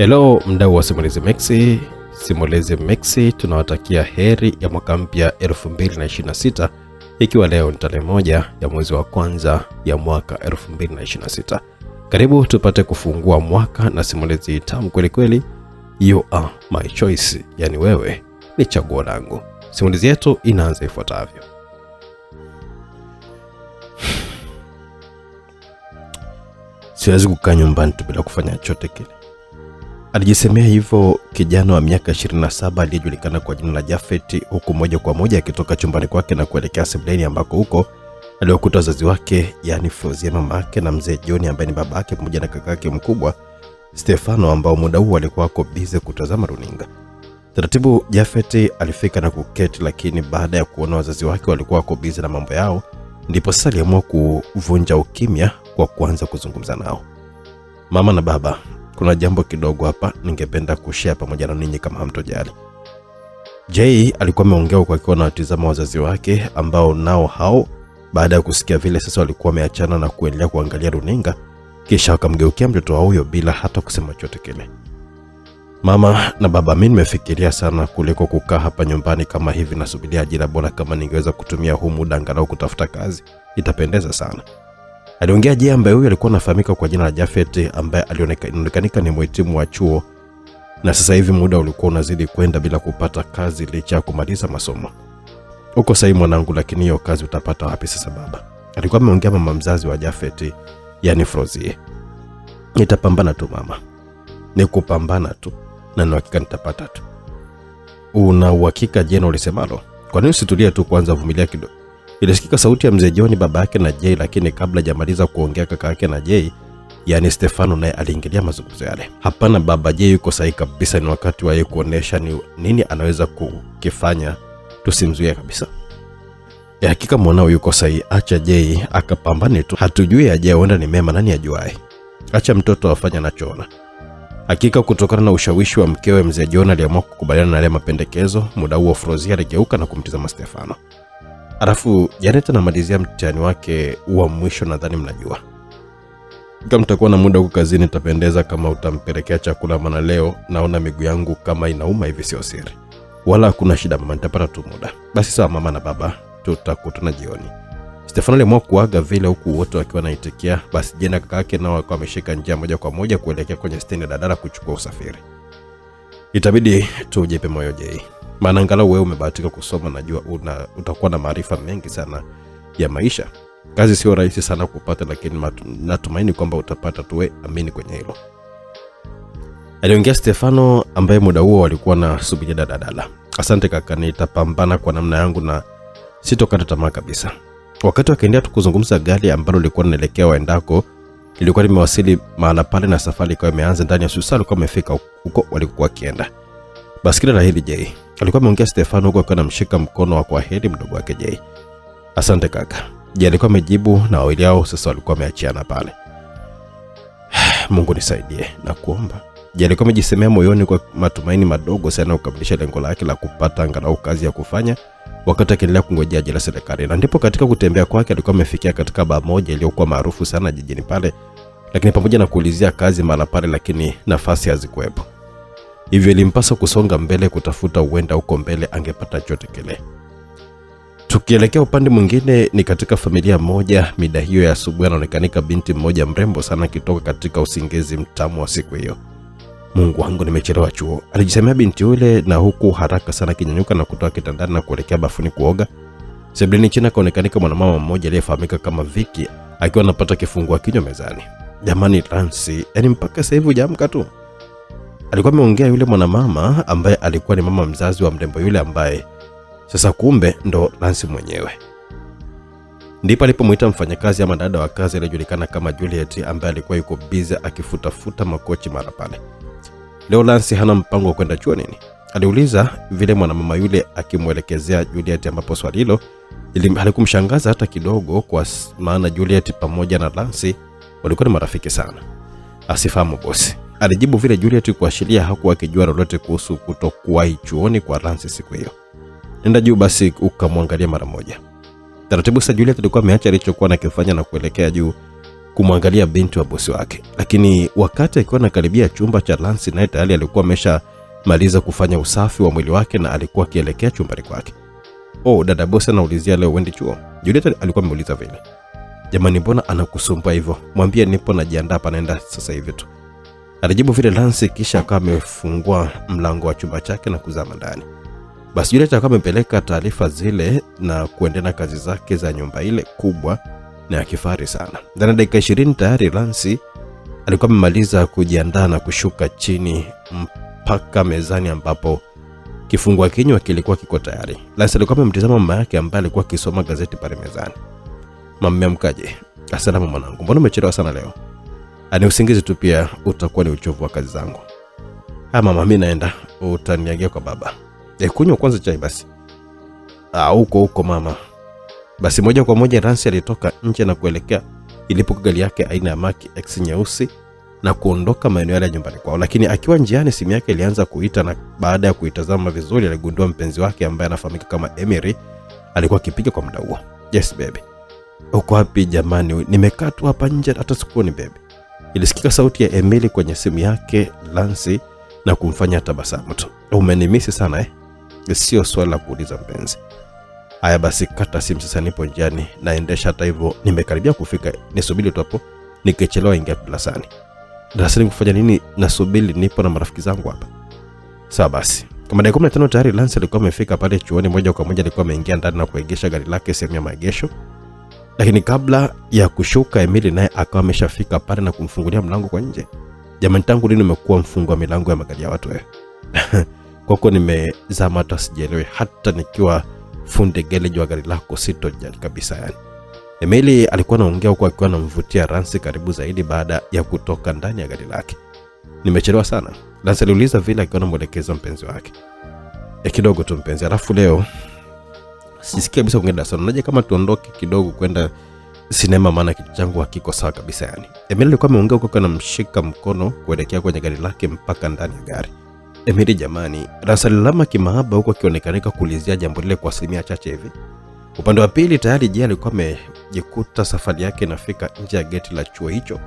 Hello mdau wa Simulizi Maxi. Simulizi Maxi tunawatakia heri ya mwaka mpya 2026, ikiwa leo ni tarehe 1 ya mwezi wa kwanza ya mwaka 2026. Karibu tupate kufungua mwaka na simulizi tamu kweli kweli. You are my choice, yani wewe ni chaguo langu. Simulizi yetu inaanza ifuatavyo. Siwezi kukaa nyumbani tu bila kufanya chochote kile. Alijisemea hivyo kijana wa miaka 27 aliyejulikana kwa jina la Jafet, huku moja kwa moja akitoka chumbani kwake na kuelekea sebuleni ambako huko aliwakuta wazazi wake, yani Fozia mamake na mzee John ambaye ni babake, pamoja na kakake mkubwa Stefano, ambao muda huo alikuwa ako busy kutazama runinga. Taratibu Jafet alifika na kuketi, lakini baada ya kuona wazazi wake walikuwa wako busy na mambo yao, ndipo sasa aliamua kuvunja ukimya kwa kuanza kuzungumza nao. Mama na baba, kuna jambo kidogo hapa ningependa kushare pamoja na ninyi kama hamtojali. Jay alikuwa ameongea kwa akiwa na watazama wazazi wake, ambao nao hao baada ya kusikia vile sasa walikuwa wameachana na kuendelea kuangalia runinga, kisha wakamgeukia mtoto wao huyo bila hata kusema chochote kile. Mama na baba, mimi nimefikiria sana kuliko kukaa hapa nyumbani kama hivi na subiria ajira bora. Kama ningeweza kutumia huu muda angalau kutafuta kazi, itapendeza sana. Aliongea Jay ambaye huyo alikuwa anafahamika kwa jina la Jafet, ambaye alionekanika ni mhitimu wa chuo, na sasa hivi muda ulikuwa unazidi kwenda bila kupata kazi licha ya kumaliza masomo. Uko sahihi mwanangu, lakini hiyo kazi utapata wapi sasa baba? Alikuwa ameongea mama mzazi wa Jafet, yani Frozie. Nitapambana tu mama. Nikupambana tu na na hakika nitapata tu. Una uhakika Jeno ulisemalo? Kwa nini usitulie tu kwanza, vumilia kidogo? Ilisikika sauti ya mzee John baba yake na Jay, lakini kabla hajamaliza kuongea kaka yake na Jay, yani Stefano, naye aliingilia mazungumzo yale. Hapana baba, Jay yuko sahihi kabisa, ni wakati wa yeye kuonesha ni nini anaweza kukifanya, tusimzuie kabisa. Ya hakika mwanao yuko sahihi, acha Jay akapambane tu. Hatujui aje huenda ni mema, nani ajuae. Acha mtoto afanye anachoona. Hakika kutokana na ushawishi wa mkewe mzee John aliamua kukubaliana na yale mapendekezo. Muda huo Frozia aligeuka na kumtizama Stefano. Alafu Janet anamalizia mtihani wake wa mwisho, nadhani mnajua. Kama mtakuwa na muda huko kazini, itapendeza kama utampelekea chakula, maana leo naona miguu yangu kama inauma hivi, sio siri. Wala hakuna shida mama, nitapata tu muda. Basi sawa mama na baba, tutakutana jioni. Stefano aliamua kuaga vile, huku wote wakiwa naitikia. Basi Jena kaka yake nao walikuwa wameshika njia moja kwa moja kuelekea kwenye stendi ya daladala kuchukua usafiri. Itabidi tujipe moyo Jay, maana angalau wewe umebahatika kusoma, najua utakuwa na maarifa mengi sana ya maisha. Kazi sio rahisi sana kupata, lakini natumaini kwamba utapata, tuwe amini kwenye hilo. Aliongea Stefano ambaye muda huo walikuwa na subiri daladala. Asante kaka, nitapambana kwa namna yangu na sitokata tamaa kabisa. Wakati wakaendelea tukuzungumza, gari ambalo lilikuwa linaelekea waendako lilikuwa limewasili mahala pale na safari ikawa imeanza. Ndani ya Susa alikuwa amefika huko walikuwa wakienda. Basi kila laheri Jay, alikuwa ameongea Stefano huko akiwa anamshika mkono wa kwaheri mdogo wake Jay. Asante kaka, Jay alikuwa amejibu, na wawili hao sasa walikuwa wameachiana pale. Mungu nisaidie na kuomba. Jay alikuwa amejisemea moyoni kwa matumaini madogo sana kukamilisha lengo lake la kupata angalau kazi ya kufanya, wakati akiendelea kungojea ajira serikali. Na ndipo katika kutembea kwake alikuwa amefikia katika baa moja iliyokuwa maarufu sana jijini pale, lakini pamoja na kuulizia kazi mara pale, lakini nafasi hazikuwepo. Hivyo ilimpasa kusonga mbele kutafuta huenda huko mbele angepata chochote kile. Tukielekea upande mwingine, ni katika familia moja. Mida hiyo ya asubuhi anaonekanika binti mmoja mrembo sana kitoka katika usingizi mtamu wa siku hiyo. Mungu wangu, nimechelewa chuo, alijisemea binti yule, na huku haraka sana kinyanyuka na kutoka kitandani na kuelekea bafuni kuoga. Sebuleni chini kaonekanika mwanamama mmoja aliyefahamika kama Vicky akiwa anapata kifungua kinywa mezani. Jamani Lancy, yani mpaka sasa hivi hujaamka tu? Alikuwa ameongea yule mwanamama ambaye alikuwa ni mama mzazi wa mrembo yule, ambaye sasa kumbe ndo Lancy mwenyewe. Ndipo alipomuita mfanyakazi ama dada wa kazi aliyejulikana kama Juliet, ambaye alikuwa yuko busy akifutafuta makochi mara pale. Leo Lancy hana mpango wa kwenda chuo nini? Aliuliza vile mwanamama yule akimuelekezea Juliet, ambapo swali hilo halikumshangaza hata kidogo, kwa maana Juliet pamoja na Lancy walikuwa ni marafiki sana. Asifahamu bosi, alijibu vile Juliet, kuashiria hakuwa akijua lolote kuhusu kutokuwahi chuoni kwa Lancy siku hiyo. Nenda juu basi ukamwangalia mara moja. Taratibu sasa Juliet alikuwa ameacha alichokuwa anakifanya na kuelekea juu kumwangalia binti wa bosi wake. Lakini wakati akiwa anakaribia chumba cha Lance, naye tayari alikuwa ameshamaliza kufanya usafi wa mwili wake na alikuwa akielekea chumbani kwake. Dada bosi anaulizia leo uendi chuo? Juliet alikuwa ameuliza vile. Jamani, mbona anakusumbua hivyo? Mwambie nipo najiandaa hapa, naenda sasa hivi tu, alijibu vile Lance, kisha akawa amefungua mlango wa chumba chake na kuzama ndani. Basi Juliet akawa amepeleka taarifa zile na kuendelea na kazi zake za nyumba ile kubwa na ya kifahari sana. Ndani ya dakika 20 tayari Lance alikuwa amemaliza kujiandaa na kushuka chini mpaka mezani ambapo kifungua kinywa kilikuwa kiko tayari. Lance alikuwa amemtazama mama yake ambaye alikuwa akisoma gazeti pale mezani. Mama, mkaje? Asalamu mwanangu, mbona umechelewa sana leo? Ani usingizi tu, pia utakuwa ni uchovu wa kazi zangu. Mama, mimi naenda, utaniagia kwa baba. Kunywa kwanza chai basi. Huko mama. Basi moja kwa moja Lance alitoka nje na kuelekea ilipo gari yake aina ya Mark X nyeusi na kuondoka maeneo ya nyumbani kwao. Lakini akiwa njiani simu yake ilianza kuita, na baada ya kuitazama vizuri aligundua mpenzi wake ambaye anafahamika kama Emily alikuwa akipiga kwa muda huo. Yes baby. Uko wapi jamani? Nimekaa tu hapa nje hata sikuoni baby. Ilisikika sauti ya Emily kwenye simu yake Lance na kumfanya tabasamu tu. Umenimisi sana Sio swala la kuuliza mpenzi. Haya basi, kata simu sasa, nipo njiani naendesha, hata hivyo nimekaribia kufika, nisubiri tu hapo, nikichelewa ingia darasani. Darasani kufanya nini? Nasubiri, nipo na marafiki zangu hapa. Sawa basi. Kama dakika 15 tayari Lance alikuwa amefika pale chuoni. Moja kwa moja alikuwa ameingia ndani na kuegesha gari lake sehemu ya maegesho. Lakini kabla ya kushuka, Emily naye akawa ameshafika pale na kumfungulia mlango kwa nje. Jamani, tangu lini umekuwa mfungwa milango ya magari ya watu Kwako nimezama hata sijaelewi, hata nikiwa fundi garage wa gari lako sitojali kabisa yani. Emily alikuwa anaongea huko akiwa anamvutia Lance karibu zaidi baada ya kutoka ndani ya gari lake. Nimechelewa sana, Lance aliuliza vile akiwa anamuelekeza mpenzi wake. Kidogo tu mpenzi, alafu leo sisikia kabisa kuongea sana. Unaje kama tuondoke kidogo kwenda sinema, maana kitu changu hakiko sawa kabisa yani. Emily alikuwa ameongea huko anamshika mkono kuelekea kwenye gari lake mpaka ndani ya gari. Emily jamani, Lance alilama kimahaba huko akionekana kuulizia jambo lile kwa asilimia chache hivi. Upande wa pili tayari Jia alikuwa amejikuta safari yake inafika nje ya geti la chuo hicho.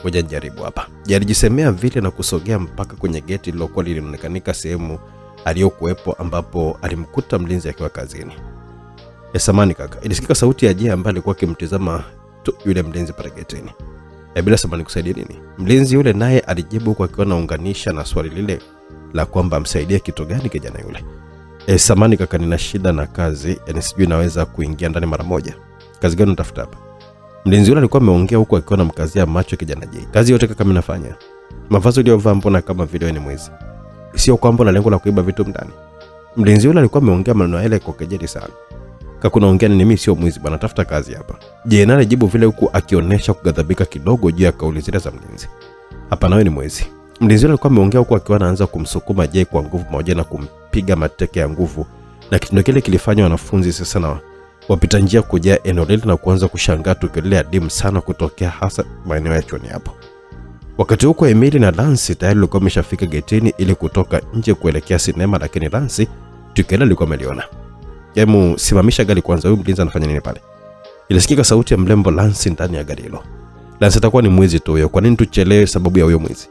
Ngoja nijaribu hapa. Jia alijisemea vile na kusogea mpaka kwenye geti lilokuwa lilionekanika sehemu aliyokuepo, ambapo alimkuta mlinzi akiwa kazini. Samani kaka, ilisikika sauti ya Jia ambaye alikuwa akimtazama tu yule mlinzi pale getini. Bila samani, kusaidia nini? Mlinzi yule naye alijibu kwa akiwa anaunganisha na swali lile la kwamba amsaidie kitu gani kijana yule. Samani kaka, nina shida na kazi, sijui naweza kuingia ndani mara moja. Kazi gani unatafuta hapa? Mlinzi yule alikuwa ameongea huko akiwa anamkazia macho kijana Jay. Kazi yote kaka mimi nafanya. Mavazi uliyovaa mbona kama vile ni mwizi? Sio kwamba na lengo la kuiba vitu ndani. Mlinzi yule alikuwa ameongea maneno yale kwa kejeli sana. Kaka unaongea ni mimi sio mwizi bwana, tafuta kazi hapa. Jay naye alijibu vile huku akionyesha kugadhabika kidogo juu ya kauli zile za mlinzi. Hapana, wewe ni mwizi. Mlinzi alikuwa ameongea huko akiwa anaanza kumsukuma Jay kwa nguvu pamoja na kumpiga mateke ya nguvu, na kitendo kile kilifanya wanafunzi sasa na wapita njia kujaa eneo lile na kuanza kushangaa tukio lile adimu sana kutokea hasa maeneo ya chuoni hapo. Wakati huko Emily na Lance tayari walikuwa wameshafika getini ili kutoka nje kuelekea sinema, lakini Lance tukio lile alikuwa ameliona. Hemu simamisha gari kwanza, huyu mlinzi anafanya nini pale? Ilisikika sauti ya mlembo Lance ndani ya gari hilo. Lance atakuwa ni mwizi tu huyo, kwa nini tuchelewe sababu ya huyo mwizi?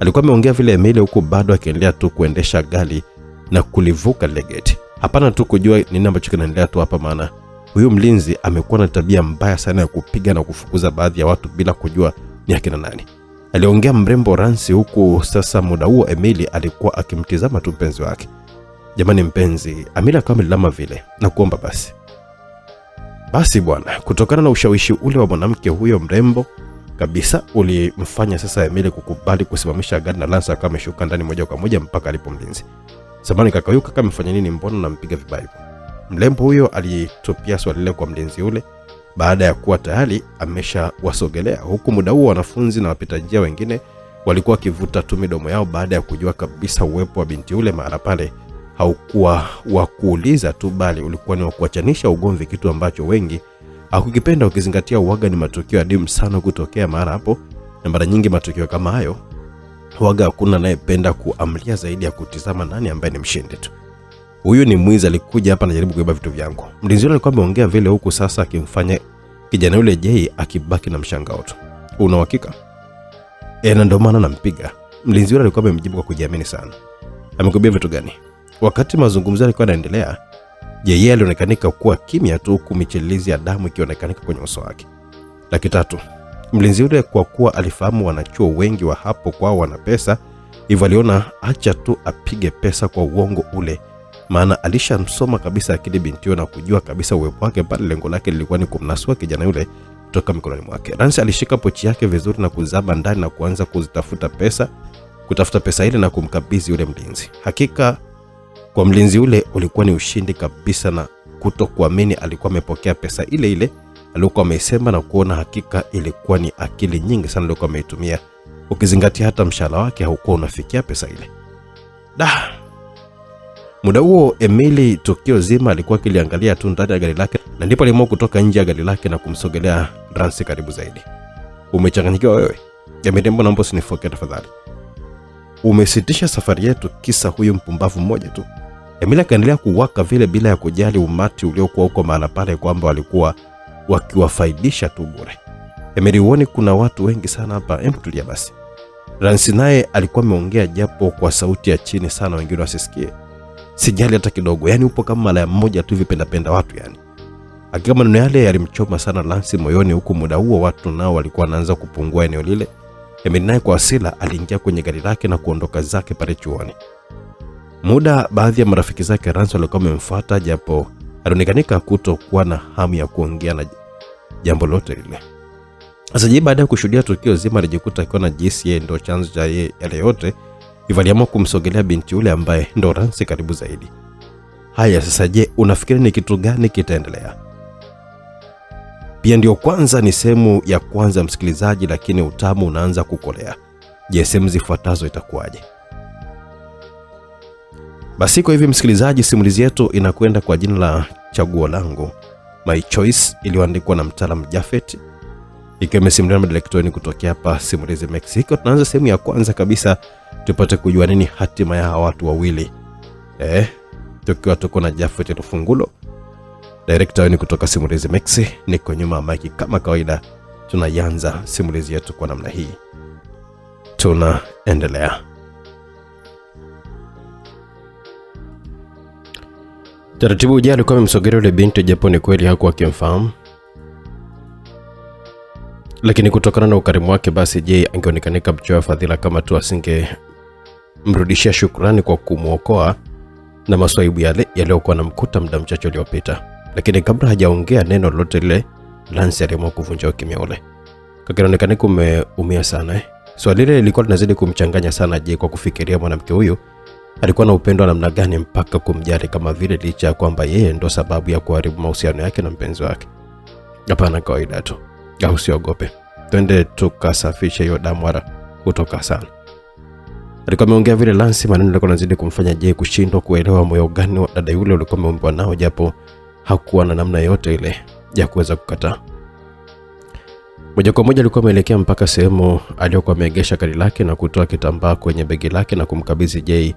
Alikuwa ameongea vile Emily huko bado akiendelea tu kuendesha gari na kulivuka ile geti. Hapana tu kujua nini ambacho kinaendelea tu hapa, maana huyu mlinzi amekuwa na tabia mbaya sana ya kupiga na kufukuza baadhi ya watu bila kujua ni akina nani. Aliongea mrembo Lance huku sasa muda huo Emily alikuwa akimtizama tu mpenzi wake. Jamani mpenzi, Emily akawa amelama vile na kuomba basi bwana, kutokana na ushawishi ule wa mwanamke huyo mrembo kabisa ulimfanya sasa Emily kukubali kusimamisha gari na Lance akawa ameshuka ndani moja kwa moja mpaka alipo mlinzi. Samani kaka, huyu kaka amefanya nini, mbona unampiga vibaya hivyo? Mlembo huyo alitupia swali lile kwa mlinzi yule baada ya kuwa tayari ameshawasogelea, huku muda huo wanafunzi na wapita njia wengine walikuwa kivuta tu midomo yao baada ya kujua kabisa uwepo wa binti yule mahali pale haukuwa wa kuuliza tu, bali ulikuwa ni wa kuachanisha ugomvi, kitu ambacho wengi hakukipenda ukizingatia uwaga ni matukio adimu sana kutokea mahali hapo, na mara nyingi matukio kama hayo huaga hakuna anayependa kuamlia zaidi ya kutizama nani ambaye ni mshindi tu. Huyu ni mwizi, alikuja hapa anajaribu kuiba vitu vyangu. Mlinzi yule alikuwa ameongea vile huku sasa akimfanya kijana yule Jay akibaki na mshangao tu. Una uhakika? Na ndio maana nampiga. Mlinzi yule alikuwa amemjibu kwa kujiamini sana. Amekubia vitu gani? Wakati mazungumzo yalikuwa yanaendelea, yeye alionekanika kuwa kimya tu, huku michirizi ya damu ikionekanika kwenye uso wake. 3. Mlinzi yule kwa kuwa alifahamu wanachuo wengi wa hapo kwao wana pesa, hivyo aliona acha tu apige pesa kwa uongo ule, maana alishamsoma kabisa akili binti na kujua kabisa uwepo wake pale. Lengo lake lilikuwa ni kumnasua kijana yule kutoka mikononi mwake. Lance alishika pochi yake vizuri na kuzama ndani na kuanza kutafuta pesa ile na kumkabidhi yule mlinzi. Hakika kwa mlinzi yule ulikuwa ni ushindi kabisa, na kutokuamini alikuwa amepokea pesa ile ile alikuwa ameisema, na kuona hakika ilikuwa ni akili nyingi sana alikuwa ameitumia, ukizingatia hata mshahara wake haukuwa unafikia pesa ile. Muda huo Emily tukio zima alikuwa kiliangalia tu ndani ya gari lake, na ndipo aliamua kutoka nje ya gari lake na kumsogelea Lance karibu zaidi. Umechanganyikiwa wewe? Emily, mbona naomba usinifoke tafadhali. Umesitisha safari yetu kisa huyu mpumbavu mmoja tu. Emily akaendelea kuwaka vile bila ya kujali umati uliokuwa huko mahala pale kwamba walikuwa wakiwafaidisha tu bure. Emily, uone kuna watu wengi sana hapa, hebu tulia basi. Lance naye alikuwa ameongea japo kwa sauti ya chini sana wengine wasisikie. Sijali hata kidogo, yani upo kama mara mmoja tu vipenda watu yani. Hakika maneno yale yalimchoma sana Lance moyoni, huku muda huo watu nao walikuwa wanaanza kupungua eneo lile. Emily naye kwa hasira aliingia kwenye gari lake na kuondoka zake pale chuoni. Muda baadhi ya marafiki zake Lance walikuwa wamemfuata, japo alionekanika kutokuwa na hamu ya kuongea na jambo lote lile. Sasa je, baada ya kushuhudia tukio zima alijikuta akiwa na jinsi yeye ndo chanzo cha yale yote, hivyo aliamua kumsogelea binti yule ambaye ndo Lance karibu zaidi. Haya sasa, je, unafikiri ni kitu gani kitaendelea? Pia ndio kwanza ni sehemu ya kwanza msikilizaji, lakini utamu unaanza kukolea. Je, sehemu zifuatazo itakuwaje? Basi kwa hivi msikilizaji, simulizi yetu inakwenda kwa jina la Chaguo Langu, My Choice, iliyoandikwa na mtaalamu Jafet, ikiwa imesimuliwa na Director kutokea hapa Simulizi Mexico. Tunaanza sehemu ya kwanza kabisa tupate kujua nini hatima ya watu wawili. Tukiwa tuko na Jafet Lufungulo, Director kutoka Simulizi Mexico, niko nyuma maki kama kawaida. Tunaanza simulizi yetu kwa namna hii. Tunaendelea. Taratibu ujia alikuwa amemsogelea yule binti, japo ni kweli hakuwa akimfahamu, lakini kutokana na ukarimu wake basi je angeonekanika mchoyo fadhila kama tu asingemrudishia shukrani kwa kumuokoa na maswaibu yale yaliyokuwa namkuta muda mchache uliopita. Lakini kabla hajaongea neno lolote lile, Lance aliamua kuvunja ukimya ule. Kakionekana umeumia sana. Swali lile lilikuwa linazidi kumchanganya sana. Je, kwa kufikiria mwanamke huyu alikuwa na upendo namna gani mpaka kumjali kama vile, licha ya kwamba yeye ndo sababu ya kuharibu mahusiano yake na mpenzi wake? Hapana, kawaida tu. Usiogope. Twende tukasafishe hiyo damu kutoka sana. Alikuwa ameongea vile Lance, maneno yalikuwa yanazidi kumfanya je kushindwa kuelewa moyo gani wa dada yule ulikuwa umeumbwa nao, japo hakuwa na namna yote ile ya kuweza kukataa. Moja kwa moja alikuwa ameelekea mpaka sehemu aliyokuwa ameegesha gari lake na kutoa kitambaa kwenye begi lake na kumkabidhi Jay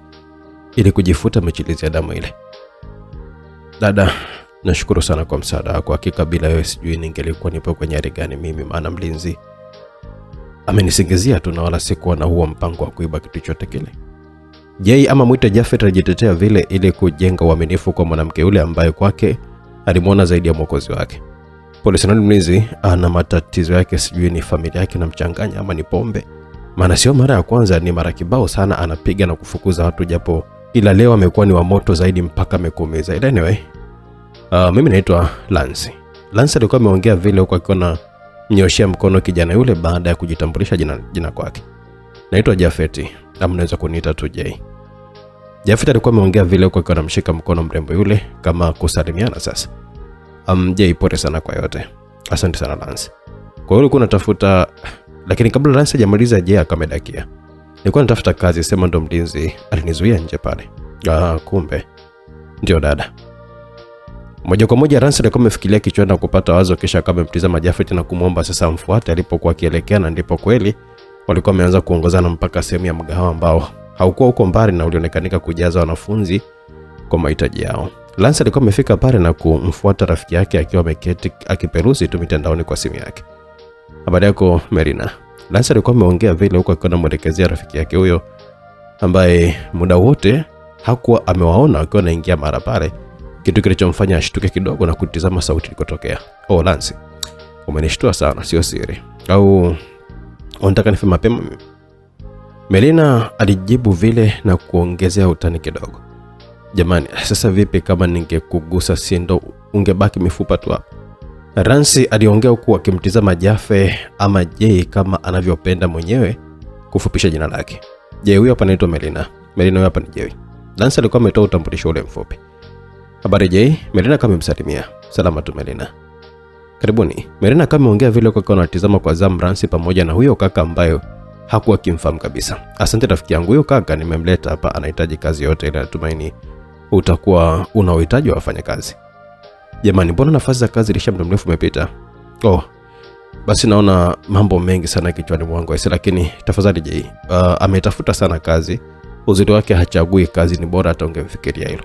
ili kujifuta michirizi ya damu ile. Dada, nashukuru sana kwa msaada wako. Hakika bila wewe sijui ningelikuwa nipo kwenye hali gani mimi, maana mlinzi amenisingizia tu na wala sikuwa na huo mpango wa kuiba kitu chochote kile. Jay ama muite Jafet alijitetea vile ili kujenga uaminifu kwa mwanamke yule ambaye kwake alimuona zaidi ya mwokozi wake. Polisi na mlinzi ana matatizo yake, sijui ni familia yake na mchanganya ama ni pombe. Maana sio mara ya kwanza, ni mara kibao sana anapiga na kufukuza watu, japo ila leo amekuwa ni wa moto zaidi mpaka amekuumiza. Anyway, mimi naitwa Lance. Lance alikuwa ameongea vile huko akiwa na mnyoshia mkono kijana yule baada ya kujitambulisha jina kwake. Naitwa Jafet, ama unaweza kuniita tu Jay. Jafet alikuwa ameongea vile huko akiwa anamshika mkono mrembo yule kama kusalimiana sasa. Jay, pole sana kwa yote. Asante sana Lance. Kwa hiyo ulikuwa unatafuta, lakini kabla Lance hajamaliza Jay akamedakia. Nilikuwa natafuta kazi, sema ndo mlinzi alinizuia nje pale. Kumbe ndio dada. Moja kwa moja Lance alikuwa amefikiria kichwani na kupata wazo, kisha akamtizama Jafet na kumwomba sasa amfuate alipokuwa akielekea, na ndipo kweli walikuwa wameanza kuongozana mpaka sehemu ya mgahawa ambao haukuwa huko mbali na ulionekanika kujaza wanafunzi kwa mahitaji yao. Lance alikuwa amefika pale na kumfuata rafiki yake akiwa ameketi akiperuzi tu mitandaoni kwa simu yake. Habari yako Melina. Lance alikuwa ameongea vile huko akiwa anamwelekezea rafiki yake huyo ambaye muda wote hakuwa amewaona wakiwa wanaingia mara pale, kitu kilichomfanya ashtuke kidogo na kutizama sauti ilikotokea. Oh Lance, umenishtua sana, sio siri au unataka nife mapema? Melina alijibu vile na kuongezea utani kidogo. Jamani, sasa vipi kama ningekugusa sindo ungebaki mifupa tu hapa? Lance aliongea huku akimtizama Jaffe ama Jay kama anavyopenda mwenyewe kufupisha jina lake. Jay huyo hapa anaitwa Melina. Melina huyo hapa ni Jay. Lance alikuwa ametoa utambulisho ule mfupi. Habari Jay, Melina kama msalimia. Salama tu Melina. Karibuni. Melina kama ameongea vile kwa anatizama kwa zamu Lance pamoja na huyo kaka ambaye hakuwa kimfahamu kabisa. Asante rafiki yangu, huyo kaka nimemleta hapa, anahitaji kazi yote ile, natumaini utakuwa una uhitaji wa wafanya kazi. Jamani, mbona nafasi za kazi lisha muda mrefu umepita? Oh, basi naona mambo mengi sana kichwani mwangu ese, lakini tafadhali Jay, ametafuta sana kazi. Uzuri wake hachagui kazi, ni bora hata ungemfikiria hilo.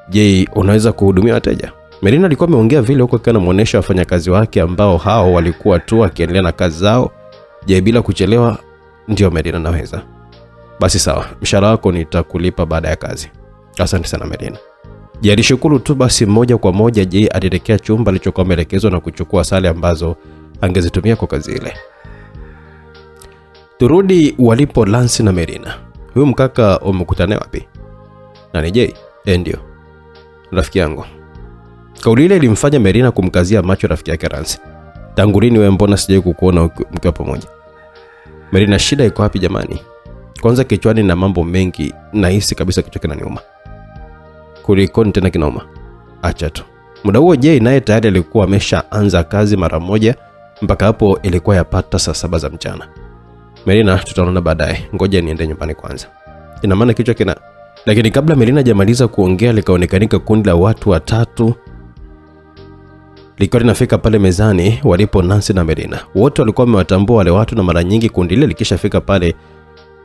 Jay, unaweza kuhudumia wateja? Melina alikuwa ameongea vile huko akiwa anamuonesha wafanyakazi wake ambao hao walikuwa tu wakiendelea na kazi zao. Jay bila kuchelewa, ndio Melina naweza. Basi sawa, mshahara wako nitakulipa baada ya kazi. Asante sana Melina. Jay alishukuru tu. Basi moja kwa moja Jay alielekea chumba alichokuwa ameelekezwa na kuchukua sare ambazo angezitumia kwa kazi ile. Turudi walipo Lance na Melina. Huyu mkaka umekutana wapi? Na ni Jay? Ndio. Rafiki yangu. Kauli ile ilimfanya Melina kumkazia macho rafiki yake Lance. Tangu lini wewe, mbona sijai kukuona mkiwa pamoja? Melina, shida iko wapi jamani? Kwanza kichwani na mambo mengi, nahisi kabisa kichwa kinaniuma. Kulikoni tena kinauma? Acha tu. Muda huo Jay naye tayari alikuwa ameshaanza kazi mara moja, mpaka hapo ilikuwa yapata saa 7 za mchana. Melina, tutaonana baadaye. Ngoja niende nyumbani kwanza. Ina maana kichwa kina. Lakini kabla Melina hajamaliza kuongea, likaonekanika kundi la watu watatu likiwa linafika pale mezani walipo Lance na Melina. Wote walikuwa wamewatambua wale watu, na mara nyingi kundi lile likishafika pale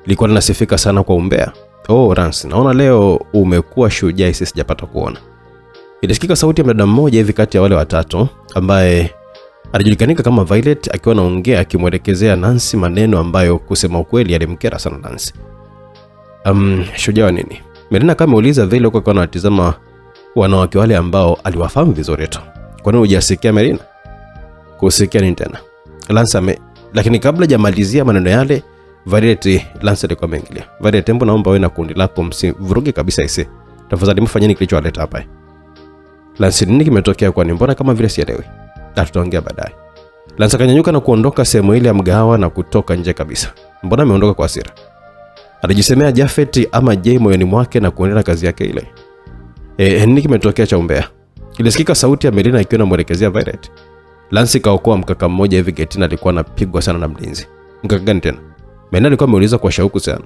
lilikuwa linasifika sana kwa umbea. Oh Lance, naona leo umekuwa shujaa, sisi sijapata kuona. Ilisikika sauti ya mdada mmoja hivi kati ya wale watatu ambaye alijulikana kama Violet, akiwa anaongea akimwelekezea Lance maneno ambayo kusema ukweli yalimkera sana Lance. Shujaa nini? Melina kama uliza vile huko kwa anatizama wanawake wale ambao aliwafahamu vizuri tu. Kwa nini hujasikia Melina? Kusikia nini tena? Lance lakini kabla hajamalizia maneno yale, Violet Lance alikuwa ameingilia. Violet, tembo naomba wewe na kundi lako msivuruge kabisa ise. Tafadhali mfanyeni kilichowaleta hapa. Lance, nini kimetokea kwani? Mbona kama vile sielewi? Tutaongea baadaye. Lance akanyanyuka na kuondoka sehemu ile ya mgahawa na kutoka nje kabisa. Mbona ameondoka kwa hasira? Alijisemea Jaffe ama Jay moyoni mwake na kuendelea na kazi yake ile. Nini kimetokea cha umbea? Ilisikika sauti ya Melina ikiwa inamwelekezea Violet. Lance kaokoa mkaka mmoja hivi getini, alikuwa anapigwa sana na mlinzi. Mkaka gani tena? Melina alikuwa ameuliza kwa shauku sana.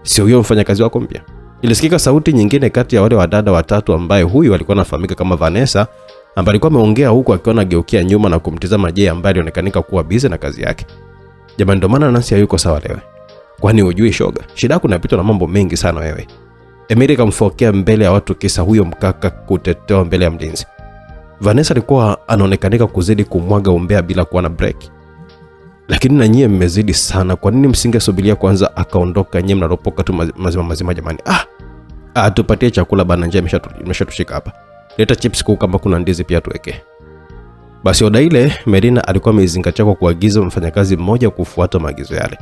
Sio huyo mfanyakazi wako mpya? Ilisikika sauti nyingine kati ya wale wadada watatu ambaye huyu alikuwa anafahamika kama Vanessa, ambaye alikuwa ameongea huku akiwa anageukia nyuma na kumtizama Jay ambaye alionekanika kuwa busy na kazi yake. Jamani, ndio maana Nancy hayuko sawa leo. Kwani hujui shoga? Shida yako inapitwa na mambo mengi sana wewe. Emily kamfokea mbele ya watu kisa huyo mkaka kutetewa mbele ya mlinzi. Vanessa alikuwa anaonekanika kuzidi kumwaga umbea bila kuwa na break. Lakini na nyie mmezidi sana. Kwa nini msingesubiria kwanza akaondoka? Nyie mnaropoka tu mazima jamani. Tupatie chakula bana, njaa imeshatushika hapa. Leta chips kama kuna ndizi pia tuweke. Basi oda ile Melina alikuwa amezingatia kwa kuagiza mfanyakazi mmoja kufuata maagizo yale.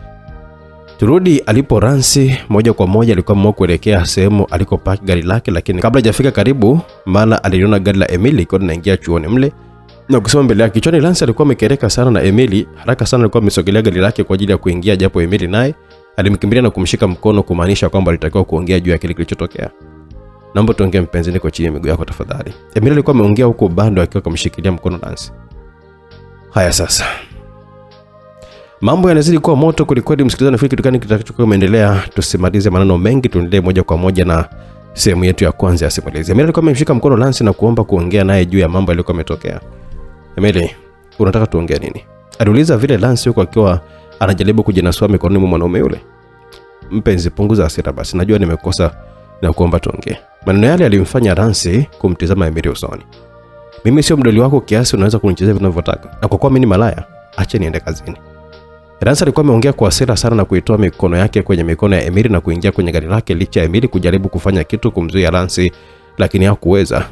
Turudi alipo Lance, moja kwa moja alikuwa mmoja kuelekea sehemu alikopaki gari lake, lakini kabla hajafika karibu, mara aliona gari la Emily likiwa linaingia chuoni mle na kusema mbele yake. Kichwani Lance alikuwa amekereka sana na Emily, haraka sana alikuwa amesogelea gari lake kwa ajili ya kuingia, japo Emily naye alimkimbilia na kumshika mkono kumaanisha kwamba alitakiwa kuongea juu ya kile kilichotokea. Naomba tuongee mpenzi, niko chini ya miguu yako tafadhali. Emily alikuwa ameongea huko bando akiwa kumshikilia mkono Lance. Haya sasa. Mambo yanazidi kuwa moto kulikweli, msikilizaji. Nafikiri kitu gani kitakachokuwa kimeendelea, tusimalize maneno mengi, tuendelee moja kwa moja na sehemu yetu ya kwanza ya simulizi. Emily alikuwa amemshika mkono Lance na kuomba kuongea naye juu ya mambo yaliyokuwa yametokea. Emily, unataka tuongee nini? Aliuliza vile Lance yuko akiwa anajaribu kujinasua mikononi mwa mwanaume yule. Mpenzi, punguza hasira basi, najua nimekosa na kuomba tuongee. Maneno yale yalimfanya Lance kumtizama Emily usoni. Mimi sio mdoli wako kiasi unaweza kunichezea vinavyotaka. Na kwa kuwa mimi ni malaya, acha niende kazini. Ransi alikuwa ameongea kwa hasira sana na kuitoa mikono yake kwenye mikono ya Emily na kuingia kwenye gari lake licha ya Emily kujaribu kufanya kitu kumzuia Ransi, lakini hakuweza.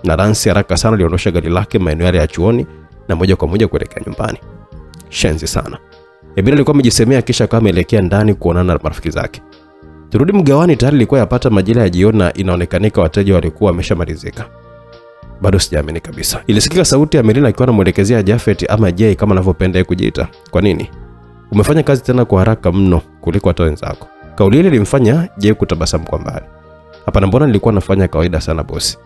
Na Ransi haraka sana aliondosha gari lake maeneo yale ya chuoni na moja kwa moja kuelekea nyumbani. Shenzi sana. Emily alikuwa amejisemea kisha kama ameelekea ndani kuonana na marafiki zake. Turudi mgawani, tayari ilikuwa yapata majira ya jioni na inaonekanika wateja walikuwa wameshamalizika. Bado sijaamini kabisa. Ilisikika sauti ya Melina akiwa anamuelekezea Jafet ama Jay kama anavyopenda kujiita. Kwa nini? Umefanya kazi tena kwa haraka mno kuliko hata wenzako. Kauli ile ilimfanya Jay kutabasamu kwa mbali. Hapana, mbona nilikuwa nafanya kawaida sana bosi?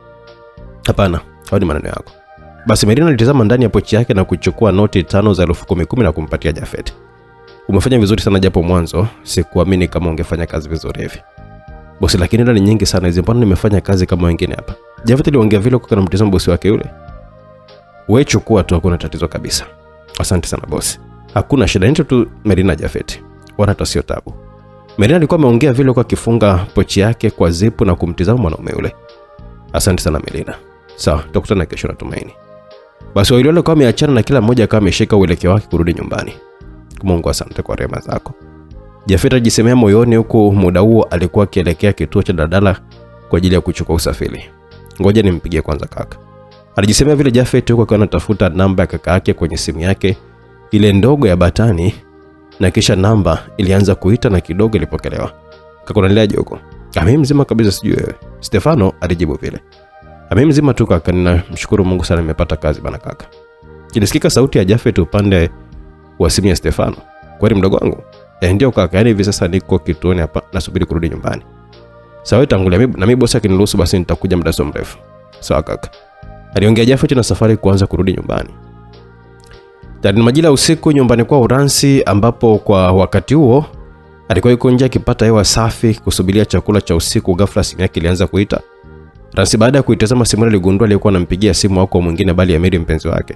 Hapana, hayo ni maneno yako. Basi Melina alitazama ndani ya pochi yake na kuchukua noti 5 za 10,000 na kumpatia Jafet. Umefanya vizuri sana japo mwanzo sikuamini kama ungefanya kazi vizuri hivi. Bosi, lakini ndani nyingi sana hizo, mbona nimefanya kazi kama wengine hapa? Jafet aliongea vile kwa kana mtazamo bosi wake yule. Wewe chukua tu, hakuna tatizo kabisa. Asante sana bosi. Hakuna shida, nito tu Melina Jafet. Wala hata sio tabu. Melina alikuwa ameongea vile kwa kifunga pochi yake kwa zipu na kumtizama mwanaume yule. Asante sana Melina. Sawa, tutakutana kesho natumaini. Basi wale walikuwa wameachana na kila mmoja kama ameshika uelekeo wake kurudi nyumbani. Mungu asante kwa rehema zako. Jafet alijisemea moyoni huku muda huo alikuwa akielekea kituo cha daladala kwa ajili ya kuchukua usafiri. Ngoja nimpigie kwanza kaka. Alijisemea vile Jafet huko akiwa anatafuta namba ya kaka yake kwenye simu yake ile ndogo ya batani, na kisha namba ilianza kuita na kidogo ilipokelewa. Kaka unanileaje huko? Mimi mzima kabisa, sijui wewe. Stefano alijibu vile. Mimi mzima tu kaka, ninamshukuru Mungu sana nimepata kazi bana kaka. Ilisikika sauti ya Jafet upande wa simu ya Stefano. Kwani mdogo wangu? Ndio kaka, yani hivi sasa niko kituoni hapa nasubiri kurudi nyumbani. Sawa, tangulia na mimi bosi akiniruhusu basi nitakuja muda so mrefu. Sawa kaka. Aliongea Jafet na safari kuanza kurudi nyumbani. Tani majira ya usiku nyumbani kwa Ransi, ambapo kwa wakati huo alikuwa yuko nje akipata hewa safi kusubiria chakula cha usiku. Ghafla simu yake ilianza kuita. Ransi baada ya kuitazama simu aligundua alikuwa anampigia simu wako mwingine bali Emily mpenzi wake.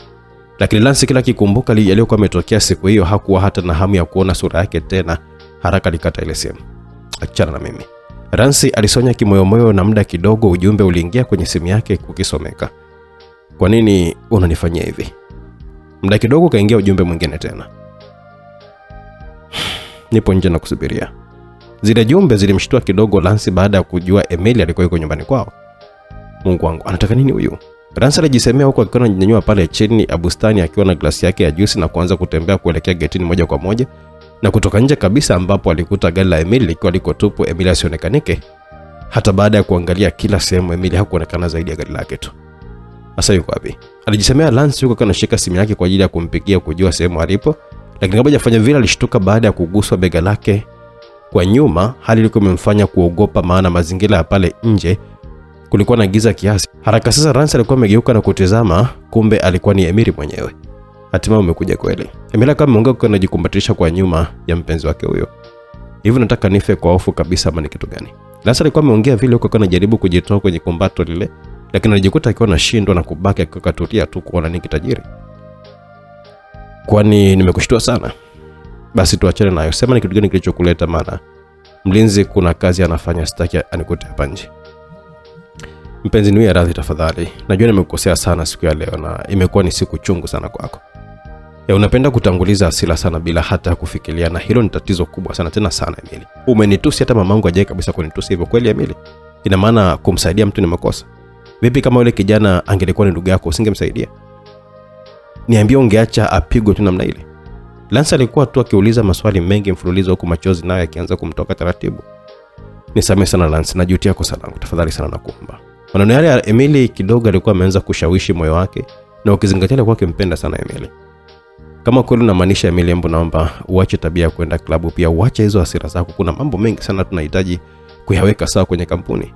Lakini Ransi kila kikumbuka yaliyokuwa yametokea siku hiyo hakuwa hata na hamu ya kuona sura yake tena. Haraka alikata ile simu. Achana na mimi. Ransi alisonya kimoyomoyo na muda kidogo ujumbe uliingia kwenye simu yake kukisomeka. Kwa nini unanifanyia hivi? Muda kidogo kaingia ujumbe mwingine tena. Nipo nje na kusubiria. Zile jumbe zilimshtua kidogo Ransi baada ya kujua Emily alikuwa yuko nyumbani kwao. Mungu wangu, anataka nini huyu? Ransi alijisemea huko akiwa ananyanyua pale chini ya bustani akiwa na glasi yake ya juice na kuanza kutembea kuelekea getini moja kwa moja na kutoka nje kabisa, ambapo alikuta gari la Emily likiwa liko tupu. Emily asionekanike. Hata baada ya kuangalia kila sehemu Emily hakuonekana zaidi ya gari lake tu. Sasa yuko wapi? Alijisemea Ransi huko kanashika simu yake kwa ajili ya kumpigia kujua sehemu alipo, lakini kabla hajafanya vile alishtuka baada ya kuguswa bega lake kwa nyuma. Hali ilikuwa imemfanya kuogopa, maana mazingira ya pale nje kulikuwa na giza kiasi. Haraka sasa Ransi alikuwa amegeuka na kutazama, kumbe alikuwa ni Emily mwenyewe. Hatimaye umekuja kweli. Emily kama ameongea kwa anajikumbatisha kwa nyuma ya mpenzi wake huyo. Hivi nataka nife kwa hofu kabisa ama ni kitu gani? Ransi alikuwa ameongea vile huko anajaribu kujitoa kwenye kumbato lile, lakini alijikuta akiwa anashindwa na kubaki akikatulia tu kuona nini kitajiri. Kwani nimekushtua sana? Basi tuachane nayo. Sema ni kitu gani kilichokuleta, maana mlinzi kuna kazi anafanya, sitaki anikute hapa nje. Mpenzi, niwe radhi tafadhali. Najua nimekukosea sana siku ya leo na imekuwa ni siku chungu sana kwako. Unapenda kutanguliza hasira sana bila hata kufikiria, na hilo ni tatizo kubwa sana tena sana Emily. Umenitusi hata mamangu hajaye kabisa kunitusi hivyo kweli Emily? Ina maana kumsaidia mtu ni makosa? Vipi kama yule kijana angelikuwa ni ndugu yako usingemsaidia? Niambie ungeacha apigwe tu namna ile? Ransi alikuwa tu akiuliza maswali mengi mfululizo huku machozi nayo yakianza kumtoka taratibu. Nisamehe sana Ransi, najutia kosa langu, tafadhali sana nakuomba. Maneno yale ya Emily kidogo alikuwa ameanza kushawishi moyo wake, na ukizingatia alikuwa akimpenda sana Emily. Kama kweli unamaanisha Emily, hebu naomba uache tabia ya kwenda klabu, pia uache hizo hasira zako. Kuna mambo mengi sana tunahitaji kuyaweka sawa kwenye kampuni.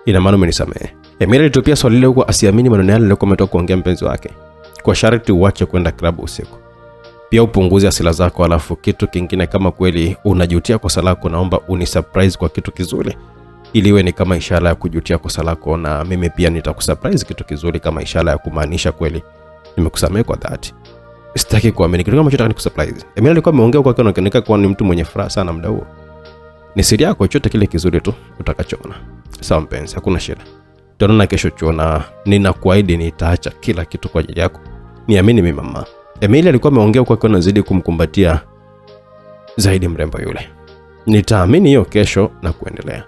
Ina maana umenisamehe? Emily alitupia swali lile huko asiamini maneno yale alikuwa ametoka kuongea mpenzi wake. Kwa sharti uache kwenda klabu usiku. Pia upunguze hasira zako, alafu kitu kingine, kama kweli unajutia kosa lako, naomba unisurprise kwa kitu kizuri. Ili iwe ni kama ishara ya kujutia kosa lako, na mimi pia nitakusurprise kitu kizuri kama ishara ya kumaanisha kweli nimekusamehe kwa dhati. Sitaki kuamini kitu kama unachotaka nikusurprise. Emily alikuwa ameongea kwa kionekana kwa ni mtu mwenye furaha sana muda huo. Ni siri yako, chochote kile kizuri tu utakachoona. Sawa mpenzi, hakuna shida. Tutaonana kesho chuo na ninakuahidi nitaacha kila kitu kwa ajili yako. Niamini mimi mama. Emily alikuwa ameongea kwa akiwa anazidi kumkumbatia zaidi mrembo yule. Nitaamini hiyo kesho na kuendelea.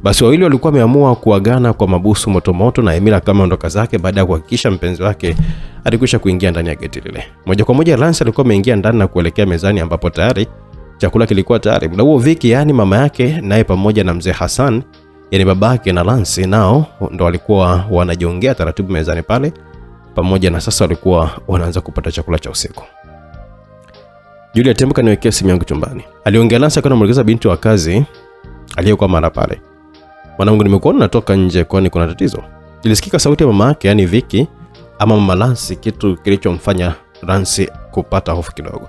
Basi wawili walikuwa wameamua kuagana kwa mabusu motomoto, na Emily kama ondoka zake baada ya kuhakikisha mpenzi wake alikwisha kuingia ndani ya geti lile. Moja kwa moja Lance alikuwa ameingia ndani na kuelekea mezani ambapo tayari chakula kilikuwa tayari. Muda huo Vicky, yani mama yake, naye pamoja na mzee Hassan, yani babake na Lance, nao ndo walikuwa wanajiongea taratibu mezani pale pamoja, na sasa walikuwa wanaanza kupata chakula cha usiku. Julia, tembuka niwekee simu yangu chumbani, aliongea Lance akiwa anamuelekeza binti wa kazi aliyekuwa mara pale. Mwanangu, nimekuona natoka nje, kwani kuna tatizo? Ilisikika sauti ya mama yake, yani Vicky ama mama Lance, kitu kilichomfanya Lance kupata hofu kidogo.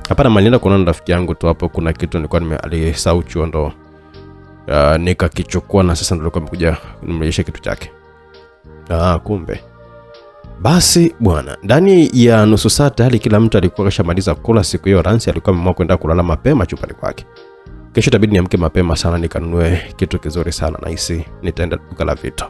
Hapana, malienda kuona rafiki yangu tu hapo, kuna kitu nilikuwa alisahau chuo ndo nikakichukua na sasa ndo nilikuwa nimekuja nimrejeshe kitu chake. Kumbe. Basi bwana, ndani ya nusu saa tayari kila mtu alikuwa kashamaliza kula. Siku hiyo Lance alikuwa ameamua kwenda kulala mapema chumbani kwake. Kesho itabidi niamke mapema sana nikanunue kitu kizuri sana, na hisi nitaenda duka la vitu.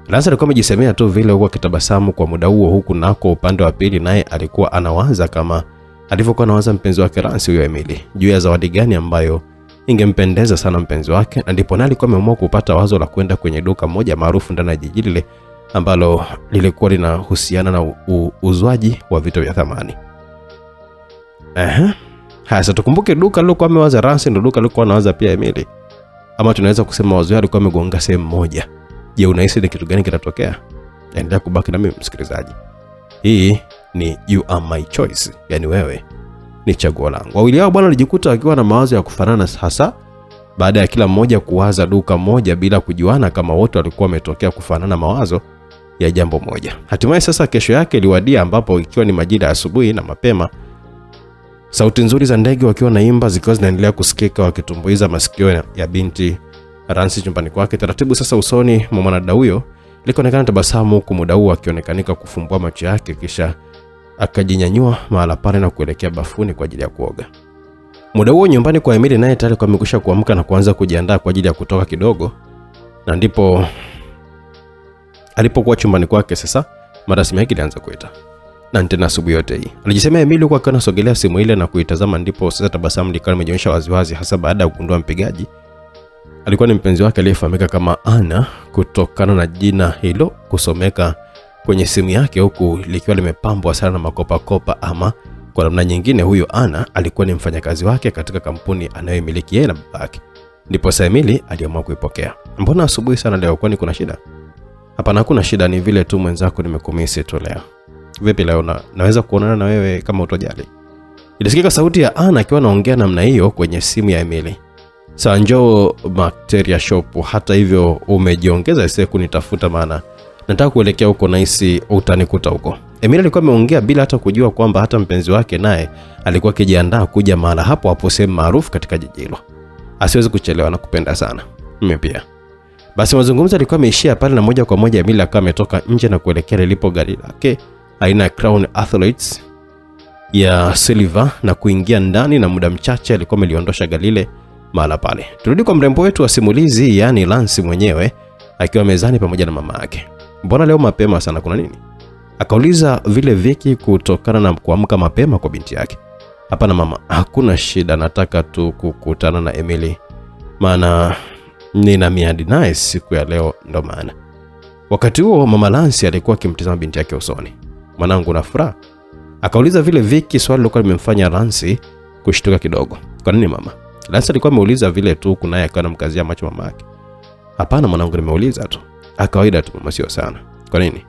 Lance alikuwa amejisemea tu vile huko kitabasamu kwa muda huo, huku nako upande wa pili naye alikuwa anawaza kama alivyokuwa anawaza mpenzi wake Lance huyo Emily, juu ya zawadi gani ambayo ingempendeza sana mpenzi wake. Na ndipo naye alikuwa ameamua kupata wazo la kwenda kwenye duka moja maarufu ndani ya jiji lile ambalo lilikuwa linahusiana na uzwaji wa vitu vya thamani. Sasa tukumbuke duka lilokuwa amewaza Lance ndio duka lilokuwa anawaza pia Emily. Ama tunaweza kusema wazo alikuwa amegonga sehemu moja. Je, unahisi ni kitu gani kitatokea? Endelea kubaki na mimi msikilizaji. Hii ni You Are My Choice, yani wewe ni chaguo langu. Wawili hao bwana walijikuta wakiwa na mawazo ya kufanana, hasa baada ya kila mmoja kuwaza duka moja bila kujuana kama wote walikuwa wametokea kufanana mawazo ya jambo moja. Hatimaye sasa kesho yake iliwadia, ambapo ikiwa ni majira ya asubuhi na mapema, sauti nzuri za ndege wakiwa naimba zikiwa zinaendelea kusikika wakitumbuiza masikio ya binti Lance chumbani kwake. Taratibu sasa usoni mwa mwanadada huyo ilionekana tabasamu, huku muda huo akionekanika kufumbua macho yake, kisha akajinyanyua mahala pale na kuelekea bafuni kwa ajili ya kuoga. Muda huo nyumbani kwa Emily naye tayari kwa amekwisha kuamka na kuanza kujiandaa kwa ajili ya kutoka kidogo, na ndipo alipokuwa chumbani kwake sasa mara simu yake ilianza kuita. Na tena asubuhi yote hii alijisema Emily kwa kana sogelea simu ile na kuitazama, ndipo sasa tabasamu likawa limejionyesha waziwazi, hasa baada ya kugundua mpigaji alikuwa ni mpenzi wake aliyefahamika kama Anna, kutokana na jina hilo kusomeka kwenye simu yake huku likiwa limepambwa sana na makopa, ama kwa namna nyingine huyo Anna alikuwa ni mfanyakazi wake katika kampuni anayomiliki yeye na babake. Ndipo Emily aliamua kuipokea. Mbona asubuhi sana leo, kwani kuna shida? Hapana, hakuna shida, ni vile tu mwenzako nimekumisi tu leo. Vipi leo naweza kuonana na wewe kama utojali? Ilisikika sauti ya Anna akiwa anaongea namna hiyo kwenye simu ya Emily. Sanjo Bacteria Shop, hata hivyo umejiongeza ese kunitafuta, maana nataka kuelekea huko na hisi utanikuta huko. Emily alikuwa ameongea bila hata kujua kwamba hata mpenzi wake naye alikuwa akijiandaa kuja mahala hapo sehemu maarufu katika jiji hilo. Asiwezi kuchelewa na kupenda sana. Mimi pia. Basi mazungumzo alikuwa ameishia pale, na moja kwa moja Emily akawa ametoka nje na kuelekea lilipo gari lake aina ya Crown Athletes ya silver na kuingia ndani, na muda mchache alikuwa ameliondosha gari lile mahala pale. Turudi kwa mrembo wetu wa simulizi, yani Lance mwenyewe akiwa mezani pamoja na mama yake. Mbona leo mapema sana, kuna nini? Akauliza vile Vicky kutokana na kuamka mapema kwa binti yake. Hapana mama, hakuna shida, nataka tu kukutana na Emily, maana nina miadi naye siku ya leo, ndo maana. Wakati huo mama Lance alikuwa akimtazama binti yake usoni. Mwanangu na furaha? Akauliza vile Vicky, swali lilikuwa limemfanya Lance kushtuka kidogo. Kwa nini mama? Lance alikuwa ameuliza vile tu, kunaye akawa anamkazia macho mama yake. Hapana mwanangu, nimeuliza tu. Kawaida tu mama, sio sana. Kwa nini?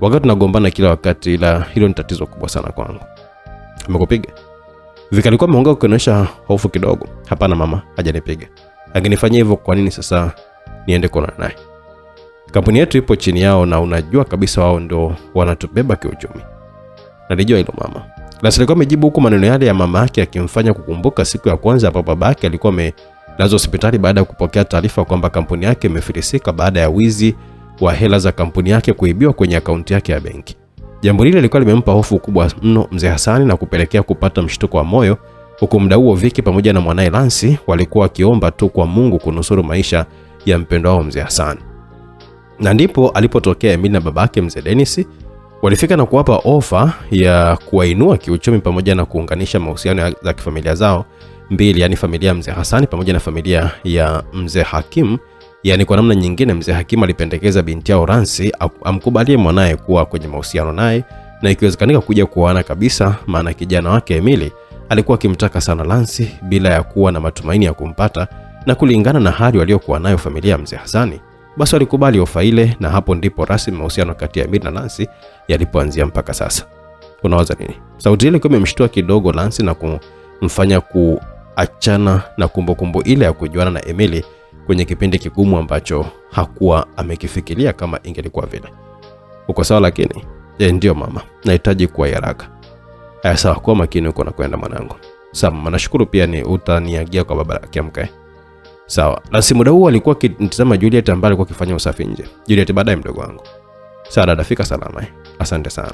Wakati tunagombana kila wakati, ila hilo ni tatizo kubwa sana kwangu. Amekupiga? Vicky alikuwa ameongea kuonyesha hofu kidogo. Hapana mama, hajanipiga. Angenifanyia hivyo kwa nini sasa niende kuonana naye? Kampuni yetu ipo chini yao na unajua kabisa wao ndio wanatubeba kiuchumi. Nalijua hilo mama. Lance alikuwa amejibu huku maneno yale ya mama yake akimfanya kukumbuka siku ya kwanza ambapo babake alikuwa amelazwa hospitali baada ya kupokea taarifa kwamba kampuni yake imefilisika baada ya wizi wa hela za kampuni yake kuibiwa kwenye akaunti yake ya benki. Jambo lile lilikuwa limempa hofu kubwa mno mzee Hassan na kupelekea kupata mshtuko wa moyo, huku muda huo Vicky pamoja na mwanae Lance walikuwa wakiomba tu kwa Mungu kunusuru maisha ya mpendwa wao mzee Hassan. Na ndipo alipotokea Emily na babake mzee Dennis walifika na kuwapa ofa ya kuwainua kiuchumi pamoja na kuunganisha mahusiano ya kifamilia zao mbili, yani familia mzee Hasani pamoja na familia ya mzee Hakim. Yani kwa namna nyingine mzee Hakim alipendekeza binti yao Lancy amkubalie mwanae kuwa kwenye mahusiano naye na ikiwezekanika kuja kuoana kabisa, maana kijana wake Emily alikuwa akimtaka sana Lancy bila ya kuwa na matumaini ya kumpata, na kulingana na hali waliokuwa nayo familia ya mzee Hasani, basi walikubali ofa ile, na hapo ndipo rasmi mahusiano kati ya Emily na Lancy yalipoanzia mpaka sasa. Unawaza nini? Sauti ile ilikuwa imemshtua kidogo Lancy na kumfanya kuachana na kumbukumbu ile ya kujuana na Emily kwenye kipindi kigumu ambacho hakuwa amekifikiria kama ingelikuwa vile. Uko sawa? Lakini ndio mama, nahitaji kuwa haraka. Haya sawa, kwa makini uko na kwenda mwanangu. Sawa mama, nashukuru pia ni utaniagia kwa baba akiamka. Sawa. Lancy muda huu alikuwa akitazama Juliet ambaye alikuwa akifanya usafi nje. Juliet, baadaye mdogo wangu. Sawa dada, fika salama. Asante sana.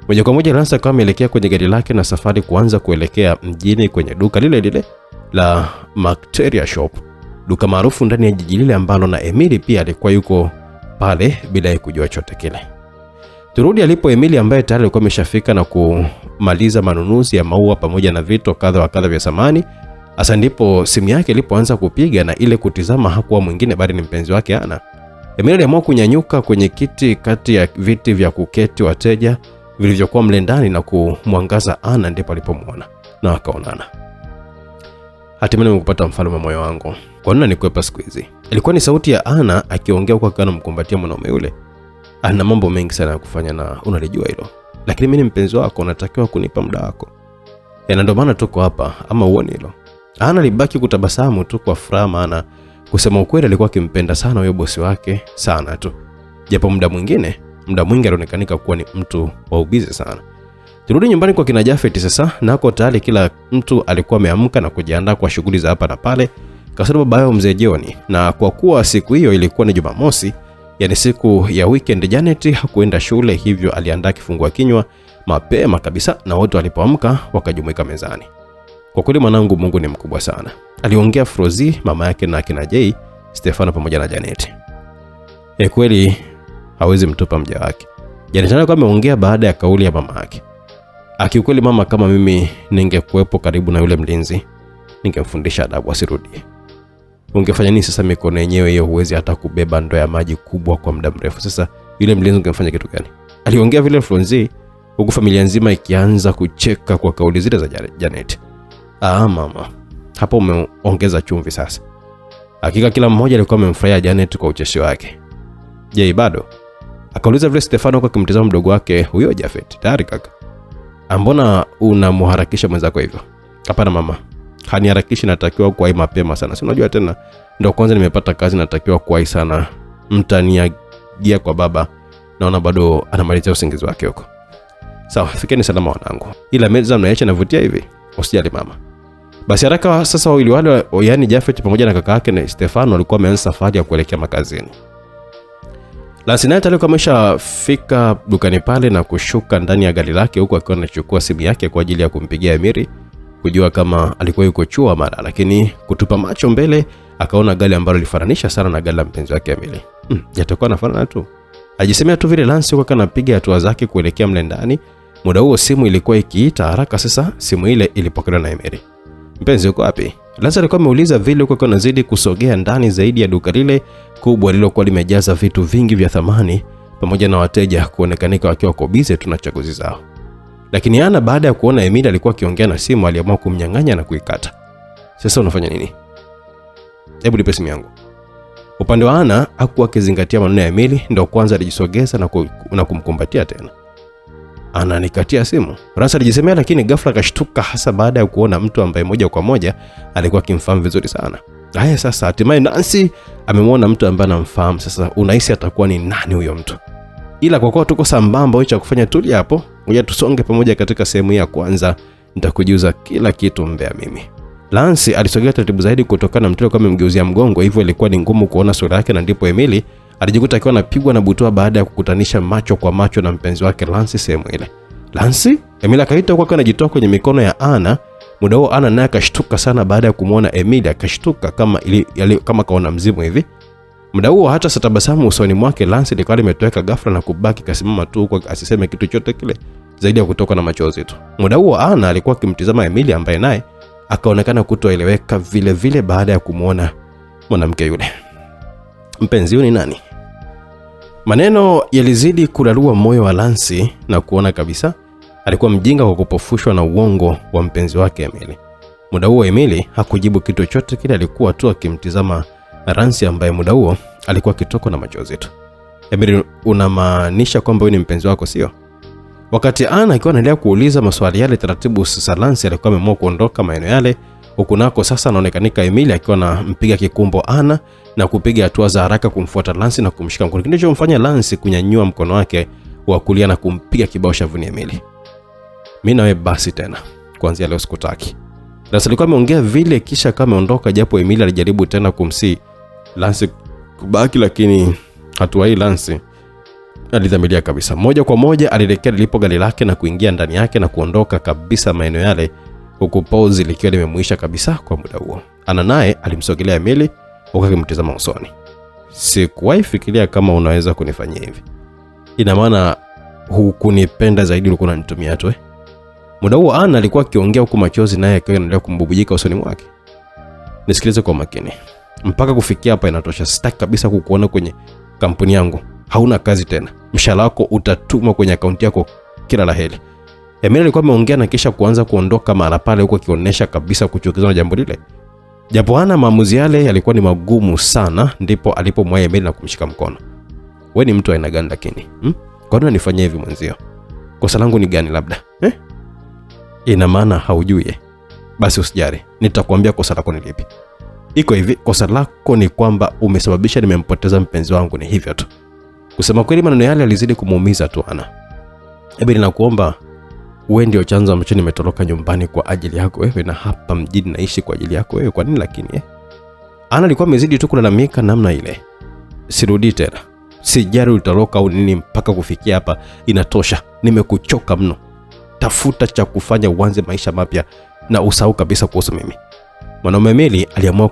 Moja kwa moja Lancy akawa ameelekea kwenye gari lake na safari kuanza kuelekea mjini kwenye duka lile la Macteria Shop, duka maarufu ndani ya jiji lile ambalo na Emily pia alikuwa yuko pale bila ya kujua chochote kile. Turudi alipo Emily ambaye tayari alikuwa ameshafika na kumaliza manunuzi ya maua pamoja na vitu kadha wa kadha vya samani. Hasa ndipo simu yake ilipoanza kupiga, na ile kutizama hakuwa mwingine bali ni mpenzi wake Ana. Emily aliamua kunyanyuka kwenye kiti kati ya viti vya kuketi wateja vilivyokuwa mle ndani na kumwangaza Ana, ndipo alipomuona na wakaonana. Hatimaye nimekupata mfalme moyo wangu. Kwa nini nikwepa siku hizi? Ilikuwa ni sauti ya Ana akiongea kwa kana mkumbatia mwanaume yule. Ana mambo mengi sana ya kufanya na unalijua hilo. Lakini mimi ni mpenzi wako, unatakiwa kunipa muda wako. Na ndio maana tuko hapa, ama uone hilo? Ana alibaki kutabasamu tu kwa furaha, maana kusema ukweli alikuwa akimpenda sana huyo bosi wake sana tu. Japo muda mwingi alionekanika kuwa ni mtu wa ubizi sana. Turudi nyumbani kwa kina Jafet sasa, nako tayari kila mtu alikuwa ameamka na kujiandaa kwa shughuli za hapa na pale. Kasoro baba yao mzee John, na kwa kuwa siku hiyo ilikuwa ni Jumamosi, yani siku ya weekend, Janet hakuenda shule, hivyo aliandaa kifungua kinywa mapema kabisa, na wote walipoamka wakajumuika mezani. Kwa kweli mwanangu, Mungu ni mkubwa sana, aliongea Frozi, mama yake, na kina Jay, Stefano pamoja na Janet. Kweli hawezi mtupa mja wake. Janet alikuwa ameongea baada ya kauli ya mama yake. Akiukweli mama, kama mimi ningekuepo karibu na yule mlinzi, ningemfundisha adabu asirudie. Ungefanya nini sasa? Mikono yenyewe hiyo huwezi hata kubeba ndoo ya maji kubwa kwa muda mrefu. Sasa yule mlinzi ungemfanya kitu gani? Aliongea vile Frozi, huku familia nzima ikianza kucheka kwa kauli zile za Janet. Mama, hapo umeongeza chumvi sasa. Hakika kila mmoja alikuwa amemfurahia Janet kwa ucheshi wake. Je, bado? Akauliza vile Stefano kwa kumtazama mdogo wake huyo Jafet. Tayari kaka? Mbona unamharakisha mwenzako hivyo? Hapana mama, haniharakishi, natakiwa kuwahi mapema sana. Si unajua tena ndio kwanza nimepata kazi, natakiwa kuwahi sana. Mtaniagia kwa baba, naona bado anamalizia usingizi wake huko. Sawa, fikeni salama wanangu. Ila meza mnaacha navutia hivi. Usijali mama. Basi haraka sasa wawili wale, yani Jafet pamoja na kaka yake na Stefano, walikuwa wameanza safari ya kuelekea makazini. Lancy naye alikuwa ameshafika dukani pale na kushuka ndani ya gari lake, huku akiwa anachukua simu yake kwa ajili ya kumpigia Emily kujua kama alikuwa yuko chuo mara, lakini kutupa macho mbele akaona gari ambalo lilifananisha sana na gari la mpenzi wake Emily. Yatakuwa nafanana tu. Ajisemea tu vile Lancy huko anapiga hatua zake kuelekea mle ndani. Muda huo simu ilikuwa ikiita haraka. Sasa simu ile ilipokelewa na Emily. Mpenzi uko wapi? Lancy alikuwa ameuliza vile huko anazidi kusogea ndani zaidi ya duka lile kubwa lilokuwa limejaza vitu vingi vya thamani pamoja na wateja kuonekanika wakiwa kwa busy tu na chaguzi zao. Lakini Ana baada ya kuona Emily alikuwa akiongea na simu, aliamua kumnyang'anya na kuikata. Sasa unafanya nini? Hebu nipe simu yangu. Upande wa Ana hakuwa akizingatia maneno ya Emily, ndio kwanza alijisogeza na kumkumbatia tena. Ana nikatia simu. Lancy alijisemea, lakini ghafla akashtuka, hasa baada ya kuona mtu ambaye moja kwa moja alikuwa akimfahamu vizuri sana. Haya sasa, hatimaye Nancy amemwona mtu ambaye anamfahamu. Sasa unahisi atakuwa ni nani huyo mtu? Ila kwa kuwa tuko sambamba, acha kufanya tuli hapo. Ngoja tusonge pamoja katika sehemu ya kwanza, nitakujuza kila kitu mbea mimi. Lancy alisogea taratibu zaidi kutokana na mtu kama mgeuzia mgongo, hivyo ilikuwa ni ngumu kuona sura yake, na ndipo Emily alijikuta akiwa anapigwa na butwa baada ya kukutanisha macho kwa macho na mpenzi wake Lancy sehemu ile. Lancy? Emily akaita kwa anajitoa kwenye mikono ya Ana. Muda huo Ana naye akashtuka sana baada ya kumuona Emily, akashtuka kama kaona mzimu hivi. Muda huo hata satabasamu usoni mwake Lance likawa limetoweka ghafla na kubaki kasimama tu huko asiseme kitu chochote kile zaidi ya kutoka na machozi tu. Muda huo Ana alikuwa akimtizama Emily ambaye naye akaonekana kutoeleweka vile vile baada ya kumuona mwanamke yule. Mpenzi ni nani? Maneno yalizidi kulalua moyo wa Lance na kuona kabisa alikuwa mjinga kwa kupofushwa na uongo wa mpenzi wake Emily. Muda huo Emily hakujibu kitu chochote kile, alikuwa tu akimtizama Lance ambaye muda huo alikuwa kitoko na machozi tu. Emily, unamaanisha kwamba wewe ni mpenzi wako sio? Wakati Ana akiwa anaendelea kuuliza maswali yale taratibu, sasa Lance alikuwa ameamua kuondoka maeneo yale. Huku nako sasa anaonekanika Emily akiwa anampiga kikumbo Ana na kupiga hatua za haraka kumfuata Lance na kumshika mkono. Kilichomfanya Lance kunyanyua mkono wake wa kulia na kumpiga kibao shavuni Emily. Mimi nawe basi tena. Kuanzia leo sikutaki. Lance alikuwa ameongea vile kisha kama ameondoka, japo Emily alijaribu tena kumsi Lance kubaki, lakini hatua hii Lance alidhamiria kabisa. Moja kwa moja alielekea lilipo gari lake na kuingia ndani yake na kuondoka kabisa maeneo yale, huku pause likiwa limemuisha kabisa kwa muda huo. Ana naye alimsogelea Emily huku akimtazama usoni. Sikuwahi fikiria kama unaweza kunifanyia hivi. Ina maana hukunipenda zaidi, ulikuwa unanitumia tu. Muda huo Ana alikuwa akiongea huku machozi naye akiwa anaendelea kumbubujika usoni mwake. Nisikilize kwa makini. Mpaka kufikia hapa inatosha. Sitaki kabisa kukuona kwenye kampuni yangu. Hauna kazi tena. Mshahara wako utatumwa kwenye akaunti yako kila laheri. Emily alikuwa ameongea na kisha kuanza kuondoka mara pale huko akionyesha kabisa kuchukizwa na jambo lile. Japo Ana maamuzi yale yalikuwa ni magumu sana, ndipo alipomwaya Emily na kumshika mkono. Wewe ni mtu aina gani lakini? Kwa nini unanifanyia hivi mwenzio? Kosa langu ni gani labda? Ina maana haujui. Basi usijali. Nitakwambia kosa lako ni lipi. Iko hivi, kosa lako ni kwamba umesababisha nimempoteza mpenzi wangu, ni hivyo tu. Kusema kweli maneno yale yalizidi kumuumiza tu Ana. Emily, nakuomba wewe ndio chanzo ambacho nimetoroka nyumbani kwa ajili yako wewe na hapa mjini naishi kwa ajili yako wewe. Kwa nini lakini? Ana alikuwa amezidi tu kulalamika namna ile. Sirudi tena. Sijari utoroka au nini mpaka kufikia hapa inatosha. Nimekuchoka mno. Tafuta cha kufanya uanze maisha mapya na usahau kabisa kuhusu mimi. Mwanaume Emily aliamua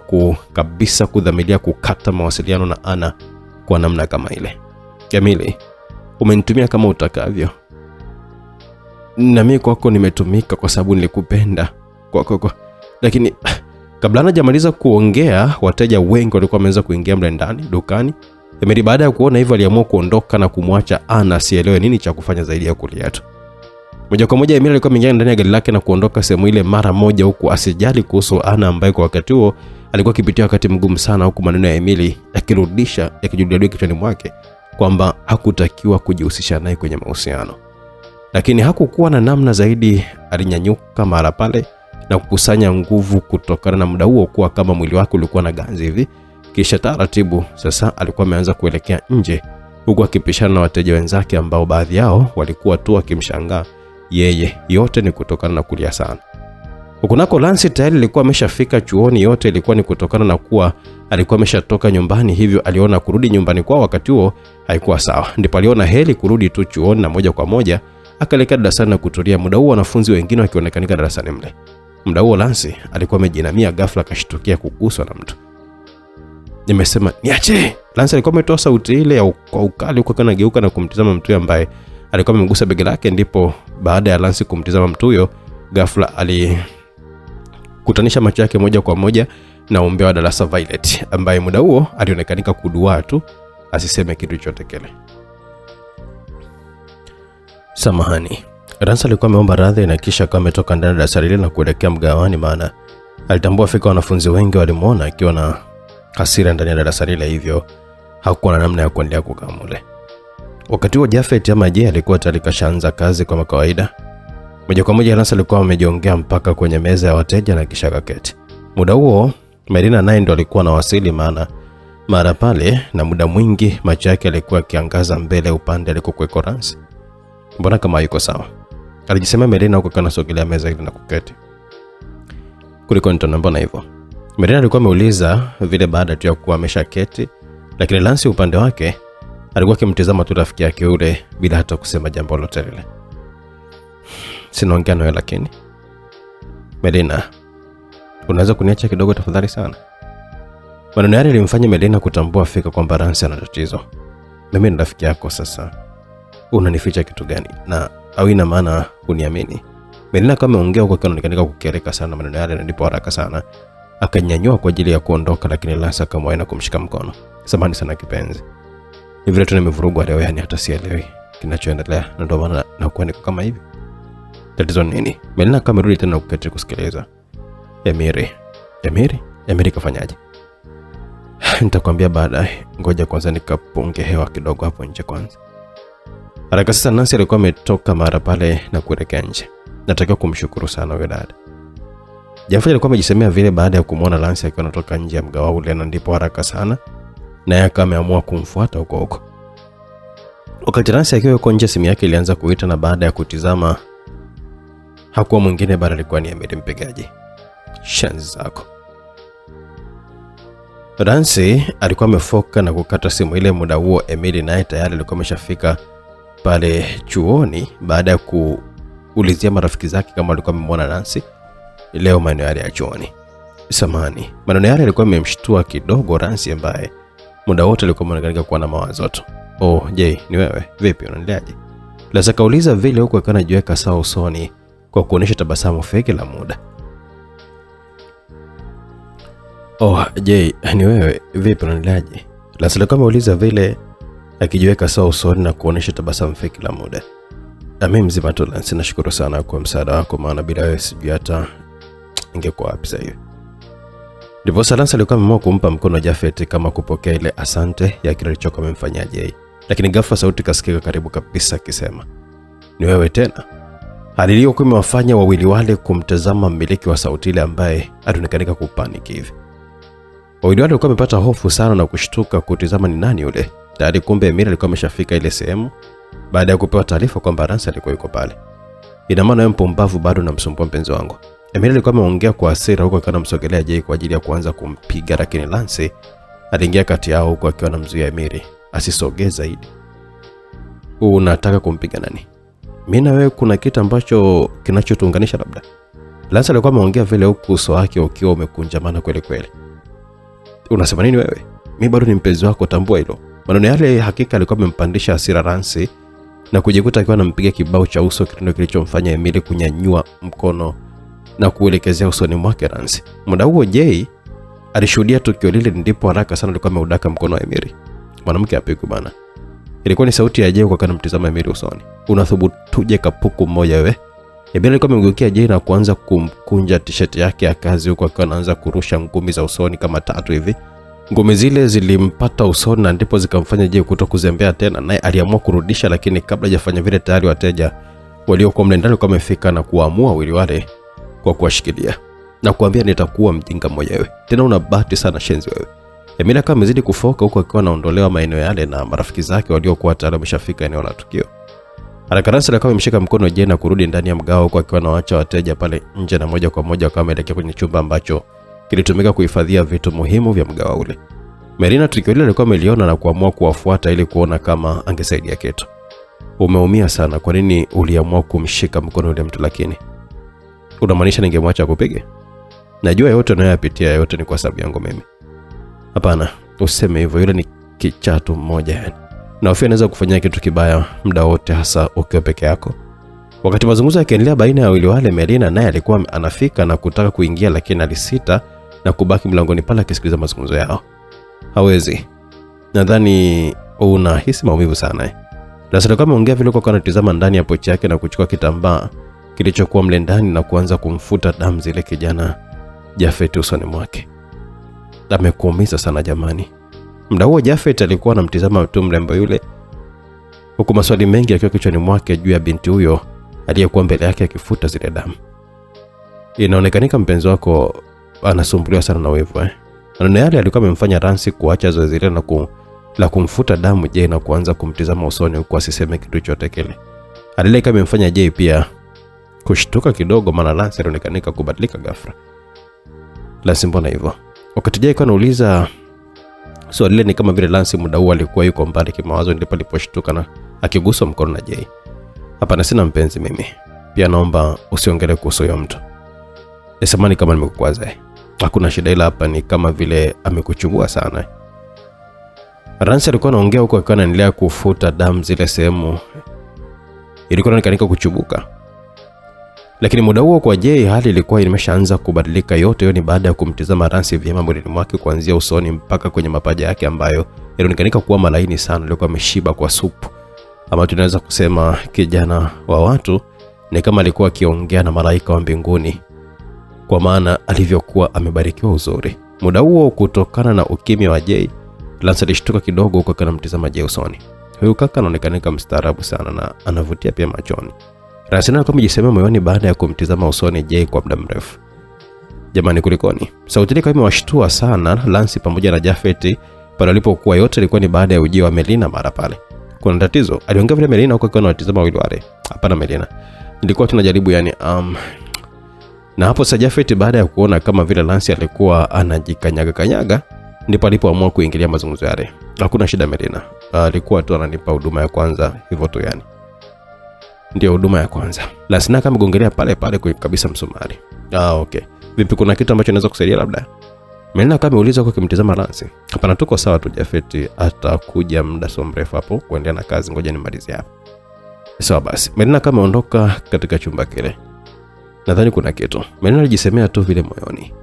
kabisa kudhamiria kukata mawasiliano na Ana kwa namna kama ile. Emily, umenitumia kama utakavyo. Na mimi kwako nimetumika kwa sababu nilikupenda. Lakini kabla hajamaliza kuongea, wateja wengi walikuwa wameanza kuingia mle ndani dukani. Emily baada ya kuona hivyo aliamua kuondoka na kumwacha Ana asielewe nini cha kufanya zaidi ya kulia tu. Moja kwa moja Emily alikuwa ameingia ndani ya gari lake na kuondoka sehemu ile mara moja, huku asijali kuhusu Ana ambaye kwa wakati huo alikuwa akipitia wakati mgumu sana, huku maneno ya Emily yakijirudia kichwani mwake kwamba hakutakiwa kujihusisha naye kwenye mahusiano. Lakini hakukuwa na namna zaidi. Alinyanyuka mara pale na kukusanya nguvu kutokana na muda huo kuwa kama mwili wake ulikuwa na ganzi hivi. Kisha taratibu sasa alikuwa ameanza kuelekea nje, huku akipishana na wateja wenzake ambao baadhi yao walikuwa tu wakimshangaa yeye. Yote ni kutokana na kulia sana. Huko nako Lance tayari alikuwa ameshafika chuoni. Yote ilikuwa ni kutokana na kuwa alikuwa ameshatoka nyumbani, hivyo aliona kurudi nyumbani kwa wakati huo haikuwa sawa. Ndipo aliona heri kurudi tu chuoni na moja kwa moja akaelekea darasani na kutulia. Muda huo wanafunzi wengine wakionekana darasani mle. Muda huo Lance alikuwa amejinamia, ghafla akashtukia kuguswa na mtu. Nimesema niache. Lance alikuwa ametoa sauti ile ya kwa ukali, huko kanageuka na kumtizama mtu ambaye alikuwa amemgusa bega lake. Ndipo baada ya Lance kumtizama mtu huyo, ghafla alikutanisha macho yake moja kwa moja na umbea wa darasa Violet, ambaye muda huo alionekanika kuduaa tu asiseme kitu chochote kile. Samahani. Lance alikuwa ameomba radhi na kisha kama ametoka ndani ya darasa lile na kuelekea mgawani, maana alitambua fika wanafunzi wengi walimuona akiwa na hasira ndani ya darasa lile, hivyo hakuwa na namna ya kuendelea kukaa mule. Wakati huo Jafet ama Je alikuwa tayari kashaanza kazi kama kawaida. Moja kwa moja Lance alikuwa amejiongea mpaka kwenye meza ya wateja na kisha kaketi. Muda huo Marina naye ndo alikuwa anawasili, maana mara pale na muda mwingi macho yake alikuwa akiangaza mbele upande alikokuweko Lance. Mbona kama yuko sawa? Alijisema Marina huko kana sogelea meza ile na kuketi. Kuliko nitona mbona hivyo? Marina alikuwa ameuliza vile baada tu ya kuwa ameshaketi, lakini Lance upande wake alikuwa akimtazama tu rafiki yake yule bila hata kusema jambo lolote lile. Sinaongea nawe lakini. Marina, unaweza kuniacha kidogo tafadhali sana? Maneno yale yalimfanya Melina kutambua fika kwamba Ransi ana tatizo. Mimi ni rafiki yako, sasa unanificha kitu gani? Na au ina maana uniamini? Melina kama ongea huko akaonekana kukereka sana maneno yale, na ndipo haraka sana akanyanyua kwa ajili ya kuondoka, lakini Lance akamwahi na kumshika mkono. Samahani sana kipenzi. Ni vile tu nimevurugwa leo, yani hata sielewi kinachoendelea, na ndio maana nakuwa niko kama hivi. Tatizo nini? Melina kama rudi tena kuketi kusikiliza. Emiri kafanyaje? Nitakwambia baadaye. Ngoja kwanza nikapunge hewa kidogo hapo nje kwanza. Haraka sasa Nancy alikuwa ametoka mara pale na kuelekea nje. Nataka kumshukuru sana huyo dada. Jaffa alikuwa amejisemea vile baada ya kumuona Nancy akiwa anatoka nje ya mgawa ule, na ndipo haraka sana na yeye ameamua kumfuata huko. Wakati Nancy akiwa yuko nje, simu yake ilianza kuita, na baada ya kutizama hakuwa mwingine bali alikuwa ni Emily mpigaji. Shanzi zako. Nancy alikuwa amefoka na kukata simu ile. Muda huo Emily naye tayari alikuwa ameshafika pale chuoni baada ya kuulizia marafiki zake kama walikuwa wamemwona Nancy leo maeneo yale ya chuoni. Samahani, maneno yale yalikuwa yamemshtua kidogo Nancy ambaye muda wote alikuwa anaonekana kuwa na mawazo tu. Oh, je, ni wewe? Vipi, unaendeleaje? Lazima kauliza vile huko akawa anajiweka sawa usoni kwa kuonesha tabasamu feki la muda. Oh, je, ni wewe? Vipi, unaendeleaje? Lazima kama uliza vile akijiweka sawa usoni na kuonesha tabasamu feki la muda. Mimi mzima tu Lance, nashukuru sana kwa msaada wako, maana bila wewe sijui hata ingekuwa wapi sasa hivi. Ndipo Lance alikuwa ameamua kumpa mkono Jafet kama kupokea ile asante ya kile alichokuwa amemfanyia Jay. Lakini ghafla sauti kasikika karibu kabisa akisema, "Ni wewe tena?" Hali hiyo kumewafanya wawili wale kumtazama mmiliki wa sauti ile ambaye alionekana kupanic hivi. Wawili wale walikuwa wamepata hofu sana na kushtuka kutizama ni nani yule. Tayari kumbe Emily alikuwa ameshafika ile sehemu baada ya kupewa taarifa kwamba Nancy alikuwa yuko pale. Ina maana wewe mpumbavu bado unamsumbua mpenzi wangu. Emily alikuwa ameongea kwa hasira huko akiwa anamsogelea Jay kwa ajili ya kuanza kumpiga, lakini Nancy aliingia kati yao huko akiwa anamzuia Emily asisogee zaidi. Unataka kumpiga nani? Mimi na wewe kuna kitu ambacho kinachotuunganisha labda. Nancy alikuwa ameongea vile huku uso wake ukiwa umekunjamana kweli kweli. Unasema nini wewe? Mimi bado ni mpenzi wako, tambua hilo. Maneno yale hakika alikuwa amempandisha hasira Nancy na kujikuta akiwa anampiga kibao cha uso, kitendo kilichomfanya Emily kunyanyua mkono na kuelekezea usoni mwake Nancy. Muda huo Jay alishuhudia tukio lile, ndipo haraka sana alikuwa ameudaka mkono wa Emily. Mwanamke apigwe bana. Ilikuwa ni sauti ya Jay kwa kanamtazama Emily usoni. Unathubutuje kapuku mmoja wewe? Emily alikuwa amemgeukia Jay na kuanza kumkunja t-shirt yake ya kazi huko akiwa anaanza kurusha ngumi za usoni kama 3 hivi. Ngome zile zilimpata usoni na ndipo zikamfanya Jay kutokuzembea tena, naye aliamua kurudisha, lakini kabla hajafanya vile tayari wateja waliokuwa mle ndani walikuwa wamefika na kuamua wawili wale kwa kuwashikilia na kuambia, nitakuwa mjinga mmoja wewe. Tena una bahati sana shenzi wewe. Emily kama amezidi kufoka huko akiwa anaondolewa maeneo yale na marafiki zake waliokuwa tayari wameshafika eneo la tukio. Haraka Nancy alikuwa amemshika mkono Jay na kurudi ndani ya mgao huko akiwa anawaacha wateja pale nje, na moja kwa moja akawa ameelekea kwenye chumba ambacho kilitumika kuhifadhia vitu muhimu vya mgawa ule. Melina tukio lile alikuwa ameliona na kuamua kuwafuata ili kuona kama angesaidia kitu. Umeumia sana, kwa nini uliamua kumshika mkono yule mtu? Lakini unamaanisha ningemwacha kupige? Najua yote unayopitia yote ni kwa sababu yangu mimi. Hapana, useme hivyo, yule ni kichatu mmoja yani. Na ofia anaweza kufanyia kitu kibaya muda wote, hasa ukiwa peke yako. Wakati mazungumzo yakiendelea baina ya wawili wale, Melina naye alikuwa anafika na kutaka kuingia, lakini alisita na kubaki mlangoni pale akisikiliza mazungumzo yao. Hawezi. Nadhani unahisi maumivu sana. Lazima kama ongea vile kwa anatizama ndani ya pochi yake na kuchukua kitambaa kilichokuwa mle ndani na kuanza kumfuta damu zile kijana Jafet usoni mwake. Amekuumiza sana jamani. Muda huo Jafet alikuwa anamtizama tu mrembo yule, huku maswali mengi yakiwa kichwani mwake juu ya binti huyo aliyekuwa mbele yake akifuta zile damu. Inaonekanika mpenzi wako anasumbuliwa sana na wivu Maneno yale alikuwa amemfanya Nancy kuacha zoezi lile la kumfuta damu Jay na kuanza kumtizama usoni huku asiseme kitu chochote kile. Alile kama amemfanya Jay pia kushtuka kidogo, maana Nancy alionekanika kubadilika ghafla. Nancy, mbona hivyo? Wakati Jay alikuwa anauliza swali lile, ni kama vile Nancy muda huo alikuwa yuko mbali kimawazo, ndipo aliposhtuka na akiguswa mkono na Jay. Hapana, sina mpenzi mimi. Pia naomba usiongelee kuhusu huyo mtu. Nisamani kama nimekukwaza. Hakuna shida, ila hapa ni kama vile amekuchubua sana. Lance alikuwa anaongea huko akiwa anaendelea kufuta damu zile sehemu ilikuwa inaonekana kuchubuka. Lakini muda huo kwa Jay hali ilikuwa imeshaanza kubadilika. Yote hiyo ni baada ya kumtizama Lance vyema mwilini mwake kuanzia usoni mpaka kwenye mapaja yake ambayo ilionekana kuwa malaini sana, alikuwa ameshiba kwa supu. Ama tunaweza kusema kijana wa watu ni kama alikuwa akiongea na malaika wa mbinguni, kwa maana alivyokuwa amebarikiwa uzuri. Muda huo kutokana na ukimya wa Jay, Lance alishtuka kidogo huko akamtizama Jay usoni. Huyu kaka anaonekana kama mstaarabu sana na anavutia pia machoni. Lance alikuwa amejisemea moyoni baada ya kumtizama usoni Jay kwa muda mrefu. Jamani, kulikoni? Sauti ile imewashtua sana Lance pamoja na Japhet pale alipokuwa. Yote ilikuwa ni baada ya ujio wa Melina mara pale. Kuna tatizo? Aliongea vile Melina huko akiwa anatizama wawili wale. Hapana Melina, nilikuwa tunajaribu na hapo sasa Japhet baada ya kuona kama vile Lance alikuwa anajikanyaga ndipo alipoamua kuingilia mazungumzo yale. Hakuna shida Melina, alikuwa tu ananipa huduma ya kwanza hivyo tu yani. Ndio huduma ya kwanza. Lance na kama gongelea pale kwa kabisa msumari. Okay. Vipi, kuna kitu ambacho naweza kusaidia labda? Melina kama ameuliza kwa kumtazama Lance. Hapana, tuko sawa tu Japhet, atakuja muda so mrefu hapo kuendelea na kazi, ngoja nimalizie hapo. Sawa basi. Melina kama aondoka katika chumba kile. Nadhani kuna kitu. Melina alijisemea tu vile moyoni.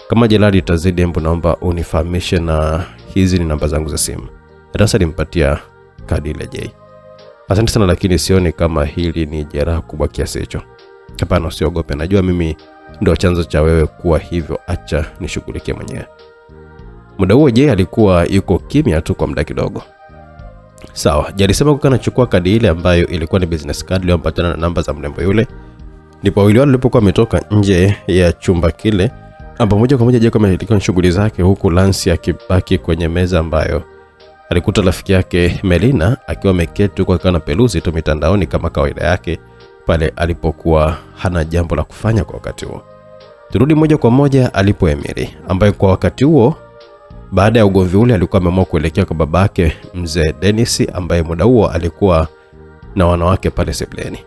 Kama Jeladi itazidi, hebu naomba unifahamishe na hizi ni namba zangu za simu. Lance alimpatia kadi ile Jay. Asante sana, lakini sioni kama hili ni jeraha kubwa kiasi hicho. Hapana, usiogope, najua mimi ndio chanzo cha wewe kuwa hivyo, acha nishughulikie mwenyewe. Muda huo Jay alikuwa yuko kimya tu kwa muda kidogo. Sawa, Jay alisema kwa anachukua kadi ile ambayo ilikuwa ni business card iliyoambatana na namba za mrembo yule. Ndipo wawili wale walipokuwa wametoka nje ya chumba kile, ambapo moja kwa moja Jay kama ilikuwa shughuli zake, huku Lance akibaki kwenye meza ambayo alikuta rafiki yake Melina akiwa ameketi huko akiwa anapeluzi tu mitandaoni kama kawaida yake pale alipokuwa hana jambo la kufanya kwa wakati huo. Turudi moja kwa moja alipo Emily, ambaye kwa wakati huo baada ya ugomvi ule alikuwa ameamua kuelekea kwa babake mzee Dennis, ambaye muda huo alikuwa na wanawake pale sebuleni.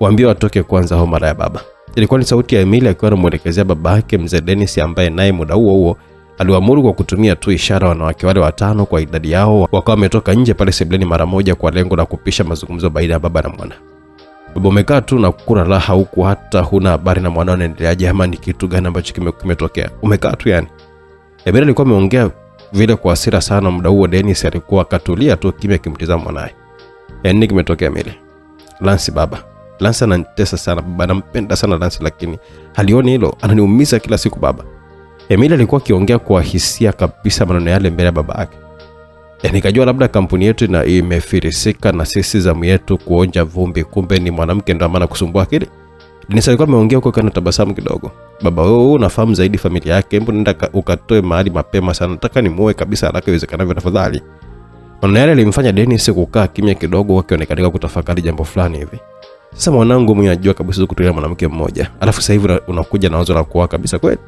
Waambie watoke kwanza hao mara ya baba. Ilikuwa ni sauti ya Emily akiwa anamuelekezea babake mzee Dennis, ambaye naye muda huo aliamuru kwa kutumia tu ishara wanawake wale watano kwa idadi yao wakawa wametoka nje pale sebuleni mara moja kwa lengo la kupisha mazungumzo baina ya baba na mwana. Baba umekaa tu na kukura raha huku hata huna habari na mwanao anaendeleaje ama ni kitu gani ambacho kimetokea. Umekaa tu yani. Emily alikuwa ameongea vile kwa hasira sana. Muda huo Dennis alikuwa katulia tu kimya kimtazama mwanae. Nini kimetokea Emily? Lance baba. Lance ananitesa sana baba, nampenda sana Lance lakini halioni hilo, ananiumiza kila siku baba. Emily alikuwa akiongea kwa hisia kabisa maneno yale mbele ya baba yake. Nikajua labda kampuni yetu imefirisika na sisi zamu yetu kuonja vumbi, kumbe ni mwanamke ndo amana kusumbua kile. Dennis alikuwa ameongea huko kana tabasamu kidogo. Baba wewe unafahamu zaidi familia yake, hebu nenda ukatoe mahali mapema sana, nataka nimuoe kabisa haraka iwezekanavyo tafadhali. Maneno yale yalimfanya Dennis kukaa kimya kidogo akionekana kutafakari jambo fulani hivi. Sasa mwanangu mwenye anajua kabisa kutulia mwanamke mmoja, alafu sasa hivi unakuja na wazo la kuoa kabisa kweli?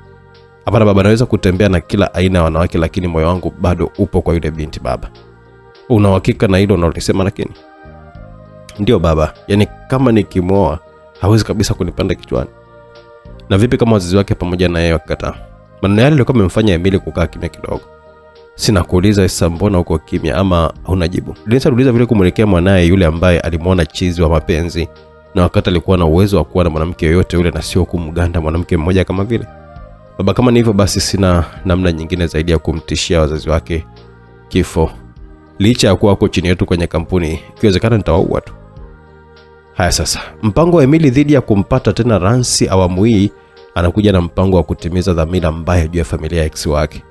Hapana baba, naweza kutembea na kila aina ya wanawake lakini moyo wangu bado upo kwa yule binti baba. Una uhakika na hilo unalosema? Lakini ndio baba, yani kama nikimoa hawezi kabisa kunipanda kichwani. Na vipi kama wazazi wake pamoja na yeye wakikataa? Maneno yale yalikuwa yamemfanya Emily kukaa kimya kidogo. Sina kuuliza sasa mbona uko kimya ama unajibu? Dennis aliuliza vile kumwelekea mwanae yule ambaye alimuona chizi wa mapenzi na wakati alikuwa na uwezo wa kuwa na mwanamke yoyote yule na sio kumganda mwanamke mmoja kama vile. Baba, kama ni hivyo basi sina namna nyingine zaidi ya kumtishia wazazi wake kifo. Licha ya kuwa wako chini yetu kwenye kampuni, ikiwezekana nitawaua tu. Haya sasa, mpango wa Emily dhidi ya kumpata tena Lance awamu hii anakuja na mpango wa kutimiza dhamira mbaya juu ya familia ya ex wake.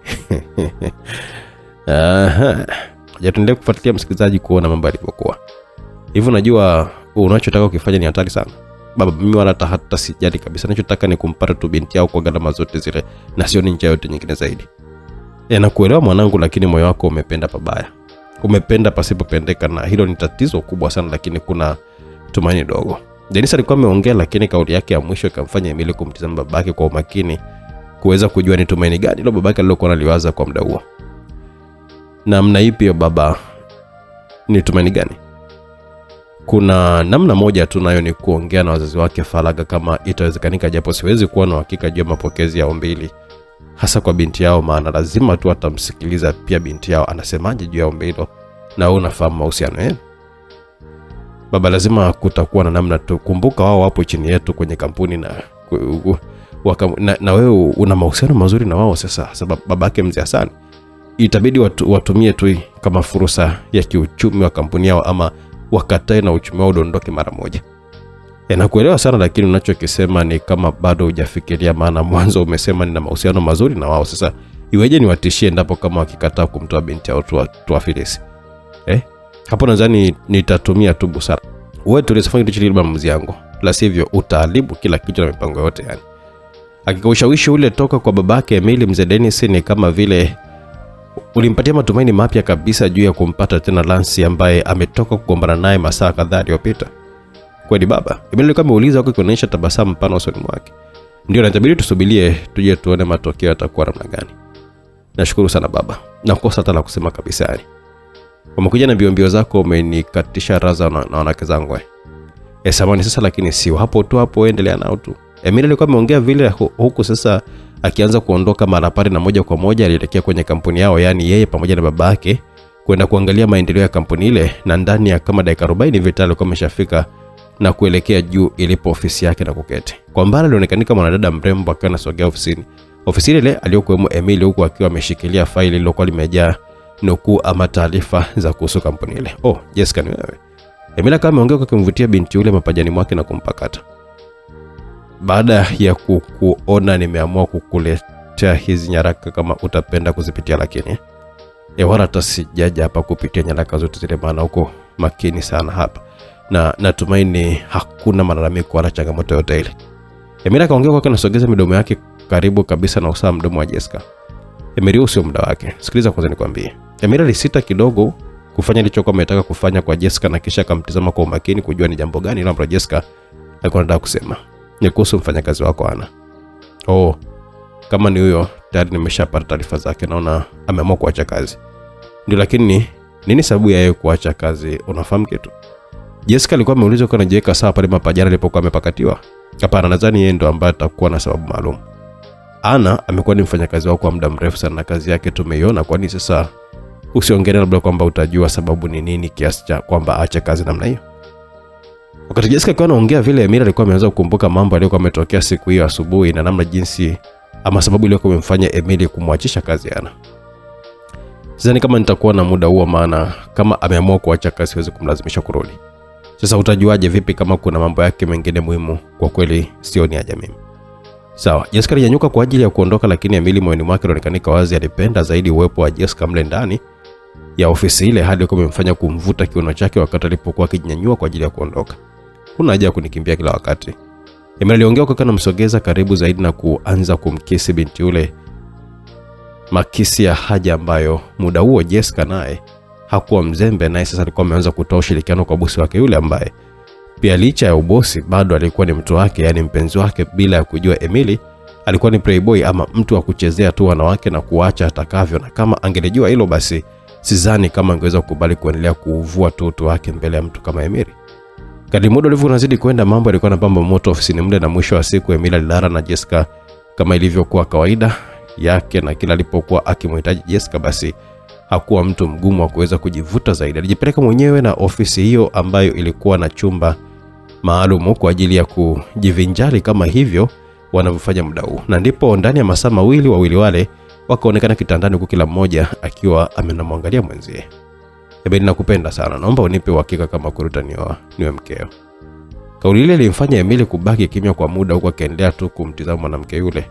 Tuendelee kufuatilia msikilizaji kuona mambo yalivyokuwa. Hivi unajua unachotaka ukifanya ni hatari sana. Baba, mimi wala hata sijali kabisa. Ninachotaka ni kumpata tu binti yao kwa gharama zote zile na sio njia yote nyingine zaidi. Nakuelewa mwanangu, lakini moyo wako umependa pabaya. Umependa pasipopendeka na hilo ni tatizo kubwa sana, lakini kuna tumaini dogo. Dennis alikuwa ameongea lakini kauli yake ya mwisho ikamfanya Emily kumtazama babake kwa umakini kuweza kujua ni tumaini gani hilo babake alilokuwa analiwaza kwa muda huo. Na mna ipi hiyo baba? Ni tumaini gani? kuna namna moja tu nayo ni kuongea na wazazi wake faragha kama itawezekanika, japo siwezi kuwa na hakika juu ya mapokezi ya ombi hili, hasa kwa binti yao, maana lazima tu atamsikiliza pia binti yao anasemaje juu ya ombi hilo, na unafahamu mahusiano yenu. Baba, lazima kutakuwa na namna tu. Kumbuka wao wapo chini yetu kwenye kampuni na wewe una mahusiano mazuri na wao. Sasa sababu babake mzee Hassan itabidi watumie tu kama fursa ya kiuchumi wa kampuni yao, ama wakatae na uchumi wao udondoke mara moja. Nakuelewa sana, lakini unachokisema ni kama bado hujafikiria, maana mwanzo umesema nina mahusiano mazuri na wao. Sasa iweje niwatishie endapo kama wakikataa kumtoa binti yao tuwafilisi? Hapo nadhani nitatumia tu busara. Wewe tulisifanya kitu chile maamuzi yangu, la sivyo utaharibu kila kitu na mipango yote yani. Hakika ushawishi ule toka kwa babake Emily, mzee Dennis, ni kama vile ulimpatia matumaini mapya kabisa juu ya kumpata tena Lance ambaye ametoka kugombana naye masaa kadhaa yaliyopita. Kwani baba, Emily alikuwa ameuliza huko kuonyesha tabasamu pana usoni mwake. Ndio, natabiri tusubirie tuje tuone matokeo yatakuwa namna gani. Nashukuru sana baba. Nakosa hata la kusema kabisa yani. Umekuja na mbio zako, umenikatisha raza na wanawake zangu. Samahani sasa, lakini sio hapo tu, hapo endelea nao tu. Emily alikuwa ameongea vile huku sasa akianza kuondoka mara pale, na moja kwa moja alielekea kwenye kampuni yao, yani yeye pamoja na babake kwenda kuangalia maendeleo ya kampuni ile, na ndani ya kama dakika 40 Vitali alikuwa ameshafika na kuelekea juu ilipo ofisi yake na kuketi. Kwa mbali alionekana kama mwanadada mrembo akiwa anasogea ofisini. Ofisi ile aliyokuwemo Emily, huku akiwa ameshikilia faili lilokuwa limejaa nukuu ama taarifa za kuhusu kampuni ile. Jessica, ni wewe? Emily kama ameongea kwa kumvutia binti yule mapajani mwake na kumpakata. Baada ya kukuona nimeamua kukuletea hizi nyaraka kama utapenda kuzipitia, lakini wala tasijaja hapa kupitia nyaraka zote zile, maana uko makini sana hapa na natumaini hakuna malalamiko wala changamoto yote ile. Emily kaongea kwa kanasogeza midomo yake karibu kabisa na usawa mdomo wa Jessica. Emily, usio muda wake. Sikiliza kwanza nikwambie. Emily alisita kidogo kufanya alichokuwa ametaka kufanya kwa Jessica, na kisha akamtazama kwa umakini kujua ni jambo gani ambalo Jessica alikuwa anataka kusema. Ni kuhusu mfanyakazi wako Ana. Kama ni huyo, tayari nimeshapata taarifa zake, naona ameamua kuacha kazi. Ndio, lakini nini sababu ya yeye kuacha kazi? Unafahamu kitu? Jessica alikuwa ameuliza kwa anajiweka sawa pale mapajana alipokuwa amepakatiwa. Hapana, nadhani yeye ndo ambaye atakuwa na sababu maalum. Ana amekuwa ni mfanyakazi wako kwa muda mrefu sana na kazi yake tumeiona, kwani sasa usiongee labda kwamba utajua sababu ni nini kiasi cha kwamba aache kazi namna hiyo. Wakati Jessica alikuwa anaongea vile, Emily alikuwa ameanza kukumbuka mambo yaliyokuwa yametokea siku hiyo asubuhi na namna jinsi ama sababu iliyokuwa imemfanya Emily kumwachisha kazi Ana. Sasa ni kama nitakuwa na muda huo, maana kama ameamua kuacha kazi siwezi kumlazimisha kurudi. Sasa utajuaje vipi kama kuna mambo yake mengine muhimu? Kwa kweli sio ni haja mimi. Sawa, Jessica alinyanyuka kwa ajili ya kuondoka, lakini Emily moyoni mwake alionekana wazi alipenda zaidi uwepo wa Jessica mle ndani ya ofisi ile, hadi ilikuwa imemfanya kumvuta kiuno chake wakati alipokuwa akijinyanyua kwa ajili ya kuondoka. Kuna haja ya kunikimbia kila wakati. Emily aliongea kwa kana msogeza karibu zaidi na kuanza kumkisi binti yule, makisi ya haja ambayo muda huo Jessica naye hakuwa mzembe, naye sasa alikuwa ameanza kutoa ushirikiano kwa bosi wake yule ambaye pia licha ya ubosi bado alikuwa ni mtu wake, yani mpenzi wake, bila ya kujua Emily alikuwa ni playboy ama mtu wa kuchezea tu wanawake na kuacha atakavyo. Na kama angelijua hilo, basi sidhani kama angeweza kukubali kuendelea kuvua tutu wake mbele ya mtu kama Emily. Kadri muda ulivyoanzidi kwenda, mambo yalikuwa yanapamba moto ofisini mle, na mwisho wa siku Emily alilala na Jessica kama ilivyokuwa kawaida yake, na kila alipokuwa akimhitaji Jessica basi hakuwa mtu mgumu wa kuweza kujivuta zaidi. Alijipeleka mwenyewe na ofisi hiyo ambayo ilikuwa na chumba maalum kwa ajili ya kujivinjari kama hivyo wanavyofanya muda huu. Na ndipo ndani ya masaa mawili wawili wale wakaonekana kitandani, huku kila mmoja akiwa amenamwangalia mwenzie. Emily, nakupenda sana, naomba unipe uhakika kama kuruta niwe mkeo. Kauli ile ilimfanya Emily kubaki kimya kwa muda, huku akaendelea tu kumtizama mwanamke yule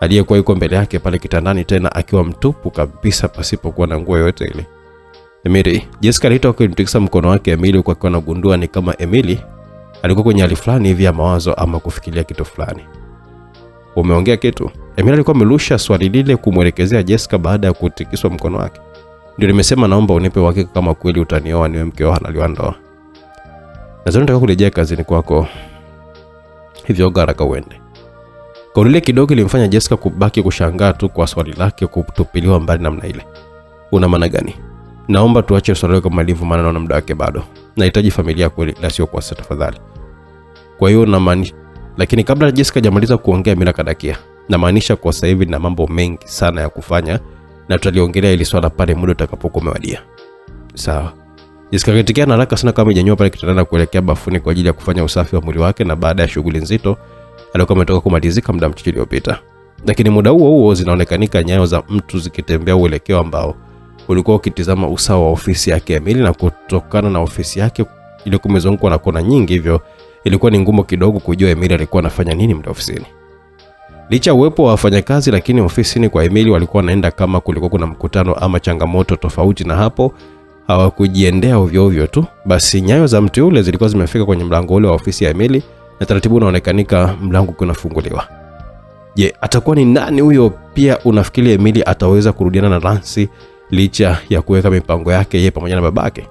aliyekuwa yuko mbele yake pale kitandani, tena akiwa mtupu kabisa pasipokuwa na nguo yoyote ile. Emily, Jessica alitoka kumtikisa mkono wake Emily, huku akiwa anagundua ni kama Emily alikuwa kwenye hali fulani hivi ya mawazo ama kufikiria kitu fulani. Umeongea kitu? Emily alikuwa amerusha swali lile kumwelekezea Jessica baada ya kutikiswa mkono wake. Ndio, nimesema naomba unipe uhakika kama kweli utanioa niwe mkeo halali ndoa. Nadhani nataka kurejea kazini kwako, hivyo haraka uende. Kauli ile kidogo ilimfanya Jessica kubaki kushangaa tu kwa swali lake kutupiliwa mbali namna ile. Una maana gani? naomba tuache swala kama lilivyo, maana naona muda wake bado. Nahitaji familia kweli, la sio kwa sasa tafadhali. Kwa hiyo lakini kabla Jessica hajamaliza kuongea Emily akadakia. Namaanisha kwa sasa hivi na mambo mengi sana ya kufanya na tutaliongelea ili swala pale muda utakapokuwa umewadia. Sawa. Jessica katikia na haraka sana kama ijanyoa pale kitandani kuelekea bafuni kwa ajili ya kufanya usafi wa mwili wake, na baada ya shughuli nzito alikuwa ametoka kumalizika muda mchache uliopita. Lakini muda huo zinaonekanika nyayo za mtu zikitembea uelekeo ambao ulikuwa ukitizama usawa wa ofisi yake Emily, na kutokana na ofisi yake ile kumezungukwa na kona nyingi, hivyo ilikuwa ni ngumu kidogo kujua Emily alikuwa anafanya nini muda ofisini. Licha uwepo wa wafanyakazi, lakini ofisini kwa Emily walikuwa wanaenda kama kulikuwa kuna mkutano ama changamoto tofauti, na hapo hawakujiendea ovyo ovyo tu. Basi nyayo za mtu yule zilikuwa zimefika kwenye mlango ule wa ofisi ya Emily, na taratibu unaonekanika mlango kunafunguliwa. Je, atakuwa ni nani huyo? Pia unafikiri Emily ataweza kurudiana na Lance licha ya kuweka mipango yake yeye pamoja na babake?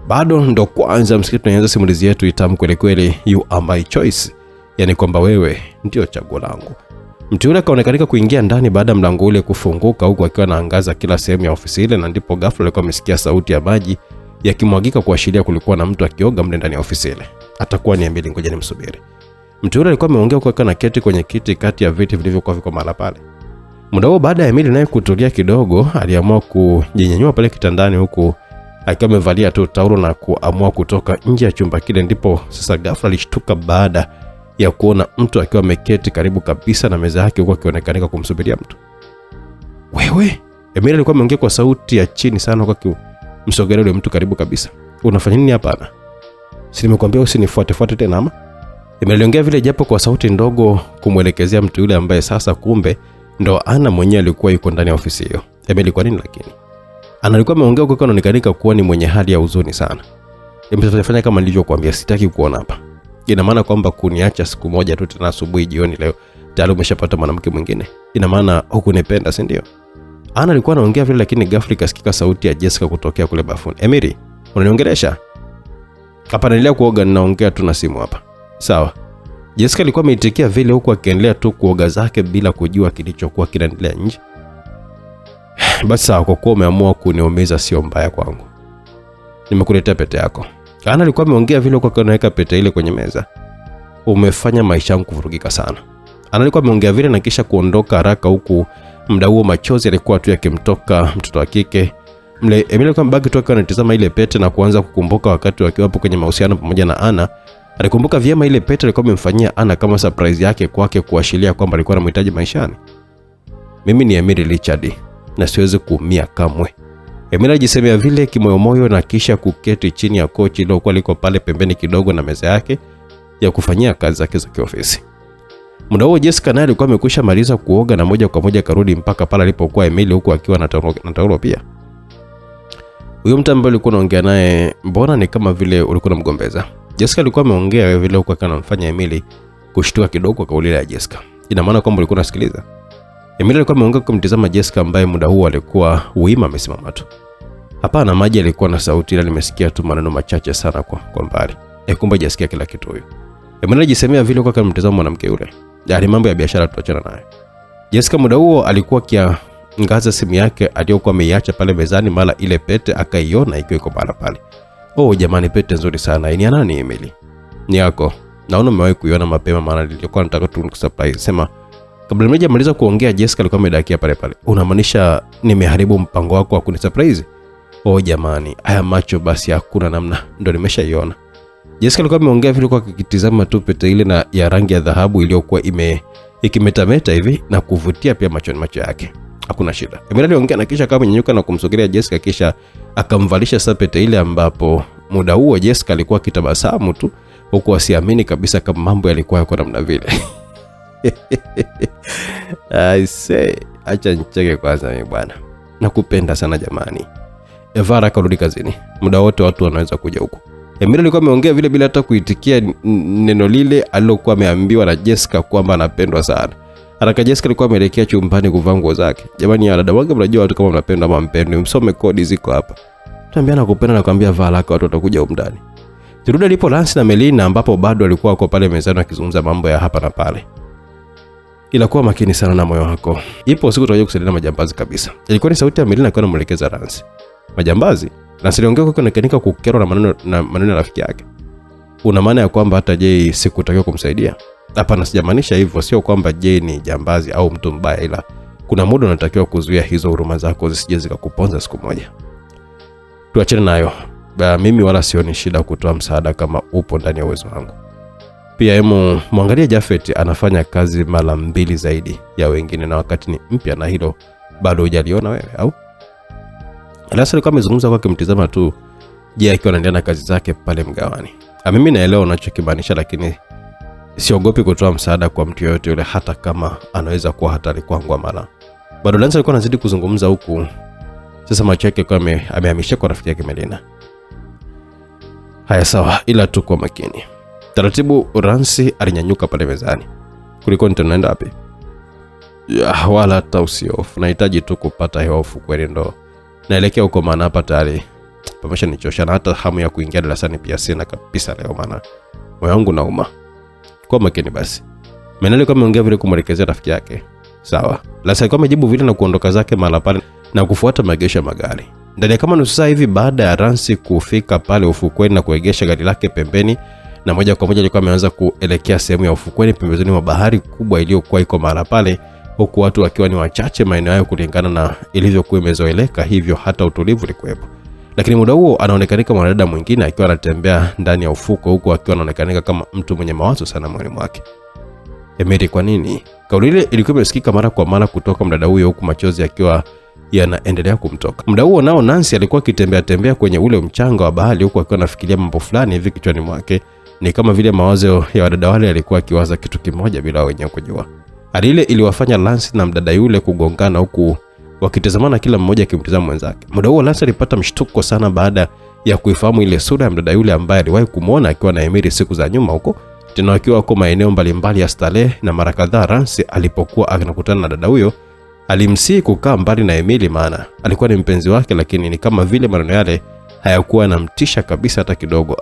Bado ndo kwanza msikiti tunaanza simulizi yetu itamu kweli kweli, you are my choice. Yani kwamba wewe ndio chaguo langu. Mtu yule kaonekanika kuingia ndani baada mlango ule kufunguka, huku akiwa anaangaza kila sehemu ya ofisi ile, na ndipo ghafla alikuwa amesikia sauti ya maji yakimwagika kuashiria kulikuwa na mtu akioga mle ndani ya ofisi ile. Atakuwa ni Emily, ngoja nimsubiri. Mtu yule alikuwa ameongea kwa kana keti kwenye kiti kati ya viti vilivyokuwa viko mahali pale. Muda huo baada ya Emily naye kutulia kidogo, aliamua kujinyanyua pale kitandani huku akiwa amevalia tu taulo na kuamua kutoka nje ya chumba kile. Ndipo sasa ghafla alishtuka baada ya kuona mtu akiwa ameketi karibu kabisa na meza yake huko akionekana kumsubiria mtu. Wewe? Emily alikuwa ameongea kwa sauti ya chini sana kwa kumsogelea yule mtu karibu kabisa. Unafanya nini hapa? Si nimekuambia usinifuate tena ama? Emily aliongea vile japo kwa sauti ndogo kumuelekezea mtu yule ambaye sasa kumbe ndo Ana mwenyewe alikuwa yuko ndani ya ofisi hiyo. Emily, kwa nini lakini? Ana alikuwa ameongea kwa kuonekana kuwa ni mwenye hali ya huzuni sana. Emily kama nilivyokuambia, sitaki kuona hapa. Ina maana kwamba kuniacha siku moja tu tena asubuhi jioni leo tayari umeshapata mwanamke mwingine? Ina maana hukunipenda, si ndio? Ana alikuwa anaongea vile, lakini ghafla ikasikika sauti ya Jessica kutokea kule bafuni. Emily, unaniongelesha? Hapa naendelea kuoga, ninaongea tu na simu hapa. Sawa. Jessica alikuwa ameitikia vile huku akiendelea tu kuoga zake bila kujua kilichokuwa kinaendelea nje. Basi sawa, kwa kuwa umeamua kuniumiza sio mbaya kwangu. Nimekuletea pete yako. Ana alikuwa ameongea vile huku anaweka pete ile kwenye meza. Umefanya maisha yangu kuvurugika sana. Ana alikuwa ameongea vile na kisha kuondoka haraka, huku muda huo machozi yalikuwa tu yakimtoka mtoto wa kike. Emily alikuwa mbaki tu akiwa anatazama ile pete na kuanza kukumbuka wakati wakiwa hapo kwenye mahusiano pamoja na Ana. Alikumbuka vyema ile pete alikuwa amemfanyia Ana kama surprise yake kwake, kuashiria kwamba alikuwa anamhitaji maishani. Mimi ni Emily Richard na siwezi kuumia kamwe. Emily ajisemea vile kimoyomoyo na kisha kuketi chini ya kochi ile kwa liko pale pembeni kidogo na meza yake ya kufanyia kazi zake za kiofisi. Muda huo Jessica naye alikuwa amekwisha maliza kuoga na moja kwa moja karudi mpaka pale alipokuwa Emily, huku akiwa na taulo pia. Huyo mtu ambaye alikuwa anaongea naye, mbona ni kama vile ulikuwa unamgombeza? Jessica alikuwa ameongea vile huko akanamfanya Emily kushtuka kidogo kwa kauli ya Jessica. Ina maana kwamba ulikuwa unasikiliza? Emily alikuwa ameongea kumtazama Jessica ambaye muda huo alikuwa wima amesimama tu. Hapana, maji alikuwa na sauti, ila nimesikia tu maneno machache sana kwa mbali. Kumbe hajasikia kila kitu huyo. Emily alijisemea vile kwa kumtazama mwanamke yule. Yaani mambo ya biashara tuachana nayo. Jessica muda huo alikuwa kiangaza simu yake aliyokuwa ameiacha pale mezani, mara ile pete akaiona ikiwa iko pale. Oh jamani, pete nzuri sana. Ni nani Emily? Ni yako. Naona umewahi kuiona mapema, maana nilikuwa nataka tu nikusurprise. Sema. Kabla nimejamaliza kuongea Jessica alikuwa amedakia pale. Unamaanisha nimeharibu mpango wako wa kunisurprise? Oh jamani, haya macho basi hakuna namna, ndo nimeshaiona. Jessica alikuwa ameongea vile kwa kukitizama tu pete ile na ya rangi ya dhahabu iliyokuwa ikimetameta hivi na kuvutia pia macho yake. Hakuna shida. Emily aliongea na kisha kama nyenyuka na kumsogelea Jessica, kisha akamvalisha saa pete ile, ambapo muda huo Jessica alikuwa kitabasamu tu huku asiamini kabisa kama mambo yalikuwa yako namna vile. I say, acha nicheke kwanza mimi bwana. Nakupenda sana jamani. Evara karudi kazini. Muda wote watu wanaweza kuja huko. Emily alikuwa ameongea vile bila hata kuitikia neno lile alilokuwa ameambiwa na Jessica kwamba anapendwa sana. Haraka Jessica alikuwa ameelekea chumbani kuvaa nguo zake. Jamani ya dada wangu, mnajua watu kama mnapenda ama mpendwi, msome kodi ziko hapa. Tuambia nakupenda na kwambia vaa lako watu watakuja huko ndani. Turudi alipo Lance na Melina, ambapo bado alikuwa wako pale mezani akizungumza mambo ya hapa na pale. Ila kuwa makini sana na moyo wako. Ipo siku tutaje kusaidia majambazi kabisa. Ilikuwa ni sauti ya Melina akiwa anamuelekeza Lance. Majambazi? Lance aliongea huku akionekana kukerwa na maneno ya rafiki yake. Una maana ya kwamba hata Jay sikutakiwa kumsaidia? Hapana, sijamaanisha hivyo. Sio kwamba Jay ni jambazi au mtu mbaya, ila kuna muda unatakiwa kuzuia hizo huruma zako zisije zikakuponza siku moja. Tuachane nayo. Mimi wala sioni shida kutoa msaada kama upo ndani ya uwezo wangu. Pia muangalie Japhet anafanya kazi mara 2 zaidi ya wengine na wakati ni mpya, na hilo bado hujaliona wewe au? Lance alikuwa amezungumza kwa kumtizama tu Jay akiwa anaendelea na kazi zake pale mgawani. Mimi naelewa unachokimaanisha, lakini siogopi kutoa msaada kwa mtu yoyote yule, hata kama anaweza kuwa hatari kwangu mara. Bado Lance alikuwa anazidi kuzungumza huku sasa macho yake kwa amehamishia kwa rafiki yake Melina. Haya sawa, ila tu kwa makini. Taratibu Lance alinyanyuka pale mezani. Kuliko tunaenda wapi? Wala hata usiofu. Nahitaji tu kupata hewa ufukweni ndo naelekea huko, maana hapa tayari pamesha nichosha na hata hamu ya kuingia darasani pia sina kabisa leo, maana moyo wangu nauma. Kwa makini basi. Menali kama ameongea vile kumwelekezea rafiki yake. Sawa. Lance alikuwa amejibu vile na kuondoka zake mara pale na kufuata maegesho ya magari. Ndani kama nusu saa hivi baada ya Lance kufika pale ufukweni na kuegesha gari lake pembeni, na moja kwa moja alikuwa ameanza kuelekea sehemu ya ufukweni pembezoni mwa bahari kubwa iliyokuwa iko mara pale, huku watu wakiwa ni wachache maeneo hayo kulingana na ilivyokuwa imezoeleka, hivyo hata utulivu ulikuwepo. Lakini muda huo anaonekana kama mwanadada mwingine akiwa anatembea ndani ya ufuko, huku akiwa anaonekana kama mtu mwenye mawazo sana moyoni mwake. Emily, kwa nini? Kauli ile ilikuwa imesikika mara kwa mara kutoka mdada huyo, huku machozi akiwa yanaendelea kumtoka. Muda huo nao Nancy alikuwa akitembea kwenye ule mchanga wa bahari, huku akiwa anafikiria mambo fulani hivi kichwani mwake. Ni kama vile mawazo ya wadada wale alikuwa akiwaza kitu kimoja bila wenyewe kujua. Hali ile iliwafanya Lance na mdada yule kugongana, huku wakitazamana kila mmoja akimtazama mwenzake. Muda huo Lance alipata mshtuko sana baada ya kuifahamu ile sura ya mdada yule ambaye aliwahi kumuona akiwa na Emily siku za nyuma huko, tena wakiwa wako maeneo mbalimbali ya starehe. Na mara kadhaa Lance alipokuwa anakutana na dada huyo alimsihi kukaa mbali na Emily, maana alikuwa ni mpenzi wake, lakini ni kama vile maneno yale hayakuwa yanamtisha kabisa hata kidogo.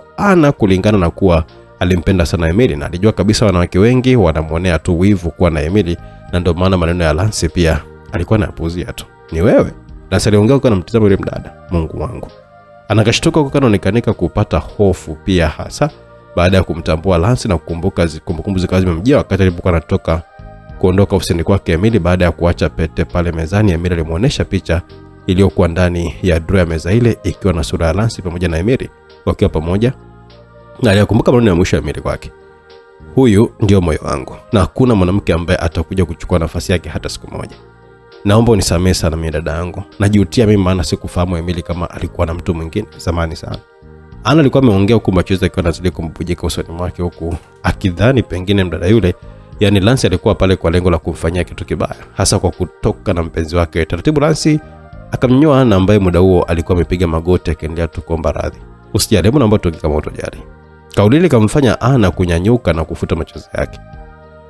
Kulingana na kuwa alimpenda sana Emily na alijua kabisa wanawake wengi wanamuonea tu wivu kuwa na Emily, na ndio maana maneno ya Lance pia alikuwa anapuuzia tu. Ni wewe? Lance aliongea kwa mtazamo yule mdada. Mungu wangu. Anakashtuka kwa anaonekanika kupata hofu pia, hasa baada ya kumtambua Lance na kukumbuka kumbukumbu zikawa zimemjia wakati alipokuwa anatoka kuondoka ofisini kwake Emily. Baada ya kuacha pete pale mezani, Emily alimuonesha picha iliyokuwa ndani ya drawer ya meza ile ikiwa na sura ya Lance pamoja na Emily wakiwa pamoja. Na alikumbuka maneno ya mwisho ya Emily kwake. Huyu ndio moyo wangu na hakuna mwanamke ambaye atakuja kuchukua nafasi yake hata siku moja. Naomba unisamehe sana mimi dada yangu. Najutia mimi, maana sikufahamu Emily kama alikuwa na mtu mwingine zamani sana. Alikuwa ameongea huku machozi akiwa yanazidi kumbubujika usoni mwake, huku akidhani pengine mdada yule, yani Lance, alikuwa pale kwa lengo la kumfanyia kitu kibaya, hasa kwa kutoka na mpenzi wake. Taratibu Lance akamnyoa Ana ambaye muda huo alikuwa amepiga magoti akiendelea tu kuomba radhi. Usijaribu, naomba tu kama utojali. Kauli ile kamfanya Ana kunyanyuka na kufuta machozi yake.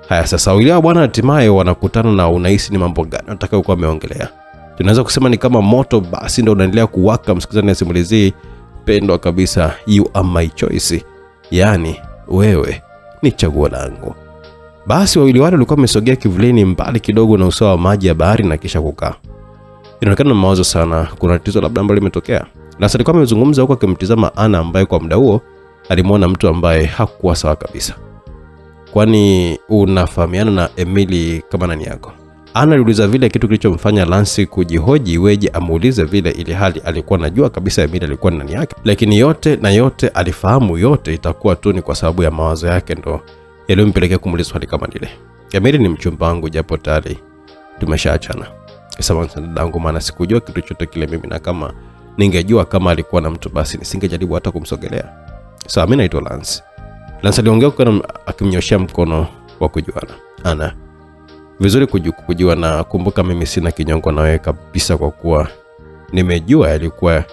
Haya sasa, wale bwana hatimaye wanakutana, na unahisi ni mambo gani nataka kuwa ameongelea? Tunaweza kusema ni kama moto basi ndio unaendelea kuwaka. Msikizani simulizi pendwa kabisa, You Are My Choice, yani wewe ni chaguo langu. Basi wawili wale walikuwa wamesogea kivulini mbali kidogo na usawa wa maji ya bahari na kisha kukaa. Inaonekana mawazo sana, kuna tatizo labda ambalo limetokea. Lance alikuwa amezungumza huko akimtizama Ana ambaye kwa muda huo alimuona mtu ambaye hakuwa sawa kabisa. Kwani unafahamiana na Emily kama nani yako? Ana aliuliza vile, kitu kilichomfanya Lance kujihoji iweje amuulize vile, ili hali alikuwa anajua kabisa Emily alikuwa nani yake. Lakini yote alifahamu yote itakuwa tu ni kwa sababu ya mawazo yake ndo yaliyompelekea kumuuliza swali kama lile. Emily ni mchumba wangu japo tayari tumeshaachana. Sasa dadangu, maana sikujua kitu chochote kile mimi, na kama ningejua kama alikuwa na mtu basi nisingejaribu hata kumsogelea. Sawa, mimi naitwa Lance. Lance aliongea kwa akimnyoshia mkono wa kujuana. Ana, vizuri kujua, na kumbuka mimi sina kinyongo na wewe kabisa, kwa kuwa nimejua yalikuwa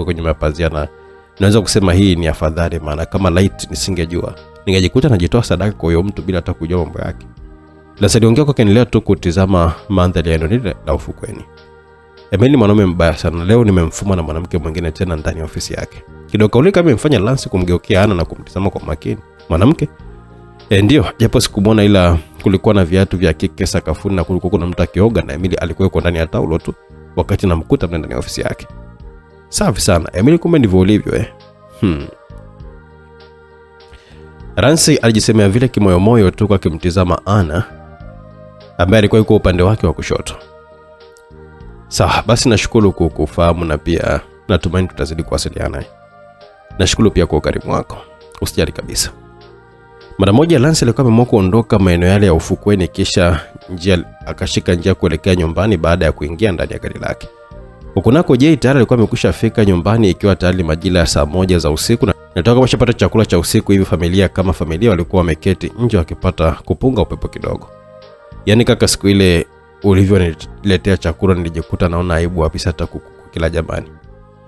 kwenye mapazia, na naweza kusema hii ni afadhali, maana kama light nisingejua ningejikuta najitoa sadaka kwa huyo mtu bila hata kujua mambo yake. Lance aliongea kwa kuendelea tu kutizama mandhari ya eneo lile la ufukweni. Emily mwanaume mbaya sana, leo nimemfuma na mwanamke mwingine tena ndani ya ofisi yake. Kidogo kauli kama imefanya Lance kumgeukia Ana na kumtizama kwa makini. Mwanamke? Ndio, japo sikumwona, ila kulikuwa na viatu vya kike sakafuni na kulikuwa kuna mtu akioga, na Emily alikuwa yuko ndani ya taulo tu wakati namkuta ndani ya ofisi yake. Safi sana. Emily, kumbe ndivyo ulivyo Ransi alijisemea vile kimoyomoyo tu kwa kimtizama Ana ambaye alikuwa yuko upande wake wa kushoto. Sawa, basi nashukuru kukufahamu na pia natumaini tutazidi kuwasiliana. Nashukuru pia kwa ukarimu wako. Usijali kabisa. Mara moja Lance alikuwa ameamua kuondoka maeneo yale ya ufukweni kisha akashika njia kuelekea nyumbani baada ya kuingia ndani ya gari lake. Hukunako Jay tayari alikuwa amekwisha fika nyumbani ikiwa tayari majira ya saa 1 za usiku na toka washapata chakula cha usiku hivi familia kama familia walikuwa wameketi nje wakipata kupunga upepo kidogo. Yaani kaka, siku ile ulivyoniletea chakula nilijikuta naona aibu wapi hata kukila jamani.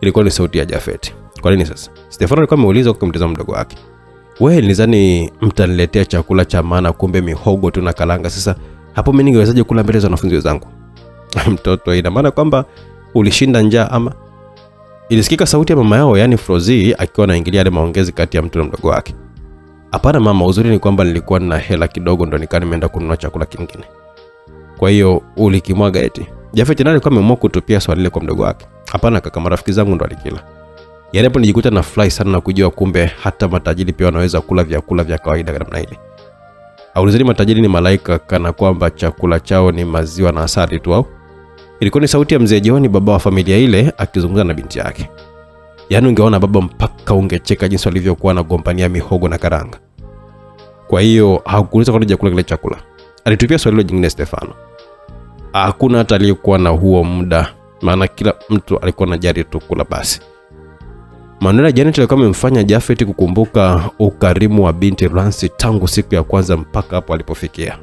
Ilikuwa ni sauti ya Jafet. Kwa nini sasa? Stefano alikuwa ameuliza kwa mtazamo mdogo wake. Wewe nilizani mtaniletea chakula cha maana kumbe mihogo tu na kalanga. Sasa hapo mimi ningewezaje kula mbele za wanafunzi wenzangu? Mtoto, ina maana kwamba ulishinda njaa ama? Ilisikika sauti ya mama yao yani Frozi akiwa anaingilia ile maongezi kati ya mtu na mdogo wake. Hapana mama, uzuri ni kwamba nilikuwa na hela kidogo ndo nikaa nimeenda kununua chakula kingine. Kwa hiyo ulikimwaga eti? Jafet naye alikuwa ameamua kutupia swali ile kwa mdogo wake. Hapana kaka, marafiki zangu ndo walikila. Yaani hapo nijikuta na fly sana na kujua kumbe hata matajiri pia wanaweza kula vyakula vya kawaida kama ile. Aulizeni matajiri ni malaika kana kwamba chakula chao ni maziwa na asali tu au? Ilikuwa ni sauti ya mzee John, baba wa familia ile, akizungumza na binti yake. Yaani ungeona baba mpaka ungecheka jinsi alivyokuwa anagombania mihogo na karanga. Kwa hiyo hakuuliza kwa nini kula kile chakula. Alitupia swali hilo jingine Stefano. Hakuna hata aliyekuwa na huo muda, maana kila mtu alikuwa anajari tu kula basi. Maneno ya Janet alikuwa amemfanya Jafet kukumbuka ukarimu wa binti Lance tangu siku ya kwanza mpaka hapo alipofikia.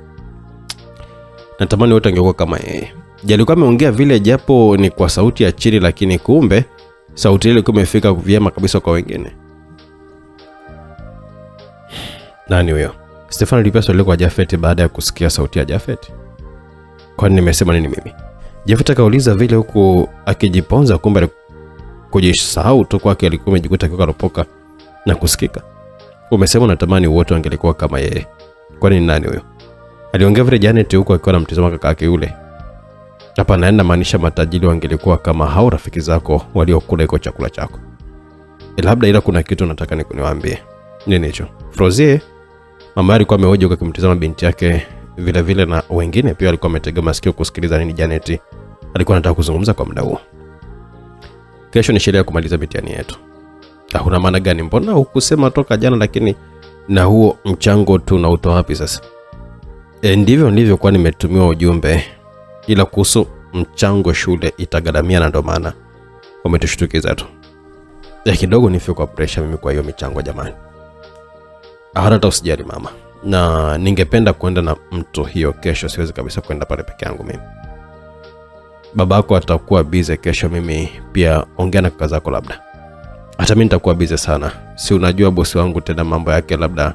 Natamani wote angekuwa kama yeye. Alikuwa ameongea vile japo ni kwa sauti ya chini, lakini kumbe sauti ile ilikuwa imefika vyema kabisa kwa wengine. Nani huyo? Stefano alipia swali kwa Jafet baada ya kusikia sauti ya Jafet. Kwani nimesema nini mimi? Jafet akauliza vile huku akijiponza, kumbe kujisahau tu kwake alikuwa amejikuta kwa ropoka na kusikika. Umesema unatamani wote wangelikuwa kama yeye. Kwani nani huyo? Aliongea vile Janet huko akiwa anamtazama kaka yake yule. Hapa naenda maanisha matajiri wangelikuwa kama hao rafiki zako waliokula iko chakula chako. Labda ila kuna kitu nataka niwaambie. Nini hicho? Frozie mama alikuwa amehoja kwa kumtazama binti yake vile vile, na wengine pia walikuwa wametega masikio kusikiliza nini Janet alikuwa anataka kuzungumza kwa muda huo. Kesho ni sherehe ya kumaliza mitihani yetu. Huna maana gani? Mbona hukusema toka jana? Lakini na huo mchango tu na utoa wapi sasa? Ndivyo nilivyokuwa nimetumiwa ujumbe, ila kuhusu mchango shule itagharamia na ndo maana wametushtukiza tu. Kidogo nifio kwa pressure mimi kwa hiyo michango jamani. Hata usijali mama. Na ningependa kwenda na mtu hiyo kesho, siwezi kabisa kwenda pale peke yangu mimi. Babako atakuwa busy kesho, mimi pia ongea na kaka zako labda. Hata mimi nitakuwa busy sana. Si unajua bosi wangu tena mambo yake labda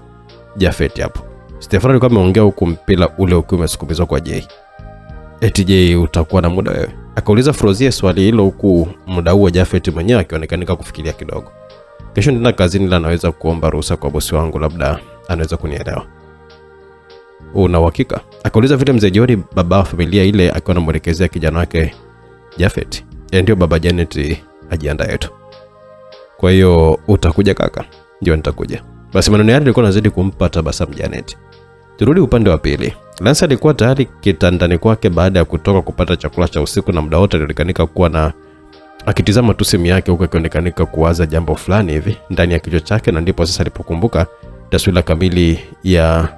Jafet hapo. Stefano alikuwa ameongea huku mpira ule ukiwa umesukumizwa kwa Jay. Eti Jay utakuwa na muda wewe? Akauliza Frozie swali hilo huku muda huo Jafet mwenyewe akionekana kufikiria kidogo. Kesho nenda kazini la naweza kuomba ruhusa kwa bosi wangu, labda anaweza kunielewa. Una uhakika? Akauliza vile mzee Jori, baba wa familia ile, akiwa anamwelekezea kijana wake Jafet. Ndio baba Janet ajiandae tu. Kwa hiyo utakuja kaka? Ndio nitakuja. Basi maneno yake yalikuwa yanazidi kumpa tabasamu Janet. Turudi upande wa pili. Lance alikuwa tayari kitandani kwake baada ya kutoka kupata chakula cha usiku, na muda wote alionekana kuwa na akitizama tu simu yake huko akionekana kuwaza jambo fulani hivi ndani ya kichwa chake, na ndipo sasa alipokumbuka taswira kamili ya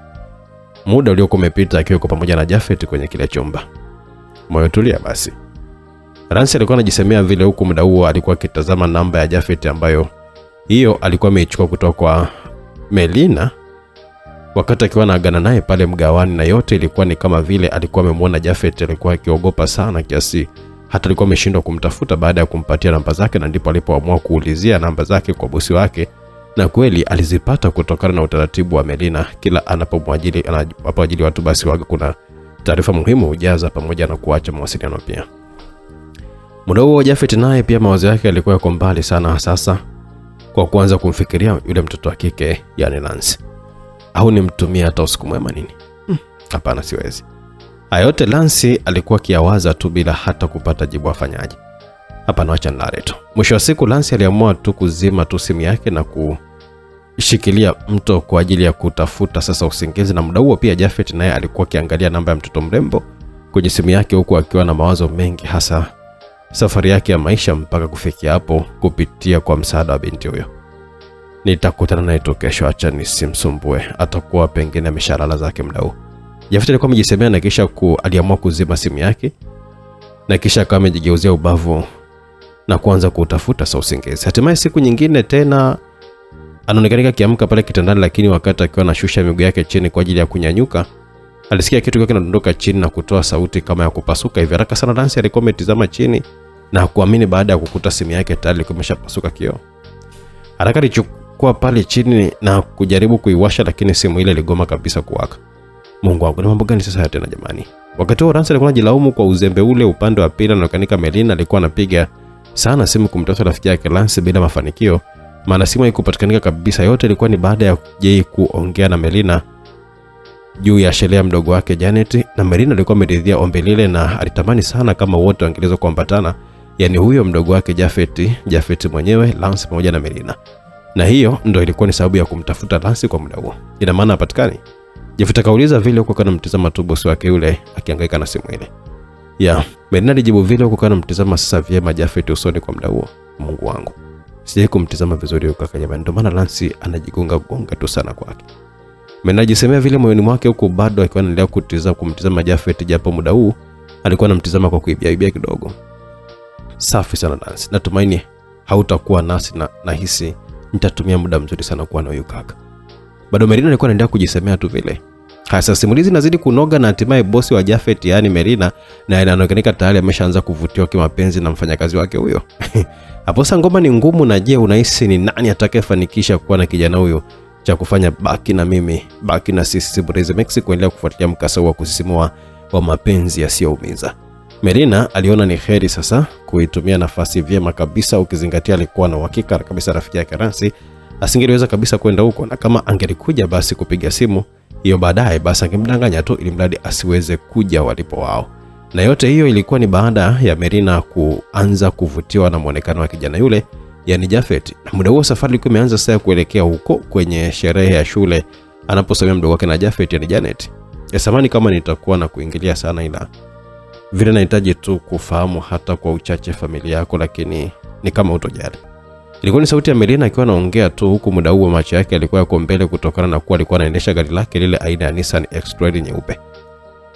muda uliokuwa umepita akiwa pamoja na Jafet kwenye kile chumba. Moyo tulia basi. Lance alikuwa anajisemea vile huko muda huo alikuwa akitazama namba ya Jafet ambayo hiyo alikuwa ameichukua kutoka kwa Melina wakati akiwa anaagana naye pale mgawani, na yote ilikuwa ni kama vile alikuwa amemwona Jafet alikuwa akiogopa sana kiasi hata alikuwa ameshindwa kumtafuta baada ya kumpatia namba zake, na ndipo alipoamua kuulizia namba zake kwa bosi wake, na kweli alizipata kutokana na utaratibu wa Melina. Kila anapoajili watu basi wage kuna taarifa muhimu hujaza pamoja na kuacha mawasiliano pia. Muda huo Jafet naye pia mawazo yake yalikuwa yako mbali sana sasa, kwa kuanza kumfikiria yule mtoto wa kike yani Lance. Au nimtumia hata usiku mwema nini? Hapana, siwezi. Hayote Lance alikuwa kiawaza tu bila hata kupata jibu afanyaje. hapa naacha nilale tu. Mwisho wa siku Lance aliamua tu kuzima tu simu yake na kushikilia mto kwa ajili ya kutafuta sasa usingizi, na muda huo pia Japhet naye alikuwa akiangalia namba ya mtoto mrembo kwenye simu yake, huku akiwa na mawazo mengi, hasa safari yake ya maisha mpaka kufikia hapo kupitia kwa msaada wa binti huyo. Nitakutana naye tu kesho, acha nisimsumbue, atakuwa pengine ameshalala zake muda huo. Japhet alikuwa amejisemea na kisha aliamua kuzima simu yake na kisha kama amejigeuzia ubavu na kuanza kutafuta sasa usingizi. Hatimaye siku nyingine tena anaonekana akiamka pale kitandani, lakini wakati akiwa anashusha miguu yake chini kwa ajili ya kunyanyuka, alisikia kitu kinadondoka chini na kutoa sauti kama ya kupasuka hivi. Haraka sana Lance alikuwa ametizama chini na kuamini baada ya kukuta simu yake tayari ilikuwa imeshapasuka kioo. Haraka alichukua pale chini na kujaribu kuiwasha, lakini simu ile iligoma kabisa kuwaka. Mungu wangu, ni mambo gani sasa tena jamani? Wakati huo Lance alikuwa anajilaumu kwa uzembe ule. Upande wa pili anaonekana Melina alikuwa anapiga sana simu kumtafuta rafiki yake Lance bila mafanikio, maana simu haikupatikanika kabisa. Yote ilikuwa ni baada ya yeye kuongea na Melina juu ya sherehe mdogo wake Janet, na Melina alikuwa ameridhia ombi lile na alitamani sana kama wote wangeweza kuambatana, yani huyo mdogo wake Japhet mwenyewe, Lance pamoja na Melina. Na hiyo ndio ilikuwa ni sababu ya kumtafuta Lance kwa muda huo. Ina maana hapatikani. Japhet akauliza vile huko kana mtazama tu bosi wake yule akihangaika na simu ile. Melina alijibu vile huko kana mtazama sasa vyema Japhet usoni kwa muda huo. Mungu wangu, sije kumtazama vizuri huko kaka jamani, ndio maana Lance anajigonga tu sana kwake. Melina anajisemea vile moyoni mwake, huko bado akiwa anaendelea kumtazama Japhet, japo muda huu alikuwa anamtazama kwa kuibia kidogo. Safi sana Lance, natumaini hautakuwa nasi na nahisi nitatumia muda mzuri sana kuwa na huyu kaka. Bado Melina alikuwa anaendelea kujisemea tu vile. Hasa simulizi inazidi kunoga na hatimaye bosi wa Japhet yani Melina na inaonekana tayari ameshaanza kuvutiwa kimapenzi na mfanyakazi wake huyo. Hapo sasa ngoma ni ngumu, na je, unahisi ni nani atakayefanikisha kuwa na kijana huyo? Cha kufanya baki na sisi Simulizi Max kuendelea kufuatilia mkasa wa kusisimua wa mapenzi yasiyoumiza. Melina aliona ni heri sasa kuitumia nafasi vyema kabisa, ukizingatia alikuwa na uhakika kabisa rafiki yake Lance asingeweza kabisa kwenda huko, na kama angelikuja basi kupiga simu hiyo baadaye basi angemdanganya tu ili mradi asiweze kuja walipo wao. Na yote hiyo ilikuwa ni baada ya Melina kuanza kuvutiwa na muonekano wa kijana yule yani Japhet. Na muda huo safari ilikuwa imeanza sasa kuelekea huko kwenye sherehe ya shule anaposomea mdogo wake na Japhet yani Janet. Samahani kama nitakuwa na kuingilia sana, ila vile nahitaji tu kufahamu hata kwa uchache familia yako, lakini ni kama utojali. Ilikuwa ni sauti ya Melina akiwa anaongea tu, huku muda huo macho yake alikuwa yako mbele kutokana na kuwa alikuwa anaendesha gari lake lile aina ya Nissan X-Trail nyeupe.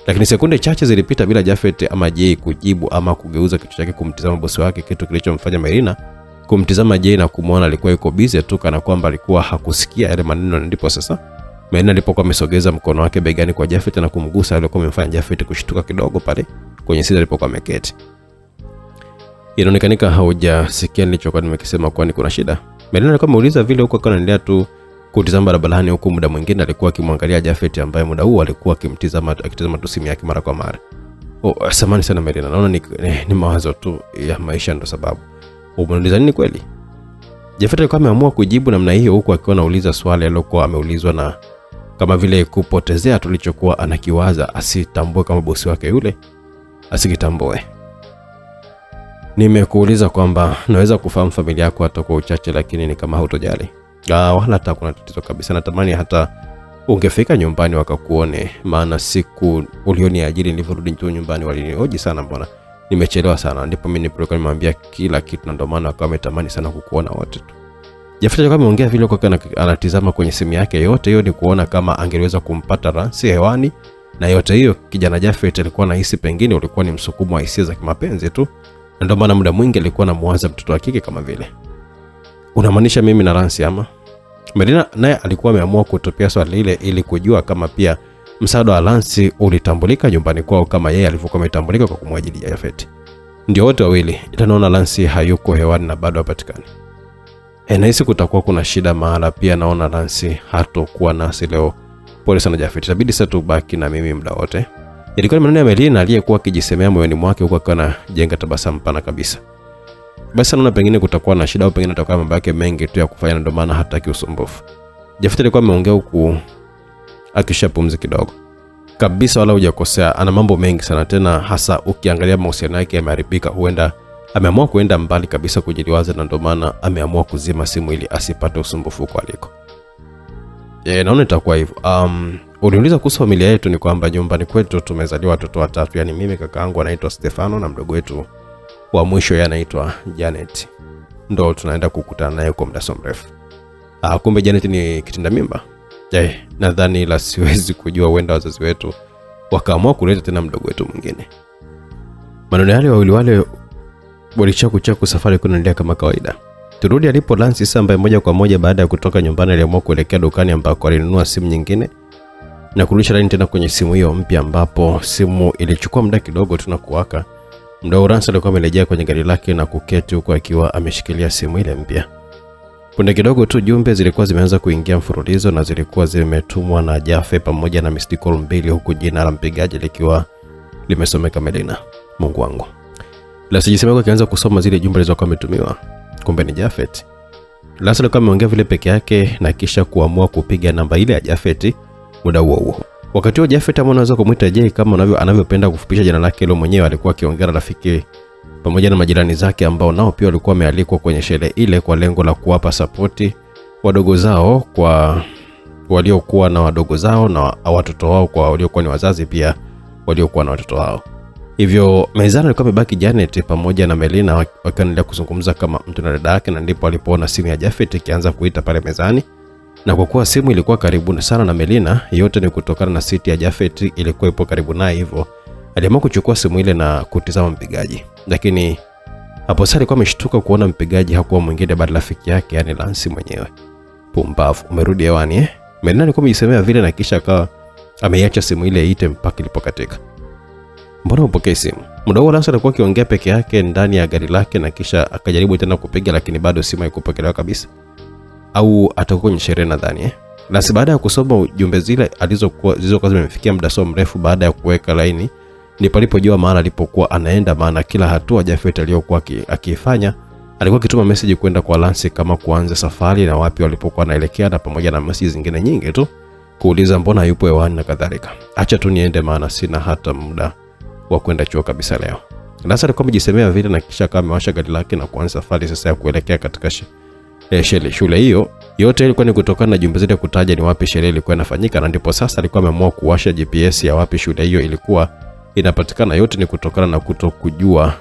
Lakini sekunde chache zilipita bila Japhet ama Jay kujibu ama kugeuza kichwa chake kumtizama bosi wake, kitu kilichomfanya Melina kumtizama Jay na kumuona alikuwa yuko busy tu kana kwamba alikuwa hakusikia yale maneno. Ndipo sasa Melina alipokuwa amesogeza mkono wake begani kwa Japhet na kumgusa, alikuwa amemfanya Japhet kushtuka kidogo pale kwenye sisi alipokuwa ameketi. Inaonekana haujasikia nilichokuwa nimekisema, kwani kuna shida? Melina alikuwa ameuliza vile huko akawa anaendelea tu kutizama barabarani, huko muda mwingine alikuwa akimwangalia Japhet ambaye muda huo alikuwa akitizama tu simu yake mara kwa mara. Samahani sana Melina, naona ni mawazo tu ya maisha ndo sababu. Umeuliza nini kweli? Japhet alikuwa ameamua kujibu namna hiyo, huko akiwa anauliza swali alilokuwa ameulizwa, na kama vile kupotezea tulichokuwa anakiwaza asitambue kama bosi wake yule asikitambue. Nimekuuliza kwamba naweza kufahamu familia yako hata kwa uchache, lakini ni kama hautojali. Wala hata kuna tatizo kabisa. Natamani hata ungefika nyumbani wakakuone, maana siku ulioniajiri nilivyorudi nyumbani walinioji sana, mbona nimechelewa sana. Ndipo mimi nilikuwa nimemwambia kila kitu, na ndio maana akawa ametamani sana kukuona wote tu. Japhet alikuwa ameongea vile kwa anatizama kwenye simu yake. Yote hiyo ni kuona kama angeweza kumpata Lance hewani, na yote hiyo kijana Japhet alikuwa anahisi pengine ulikuwa ni msukumo wa hisia za kimapenzi tu. Ndio maana muda mwingi alikuwa anamuwaza mtoto wa kike kama vile. Unamaanisha mimi na Lance ama? Melina naye alikuwa ameamua kutopia swali lile ili kujua kama pia msaada wa Lance ulitambulika nyumbani kwao kama yeye alivyokuwa ametambulika kwa kumwajili Japhet. Ndio wote wawili, ila naona Lance hayuko hewani na bado hapatikani. Nahisi kutakuwa kuna shida mahala pia naona Lance hatakuwa nasi leo. Pole sana Japhet, itabidi sasa tubaki na mimi muda wote. Ilikuwa ni maneno ya Melina aliyekuwa akijisemea moyoni mwake, huko akawa anajenga tabasamu pana kabisa. Basi naona pengine kutakuwa na shida au pengine atakuwa mambo yake mengi tu ya kufanya, ndio maana hataki usumbufu. Japhet alikuwa ameongea huku akishapumzika kidogo. Kabisa wala hujakosea, ana mambo mengi sana, tena hasa ukiangalia mahusiano yake yameharibika, huenda Ameamua kuenda mbali kabisa kujiliwaza, na ndio maana ameamua kuzima simu ili asipate usumbufu kwa aliko. Naona itakuwa hivyo. Uniuliza kuhusu familia yetu, ni kwamba nyumbani kwetu tumezaliwa watoto watatu, yani mimi, kakaangu anaitwa Stefano na mdogo wetu wa mwisho anaitwa Janet. Ndo tunaenda kukutana naye kwa muda mrefu. Kumbe Janet ni kitinda mimba. Nadhani la siwezi kujua, huenda wazazi wetu wakaamua kuleta tena mdogo wetu mwingine. Maneno yale wawili wale walichaku safari kunaendelea kama kawaida. Turudi alipo Lance sasa, ambaye moja kwa moja baada ya kutoka nyumbani aliamua kuelekea dukani ambako alinunua simu nyingine na kurudisha line tena kwenye simu hiyo mpya, ambapo simu ilichukua muda kidogo tu na kuwaka. Mdau Lance alikuwa amerejea kwenye gari lake na kuketi huko akiwa ameshikilia simu ile mpya. Punde kidogo tu jumbe zilikuwa zimeanza kuingia mfululizo, na zilikuwa zimetumwa na Jaffe pamoja na missed call 2, huku jina la mpigaji likiwa limesomeka Melina. Mungu wangu. Lance jisemeko akaanza kusoma zile jumbe zilizokuwa zimetumiwa. Kumbe ni Jaffe. Lance alikuwa ameongea vile peke yake na kisha kuamua kupiga namba ile ya Jaffe muda huo. Wakati huo Jaffe kama unaweza kumuita Jay kama anavyopenda kufupisha jina lake leo mwenyewe, alikuwa akiongea na rafiki pamoja na majirani zake ambao nao pia walikuwa wamealikwa kwenye sherehe ile kwa lengo la kuwapa support wadogo zao kwa waliokuwa na wadogo zao na watoto wao kwa waliokuwa ni wazazi pia waliokuwa na watoto wao. Hivyo mezani alikuwa amebaki Janet pamoja na Melina wakaendelea kuzungumza kama mtu na dada yake, na ndipo alipoona simu ya Jaffe ikianza kuita pale mezani. Na kwa kuwa simu ilikuwa karibu sana na Melina, yote ni kutokana na siti ya Jaffe ilikuwa ipo karibu naye, hivyo aliamua kuchukua simu ile na kutizama mpigaji. Lakini hapo sasa alikuwa ameshtuka kuona mpigaji hakuwa mwingine bali rafiki yake, yani Lance mwenyewe. Pumbavu, umerudi hewani Melina alikuwa amejisemea vile, na kisha akawa ameiacha simu ile iite mpaka ilipokatika. Mbona upokee simu? Muda huo Lance alikuwa akiongea peke yake ndani ya gari lake, na kisha akajaribu tena kupiga, lakini bado simu haikupokelewa kabisa. Au atakuwa kwenye sherehe nadhani. Lance baada ya kusoma ujumbe zile zilizokuwa zimefikia muda so mrefu baada ya kuweka laini, ndipo alipojua maana alipokuwa anaenda, maana kila hatua Jaffe aliyokuwa akifanya alikuwa akituma message kwenda kwa Lance kama kuanza safari na wapi walipokuwa naelekea, na pamoja na message zingine nyingi tu kuuliza mbona yupo hewani na kadhalika. Acha tu niende maana sina hata muda wa kwenda chuo kabisa leo. Lance alikuwa amejisemea vile, na kisha kama amewasha gari lake na kuanza safari sasa ya kuelekea katika shule hiyo. Yote ilikuwa ni kutokana na jumbe zile kutaja ni wapi sherehe ilikuwa inafanyika, na ndipo sasa alikuwa ameamua kuwasha GPS ya wapi shule hiyo ilikuwa inapatikana. Yote ni kutokana na kutokujua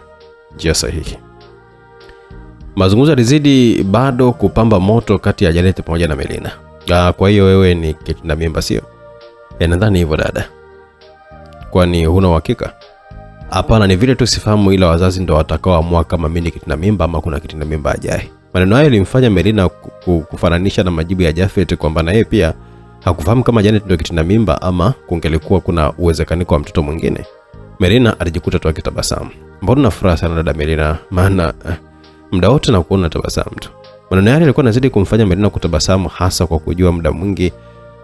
njia sahihi. Mazungumzo yalizidi bado kupamba moto kati ya Janet pamoja na Melina. Kwa hiyo wewe ni kitinda mimba sio? Nadhani hivyo dada. Kwani huna uhakika? Hapana, ni vile tu sifahamu, ila wazazi ndio watakaoamua kama mimi ni kitinda mimba ama kuna kitinda mimba ajaye. Maneno hayo yalimfanya Melina kufananisha na majibu ya Jaffe kwamba na yeye pia hakufahamu kama Janet ndio kitinda mimba ama kungelikuwa kuna uwezekano wa mtoto mwingine. Melina alijikuta tu akitabasamu. Mbona na furaha sana dada Melina, maana muda wote na kuona tabasamu tu. Maneno yale yalikuwa yanazidi kumfanya Melina kutabasamu, hasa kwa kujua muda mwingi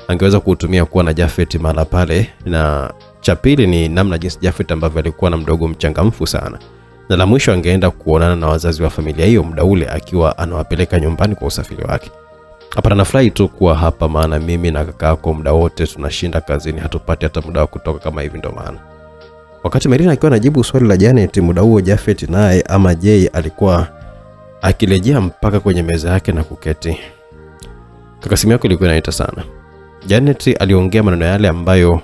angeweza kuutumia kuwa na Jaffe mara pale, na cha pili ni namna jinsi Jaffe ambavyo alikuwa na mdogo mchangamfu sana. Na la mwisho angeenda kuonana na wazazi wa familia hiyo muda ule akiwa anawapeleka nyumbani kwa usafiri wake. Hapa nafurahi tu kuwa hapa, maana mimi na kaka yako muda wote tunashinda kazini, hatupati hata muda wa kutoka kama hivi, ndo maana. Wakati Melina akiwa anajibu swali la Janet, muda huo Jaffe naye ama Jay alikuwa akirejea mpaka kwenye meza yake na kuketi. Kaka, simu yako ilikuwa inaita sana. Janet aliongea maneno yale ambayo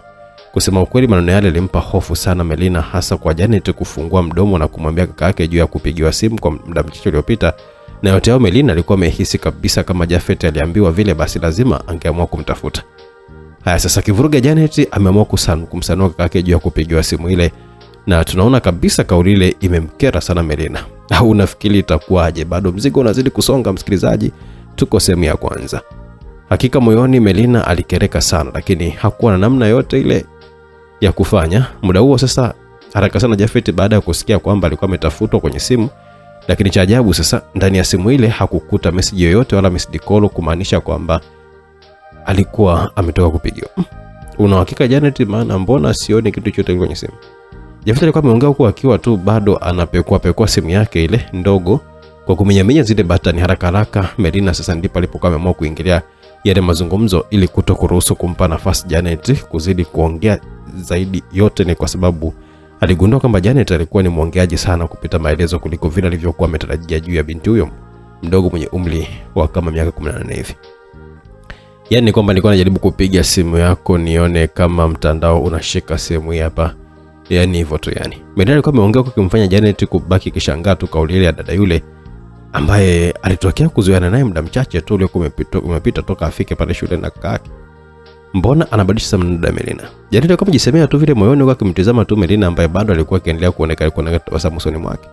kusema ukweli maneno yale yalimpa hofu sana Melina, hasa kwa Janet kufungua mdomo na kumwambia kaka yake juu ya kupigiwa simu kwa muda mchache uliopita. Na yote hao Melina alikuwa amehisi kabisa kama Jaffe aliambiwa vile, basi lazima angeamua kumtafuta. Haya sasa, kivuruga Janet ameamua kumsanua kaka yake juu ya kupigiwa simu ile, na tunaona kabisa kauli ile imemkera sana Melina. Au unafikiri itakuwaje? Bado mzigo unazidi kusonga msikilizaji, tuko sehemu ya kwanza. Hakika moyoni Melina alikereka sana, lakini hakuwa na namna yote ile ya kufanya. Muda huo sasa haraka sana Jaffe baada ya kusikia kwamba alikuwa ametafutwa kwenye simu, lakini cha ajabu sasa ndani ya simu ile hakukuta message yoyote wala missed call, kumaanisha kwamba alikuwa ametoka kupigiwa. Una hakika Janet? Maana mbona sioni kitu chochote kwenye simu. Jaffe alikuwa ameongea huko akiwa tu bado anapekua simu yake ile ndogo kwa kumenyamenya zile button haraka. Melina sasa ndipo alipokuwa ameamua kuingilia yale mazungumzo ili kutokuruhusu kumpa nafasi Janet kuzidi kuongea zaidi. Yote ni kwa sababu Aligundua kwamba Janet alikuwa ni mwongeaji sana kupita maelezo kuliko vile alivyokuwa ametarajia juu ya binti huyo mdogo mwenye umri wa kama miaka 18 hivi. Yaani kwamba nilikuwa najaribu kupiga simu yako nione kama mtandao unashika sehemu hii hapa. Yaani hivyo tu yani. Melina alikuwa ameongea kwa kumfanya Janet kubaki kishangaa tu kauli ile ya dada yule ambaye alitokea kuzoeana naye muda mchache tu uliokuwa umepita toka afike pale shule na kaka yake. Mbona anabadilisha sana dada Melina? Janet alikuwa amejisemea tu vile moyoni wake akimtazama tu Melina ambaye bado alikuwa akiendelea kuonekana tabasamu usoni mwake.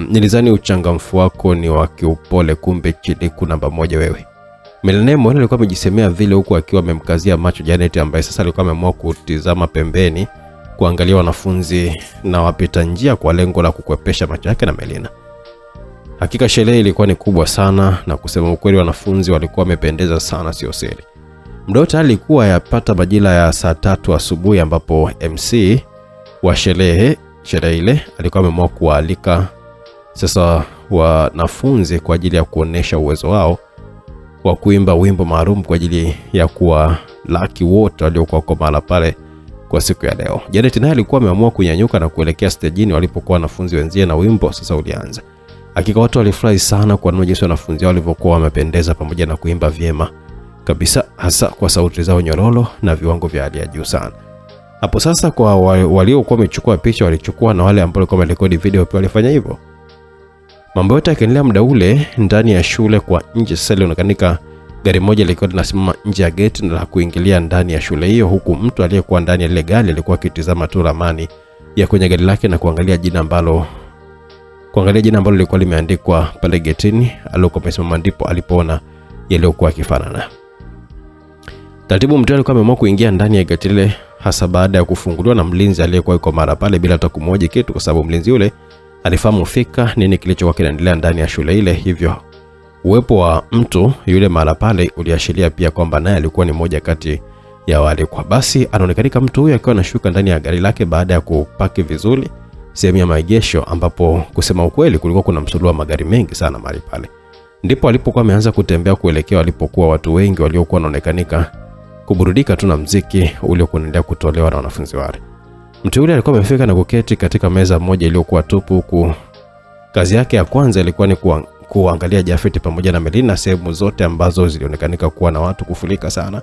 Nilizani uchangamfu wako ni wa kiupole, kumbe chiliku namba 1 wewe. Melina moyoni alikuwa amejisemea vile huku akiwa amemkazia macho Janet ambaye sasa alikuwa ameamua kutizama pembeni kuangalia wanafunzi na wapita njia kwa lengo la kukwepesha macho yake na Melina. Hakika sherehe ilikuwa ni kubwa sana na kusema ukweli wanafunzi walikuwa wamependeza sana sio siri. Muda wote alikuwa yapata majira ya saa 3 asubuhi ambapo MC wa sherehe ile alikuwa ameamua kualika sasa wanafunzi kwa ajili ya kuonesha uwezo wao wa kuimba wimbo maalum kwa ajili ya kuwa laki wote waliokuwa kwa mara pale kwa siku ya leo. Janet naye alikuwa ameamua kunyanyuka na kuelekea stejini walipokuwa wanafunzi wenzie na wimbo sasa ulianza. Hakika watu walifurahi sana kwa jinsi wanafunzi wao walivyokuwa wamependeza pamoja na kuimba vyema kabisa, hasa kwa sauti zao nyororo na viwango vya hali ya juu sana. Hapo sasa kwa waliokuwa wamechukua picha walichukua na wale ambao walikuwa wamerekodi video pia walifanya hivyo. Mambo yote yakaendelea muda ule ndani ya shule. Kwa nje sasa ilionekanika gari moja lilikuwa linasimama nje ya gate na kuingilia ndani ya shule hiyo, huku mtu aliyekuwa ndani ya ile gari alikuwa akitizama tu ramani ya kwenye gari lake na kuangalia jina ambalo lilikuwa limeandikwa pale getini alikokuwa amesimama, ndipo alipoona yaliyokuwa yakifanana. Taratibu mtu alikuwa ameamua kuingia ndani ya gate ile, hasa baada ya kufunguliwa na mlinzi aliyekuwa yuko mara pale bila hata kumhoji kitu, kwa sababu mlinzi yule alifahamu fika nini kilichokuwa kinaendelea ndani ya shule ile. Hivyo uwepo wa mtu yule mara pale uliashiria pia kwamba naye alikuwa ni mmoja kati ya wale. Kwa basi anaonekana mtu huyu akiwa anashuka ndani ya gari lake baada ya kupaki vizuri sehemu ya maegesho, ambapo kusema ukweli kulikuwa kuna msururu wa magari mengi sana mahali pale. Ndipo alipokuwa ameanza kutembea kuelekea walipokuwa watu wengi waliokuwa wanaonekanika kuburudika tu na muziki uliokuwa unaendelea kutolewa na wanafunzi wale. Mtu yule alikuwa amefika na kuketi katika meza moja iliyokuwa tupu, huku kazi yake ya kwanza ilikuwa ni kuangalia Jafet pamoja na Melina sehemu zote ambazo zilionekanika kuwa na watu kufurika sana.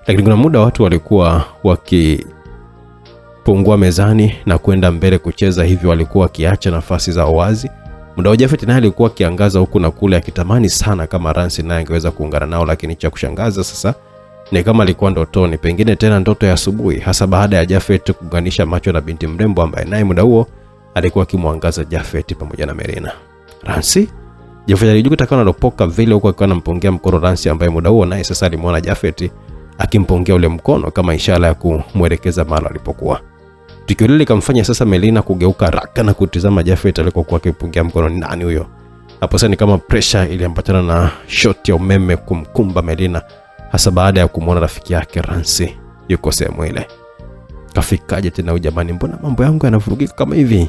Lakini kuna muda watu walikuwa wakipungua mezani na kwenda mbele kucheza, hivyo walikuwa wakiacha nafasi za wazi. Muda wa Jafet naye alikuwa akiangaza huku na kule akitamani sana kama Ransi naye angeweza kuungana nao, lakini cha kushangaza sasa ni kama alikuwa ndotoni, pengine tena ndoto ya asubuhi, hasa baada ya Jafet kuunganisha macho na binti mrembo ambaye naye muda huo alikuwa akimwangaza Jafet pamoja na Melina. Ransi? Jafet alijikuta kama anapoka vile huko akiwa anampongea mkono Ransi ambaye muda huo naye sasa alimuona Jafet akimpongea ule mkono kama ishara ya kumwelekeza mahali alipokuwa. Tukio lile likamfanya sasa Melina kugeuka haraka na kutizama Jafet alikokuwa akipongea mkono. Ni nani huyo? Hapo sasa ni kama pressure iliambatana na shot ya umeme kumkumba Melina, hasa baada ya kumuona rafiki yake Ransi yuko sehemu ile. Kafikaje tena huyu jamani, mbona mambo yangu yanavurugika kama hivi?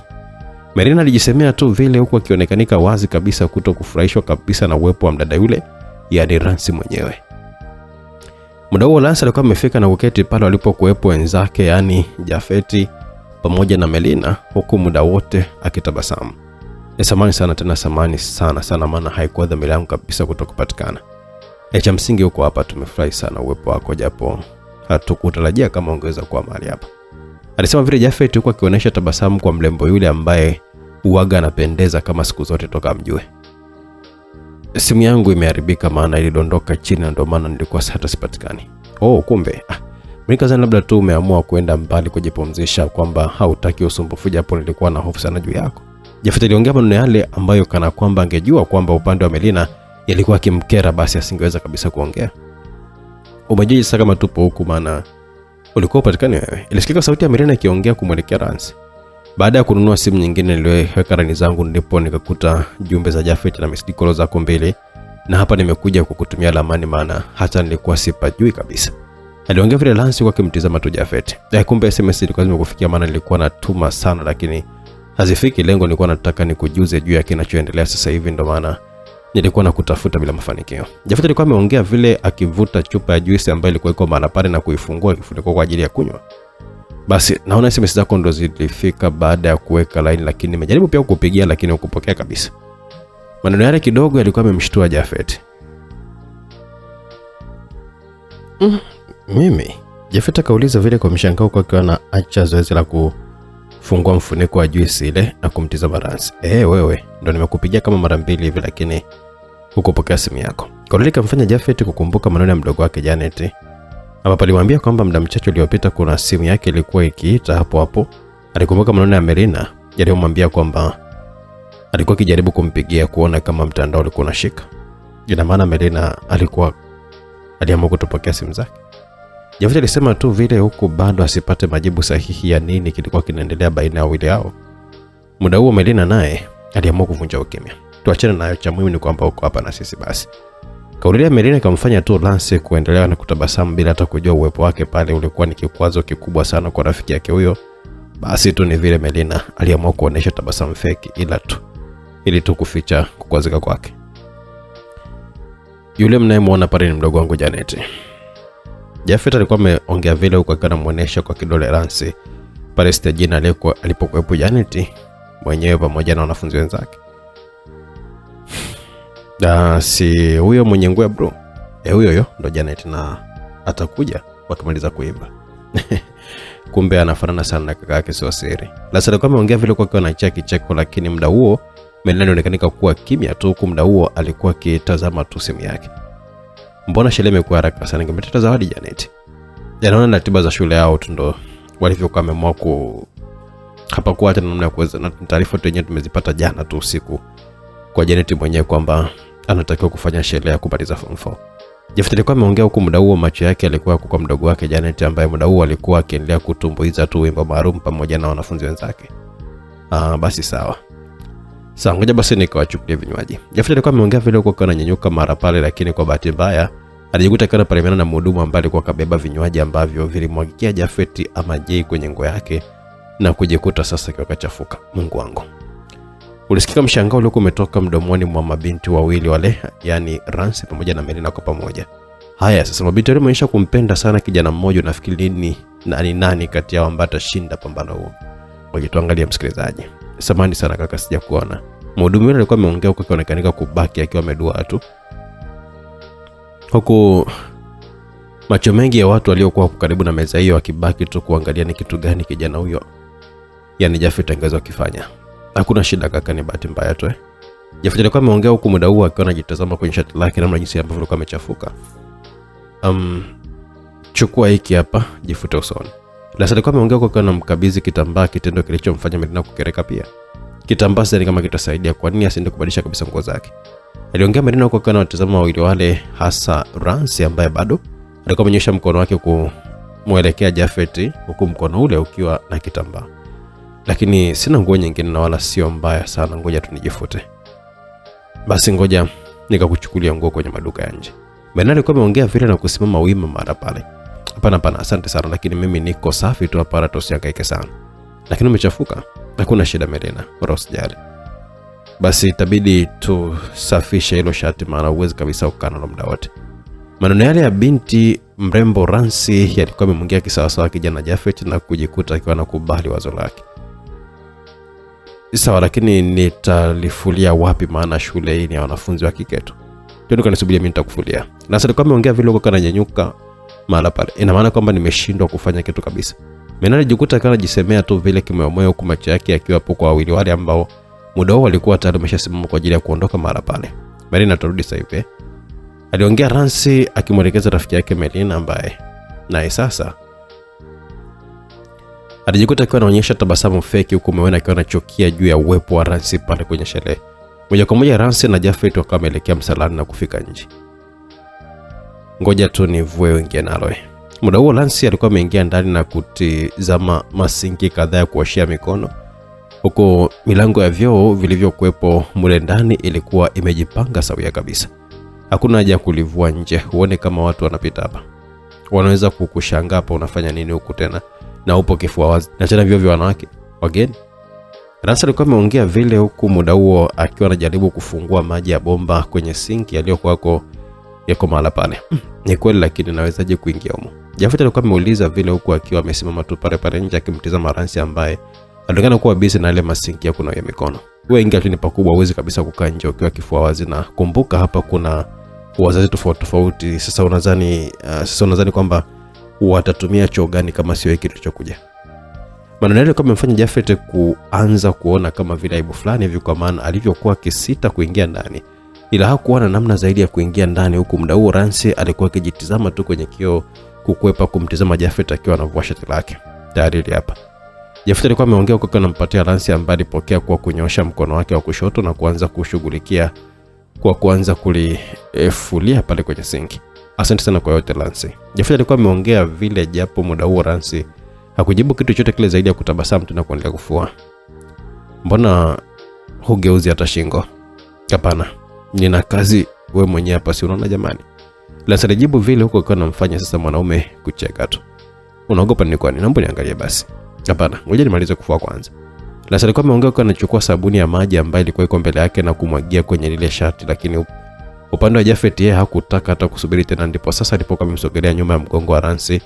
Melina alijisemea tu vile huku akionekanika wazi kabisa kutokufurahishwa kabisa na uwepo wa mdada yule, yaani Ransi mwenyewe. Muda huo Ransi alikuwa amefika na kuketi pale walipokuwepo wenzake, yaani Jafet pamoja na Melina, huku muda wote akitabasamu. Samahani sana tena, samahani sana maana haikuwa dhamira yangu kabisa kutokupatikana. Cha msingi huko hapa tumefurahi sana uwepo wako, japo hatukutarajia kama ungeweza kuwa mahali hapa. Alisema vile Jafet huko akionyesha tabasamu kwa mlembo yule ambaye uaga anapendeza kama siku zote toka mjue. Simu yangu imeharibika maana ilidondoka chini na ndio maana nilikuwa hata sipatikani. Oh, kumbe. Mlikazani labda tu umeamua kwenda mbali kujipumzisha, kwamba hautaki usumbufu, japo nilikuwa na hofu sana juu yako. Jafet aliongea maneno yale ambayo kana kwamba angejua kwamba upande wa Melina yalikuwa kimkera basi asingeweza kabisa kuongea. Umejeje sasa kama tupo huku maana ulikuwa upatikani wewe? Ilisikika sauti ya Melina ikiongea kumwelekea Ransi. Baada ya kununua simu nyingine niliweka rani zangu, ndipo nikakuta jumbe za Jafet na message call zako mbele, na hapa nimekuja kukutumia lamani maana hata nilikuwa sipajui kabisa. Aliongea vile Ransi kwa kimtizama tu Jafet. Kumbe SMS ilikuwa zimekufikia maana nilikuwa natuma sana lakini hazifiki lengo. Nilikuwa nataka nikujuze juu ya kinachoendelea sasa hivi, ndio maana nilikuwa nakutafuta bila mafanikio. Jafet alikuwa ameongea vile akivuta chupa ya juice ambayo ilikuwa iko mahali pale na kuifungua kifuniko kwa ajili ya kunywa. Basi naona SMS zako ndo zilifika baada ya kuweka line, lakini nimejaribu pia kukupigia lakini hukupokea kabisa. Maneno yale kidogo yalikuwa yamemshtua Jafet. Mimi? Jafet akauliza vile kwa mshangao kwa akiwa na acha zoezi la kufungua mfuniko wa juisi ile na kumtizama Ransi. Wewe ndo nimekupigia kama mara 2 hivi lakini hukupokea simu yako. Kauli kamfanya Jafet kukumbuka maneno ya mdogo wake Janet. Hapa alimwambia kwamba muda mchache uliopita kuna simu yake ilikuwa ikiita hapo hapo. Alikumbuka maneno ya Melina yaliyomwambia kwamba alikuwa akijaribu kumpigia kuona kama mtandao ulikuwa unashika. Ina maana Melina aliamua kutopokea simu zake. Jafet alisema tu vile huku bado asipate majibu sahihi ya nini kilikuwa kinaendelea baina ya wawili hao. Muda huo Melina naye aliamua kuvunja ukimya. Tuachane nayo, cha muhimu ni kwamba uko hapa na sisi basi. Kauli ya Melina kamfanya tu Lance kuendelea na kutabasamu bila hata kujua uwepo wake pale ulikuwa ni kikwazo kikubwa sana kwa rafiki yake huyo. Basi tu ni vile Melina aliamua kuonesha tabasamu fake ili tu kuficha kukwazika kwake. Yule mnayemwona pale ni mdogo wangu Janet. Jafet alikuwa ameongea vile huko akiwa anamuonesha kwa kidole Lance pale stage alipokuwepo Janet mwenyewe pamoja na wanafunzi wenzake. Si huyo mwenye nguo bro. Huyo ndo Janet na atakuja wakimaliza kuimba. Kumbe anafanana sana na kaka yake, sio siri. Lasa alikuwa ameongea vile kwa akiwa anacheka kicheko, lakini muda huo Melina alionekana kuwa kimya tu. Muda huo alikuwa akitazama tu simu yake. Mbona shule imekuwa haraka sana? Ningemleta zawadi Janet. Yanaona ratiba za shule yao tu ndo walivyokuwa wameamua hapa kwa hata namna ya kuweza, na taarifa tu yenyewe tumezipata jana tu usiku kwa Janet mwenyewe kwamba anatakiwa kufanya sherehe ya kumaliza form 4. Jafet alikuwa ameongea huko, muda huo macho yake alikuwa kwa mdogo wake Janet ambaye muda huo alikuwa akiendelea kutumbuiza tu wimbo maalum pamoja na wanafunzi wenzake. Basi sawa. Ngoja basi nikawachukulia vinywaji. Jafet alikuwa ameongea vile huko kana nyenyuka mara pale, lakini kwa bahati mbaya alijikuta kana pale na mhudumu ambaye alikuwa kabeba vinywaji ambavyo vilimwagikia Jafet ama Jay kwenye nguo yake na kujikuta sasa kiwa kachafuka. Mungu wangu. Ulisikika mshangao uliokuwa umetoka mdomoni mwa mabinti wawili wale, yani Ransi pamoja na Melina kwa pamoja. Haya sasa, mabinti wale wameisha kumpenda sana kijana mmoja. Nafikiri nani kati yao ambaye atashinda pambano huo? Wajituangalia msikilizaji. Samahani sana kaka, sija kuona. Mhudumu yule alikuwa ameongea huko akionekana kubaki akiwa amedua tu. Huko macho mengi ya watu waliokuwa karibu na meza hiyo akibaki tu kuangalia ni kitu gani kijana huyo, yani Jafet angeweza kufanya. Hakuna shida kaka, ni bahati mbaya tu. Jafet alikuwa ameongea huko muda huo akiwa anajitazama kwenye shati lake namna jinsi ambavyo alikuwa amechafuka. Chukua hiki hapa, jifute usoni. Lasa alikuwa ameongea huko akiwa anamkabidhi kitambaa, kitendo kilichomfanya Melina kukereka pia. Kitambaa sasa kama kitasaidia, kwa nini asiende kubadilisha kabisa nguo zake? Aliongea Melina huko akiwa anatazama wawili wale, hasa Ransi ambaye bado alikuwa amenyosha mkono wake kumuelekea Jafet, huku mkono ule ukiwa na kitambaa. Lakini sina nguo nyingine na wala sio mbaya sana, ngoja tu nijifute. Basi ngoja nikakuchukulia nguo kwenye maduka ya nje. Melina alikuwa ameongea vile na kusimama wima mara pale. Hapana, asante sana, lakini mimi niko safi tu hapa, hata usihangaike sana. Lakini umechafuka. Hakuna shida Melina, wala usijali. Basi itabidi tusafishe hilo shati maana uwezi kabisa kukaa nalo muda wote. Maneno yale ya binti mrembo Ransi yalikuwa yamemwingia kisawasawa kijana Jafet na kujikuta akiwa anakubali wazo lake. Sawa, lakini nitalifulia wapi maana shule hii ni ya wanafunzi wa kike tu. Ndio kanisubiria mimi nitakufulia. Na sasa alikuwa ameongea vile huko kana nyenyuka mara pale. Ina maana kwamba nimeshindwa kufanya kitu kabisa. Melina alijikuta kana jisemea tu vile kimoyomoyo huko, macho yake akiwa hapo kwa wawili wale ambao muda wao walikuwa tayari wameshasimama kwa ajili ya kuondoka mara pale. Melina atarudi sasa hivi. Aliongea Ransi akimwelekeza rafiki yake Melina ambaye naye sasa alijikuta akiwa anaonyesha tabasamu fake huko Melina akiwa anachokia juu ya uwepo wa Ransi pale kwenye sherehe. Moja kwa moja Ransi na Jafet wakawa wameelekea msalani na kufika nje. Ngoja tu nivue wengine nalo. Muda huo Ransi alikuwa ameingia ndani na kutizama masinki kadhaa ya kuoshea mikono. Huko milango ya vyoo vilivyokuepo mule ndani ilikuwa imejipanga sawia kabisa. Hakuna haja kulivua nje, uone kama watu wanapita hapa. Wanaweza kukushangaa hapa unafanya nini huku tena na upo kifua wazi. Na tena vyoo vya wanawake wageni. Ransi alikuwa ameongea vile huku muda huo akiwa anajaribu kufungua maji ya bomba kwenye sinki yaliyokuwa yako mahala pale. Ni kweli, lakini nawezaje kuingia humo? Jafet alikuwa ameuliza vile huku akiwa amesimama tu pale nje akimtazama Ransi ambaye alionekana kuwa busy na ile masinki ya kunawia mikono. Wewe ingia tu ni pakubwa, uwezi kabisa kukaa nje ukiwa kifua wazi, na kumbuka hapa kuna wazazi tofauti. Sasa unadhani kwamba watatumia choo gani kama sio hiki kilichokuja? Maneno yale kama mfanya Jafet kuanza kuona kama vile aibu fulani hivi, kwa maana alivyokuwa kisita kuingia ndani, ila hakuwa na namna zaidi ya kuingia ndani, huku muda huo Ransi alikuwa akijitizama tu kwenye kioo kukwepa kumtizama Jafet akiwa anavua shati lake. Tayari hapa Jafet alikuwa ameongea huko anampatia Ransi ambaye alipokea kwa kunyoosha mkono wake wa kushoto na kuanza kushughulikia kwa kuanza kulifulia pale kwenye sinki. Asante sana kwa yote Ransi. Jafet alikuwa ameongea vile, japo muda huo Ransi hakujibu kitu chochote kile zaidi ya kutabasamu tu na kuendelea kufua. Mbona hugeuzi hata shingo? Hapana, nina kazi, wewe mwenyewe hapa si unaona jamani? Ransi alijibu vile huko akiwa anamfanya sasa mwanaume kucheka tu. Unaogopa ni kwani? Naomba niangalie basi. Hapana, ngoja nimalize kufua kwanza. Ransi alikuwa ameongea kwa anachukua sabuni ya maji ambayo ilikuwa iko mbele yake na kumwagia kwenye lile shati, lakini upande wa Jafet yeye hakutaka hata kusubiri tena, ndipo sasa alipokuwa amemsogelea nyuma ya mgongo wa Ransi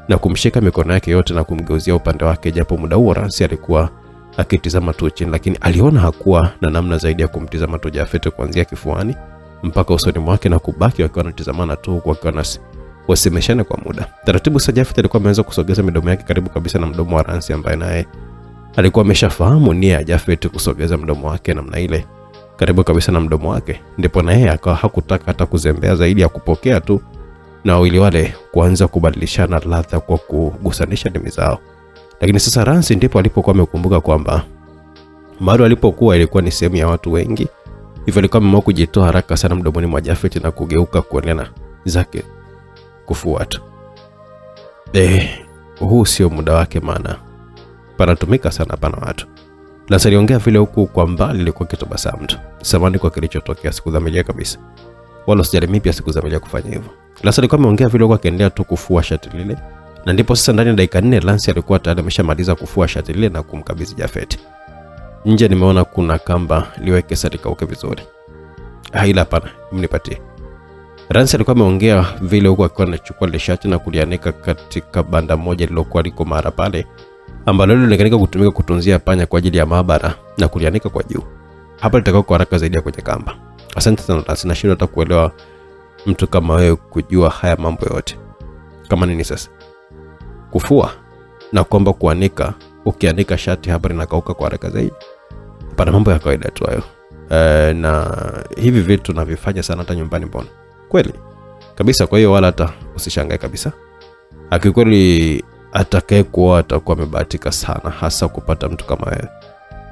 na kumshika mikono yake yote na kumgeuzia upande wake, japo muda huo Ransi alikuwa akitizama tu chini, lakini aliona hakuwa na namna zaidi ya kumtizama tu Jafet kuanzia kifuani mpaka usoni mwake na kubaki wakiwa wanatizamana tu kwa kiona wasemeshane kwa muda. Taratibu sasa Jafet alikuwa ameanza kusogeza midomo yake karibu kabisa na mdomo wa Ransi ambaye naye alikuwa ameshafahamu nia ya Jafet kusogeza mdomo wake namna ile karibu kabisa na mdomo wake, ndipo na yeye akawa hakutaka hata kuzembea zaidi ya kupokea tu na wawili wale kuanza kubadilishana ladha kwa kugusanisha ndimi zao. Lakini sasa Ransi ndipo alipokuwa amekumbuka kwamba mahali alipokuwa ilikuwa ni sehemu ya watu wengi, hivyo alikuwa ameamua kujitoa haraka sana mdomoni mwa Jafet na kugeuka kuendelea zake kufuata. Huu sio muda wake, maana panatumika sana pana watu. Ransi aliongea vile huku kwa mbali ilikuwa kitabasamu tu. Samahani kwa kilichotokea, sikudhamiria kabisa. Wala sijali mimi pia sikudhamiria kufanya hivyo. Ransi alikuwa ameongea vile huku akiendelea tu kufua shati lile. Na ndipo sasa ndani ya dakika 4 Ransi alikuwa tayari ameshamaliza kufua shati lile na kumkabidhi Jafet. Nje nimeona kuna kamba, liweke sasa likauke vizuri. Haila hapana, mnipatie. Ransi alikuwa ameongea vile huku akiwa anachukua ile shati na kulianika katika banda moja lilokuwa liko mara pale, ambalo lilionekana kutumika kutunzia panya kwa ajili ya maabara, na kulianika kwa juu. Hapa litakao kwa haraka zaidi kwenye kamba. Asante sana Ransi, nashindwa hata kuelewa mtu kama wewe kujua haya mambo yote. Kama nini sasa? Kufua na kwamba kuanika, ukianika shati hapa linakauka kwa haraka zaidi. Pana mambo ya kawaida tu hayo. Na hivi vitu tunavifanya sana hata nyumbani mbona? Kweli kabisa, kwa hiyo wala hata usishangae kabisa. Akikweli atakaye kuoa atakuwa amebahatika sana, hasa kupata mtu kama wewe.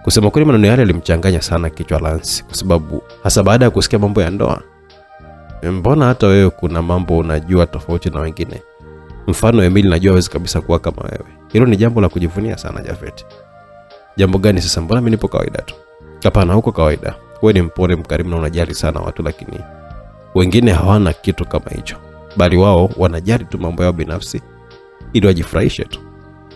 Kusema kweli maneno yale yalimchanganya sana kichwa Ransi, kwa sababu hasa baada ya kusikia mambo ya ndoa. Mbona hata wewe kuna mambo unajua tofauti na wengine? Mfano Emily najua hawezi kabisa kuwa kama wewe. Hilo ni jambo la kujivunia sana Jafet. Jambo gani sasa? Mbona mimi nipo kawaida tu? Hapana, huko kawaida. Wewe ni mpole, mkarimu na unajali sana watu, lakini wengine hawana kitu kama hicho. Bali wao wanajali tu mambo yao binafsi ili wajifurahishe tu.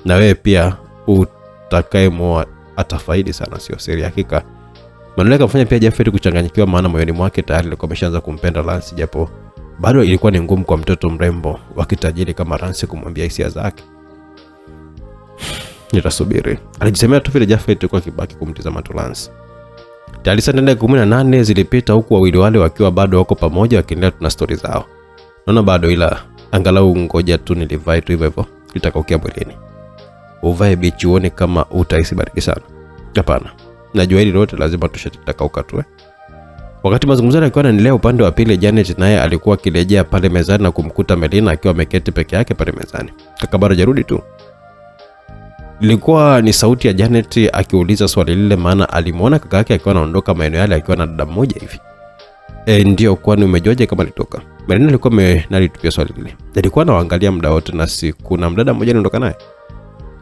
Na wewe pia utakayemoa atafaidi sana, sio siri. Hakika maneno yakamfanya pia Jafet kuchanganyikiwa, maana moyoni mwake tayari alikuwa ameshaanza kumpenda Ransi, japo bado ilikuwa ni ngumu kwa mtoto mrembo wa kitajiri kama Ransi kumwambia hisia zake. Nitasubiri, alijisemea tu vile Jafet kwa kibaki kumtizama tu Ransi. Tayari saa 18 zilipita huku wawili wale wakiwa bado wako pamoja wakiendelea tuna story zao. Naona bado, ila angalau ngoja tu nilivae tu hivyo litakaukia mwilini. Uvae bichi uone kama utahisi baridi sana. Hapana, najua hili lote lazima tushatakauka tu. Wakati mazungumzo yalikuwa yanaendelea upande wa pili, Janet naye alikuwa akirejea pale mezani na kumkuta Melina akiwa ameketi peke yake pale mezani. Kaka bado hajarudi tu. Ilikuwa ni sauti ya Janet akiuliza swali lile, maana alimuona kaka yake akiwa anaondoka maeneo yale akiwa na dada mmoja hivi. Ndio, kwani umejuaje kama alitoka? Melina alikuwa amenalitupia swali lile. Alikuwa anaangalia muda wote na si kuna mdada mmoja anaondoka naye.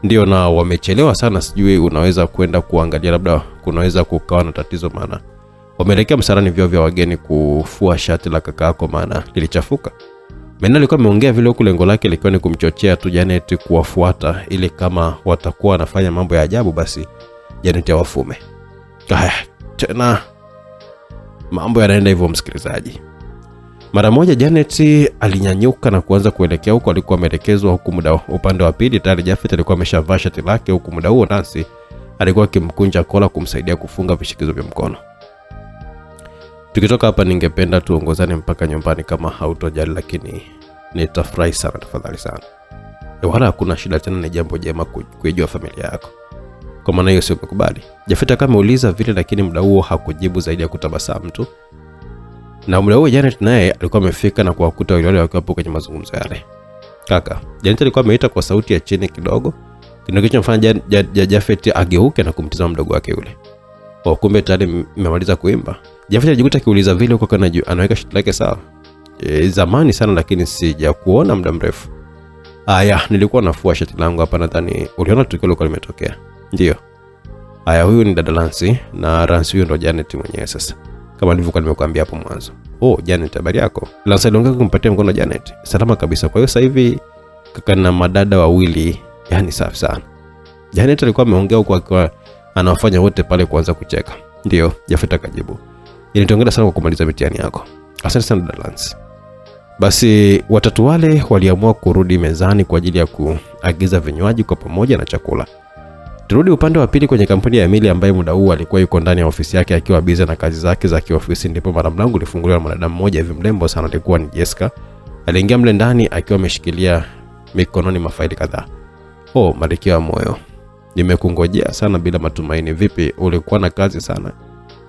Ndio, na wamechelewa sana, sijui unaweza kwenda kuangalia, labda kunaweza kukawa na tatizo, maana wameelekea msarani vyoo vya wageni kufua shati la kaka yako maana lilichafuka. Melina alikuwa ameongea vile huku lengo lake likiwa ni kumchochea tu Janet kuwafuata, ili kama watakuwa wanafanya mambo ya ajabu basi Janet awafume. Tena mambo yanaenda hivyo msikilizaji. Mara moja Janet alinyanyuka na kuanza kuelekea huko alikuwa ameelekezwa, huku muda upande wa pili tayari Jafet alikuwa ameshavaa shati lake, huku muda huo Nancy alikuwa akimkunja kola kumsaidia kufunga vishikizo vya mkono. Tukitoka hapa ningependa tuongozane mpaka nyumbani kama hautojali, lakini nitafurahi sana tafadhali sana. Wala hakuna shida tena, ni jambo jema kuijua familia yako. Kwa maana hiyo sio umekubali? Jafet akameuliza vile, lakini muda huo hakujibu zaidi ya kutabasamu tu. Na muda huo Janet naye alikuwa amefika na kuwakuta wale wakiwa kwenye mazungumzo yale. Kaka, Janet alikuwa ameita kwa sauti ya chini kidogo, kinachomfanya Jafet ageuke na kumtazama mdogo wake yule. Kumbe tayari mmemaliza kuimba. Jafet alijikuta akiuliza vile huko kana anaweka shati lake sawa. Zamani sana lakini sijakuona muda mrefu. Aya, nilikuwa nafua shati langu hapa, nadhani uliona tukio lile limetokea. Ndio. Aya, huyu ni dada Nancy, na Nancy huyo ndo Janet mwenyewe sasa. Kama nilivyokuwa nimekuambia hapo mwanzo. Janet, habari yako? Nancy aliongea kumpatia mkono Janet. Salama kabisa. Kwa hiyo sasa hivi kaka na madada wawili, yani safi sana. Janet alikuwa ameongea huko akiwa anawafanya wote pale kuanza kucheka. Ndio, Jafet akajibu. Nilitongeza sana kwa kumaliza mitihani yako. Asante sana dada Nancy. Basi watatu wale waliamua kurudi mezani kwa ajili ya kuagiza vinywaji kwa pamoja na chakula. Turudi upande wa pili kwenye kampuni ya Emily ambaye muda huu alikuwa yuko ndani ya ofisi yake akiwa busy na kazi zake za kiofisi, ndipo mara mlango ulifunguliwa na mwanadamu mmoja hivi mrembo sana, alikuwa ni Jessica. Aliingia mle ndani akiwa ameshikilia mikononi mafaili kadhaa. Malkia wa moyo, nimekungojea sana bila matumaini. Vipi, ulikuwa na kazi sana?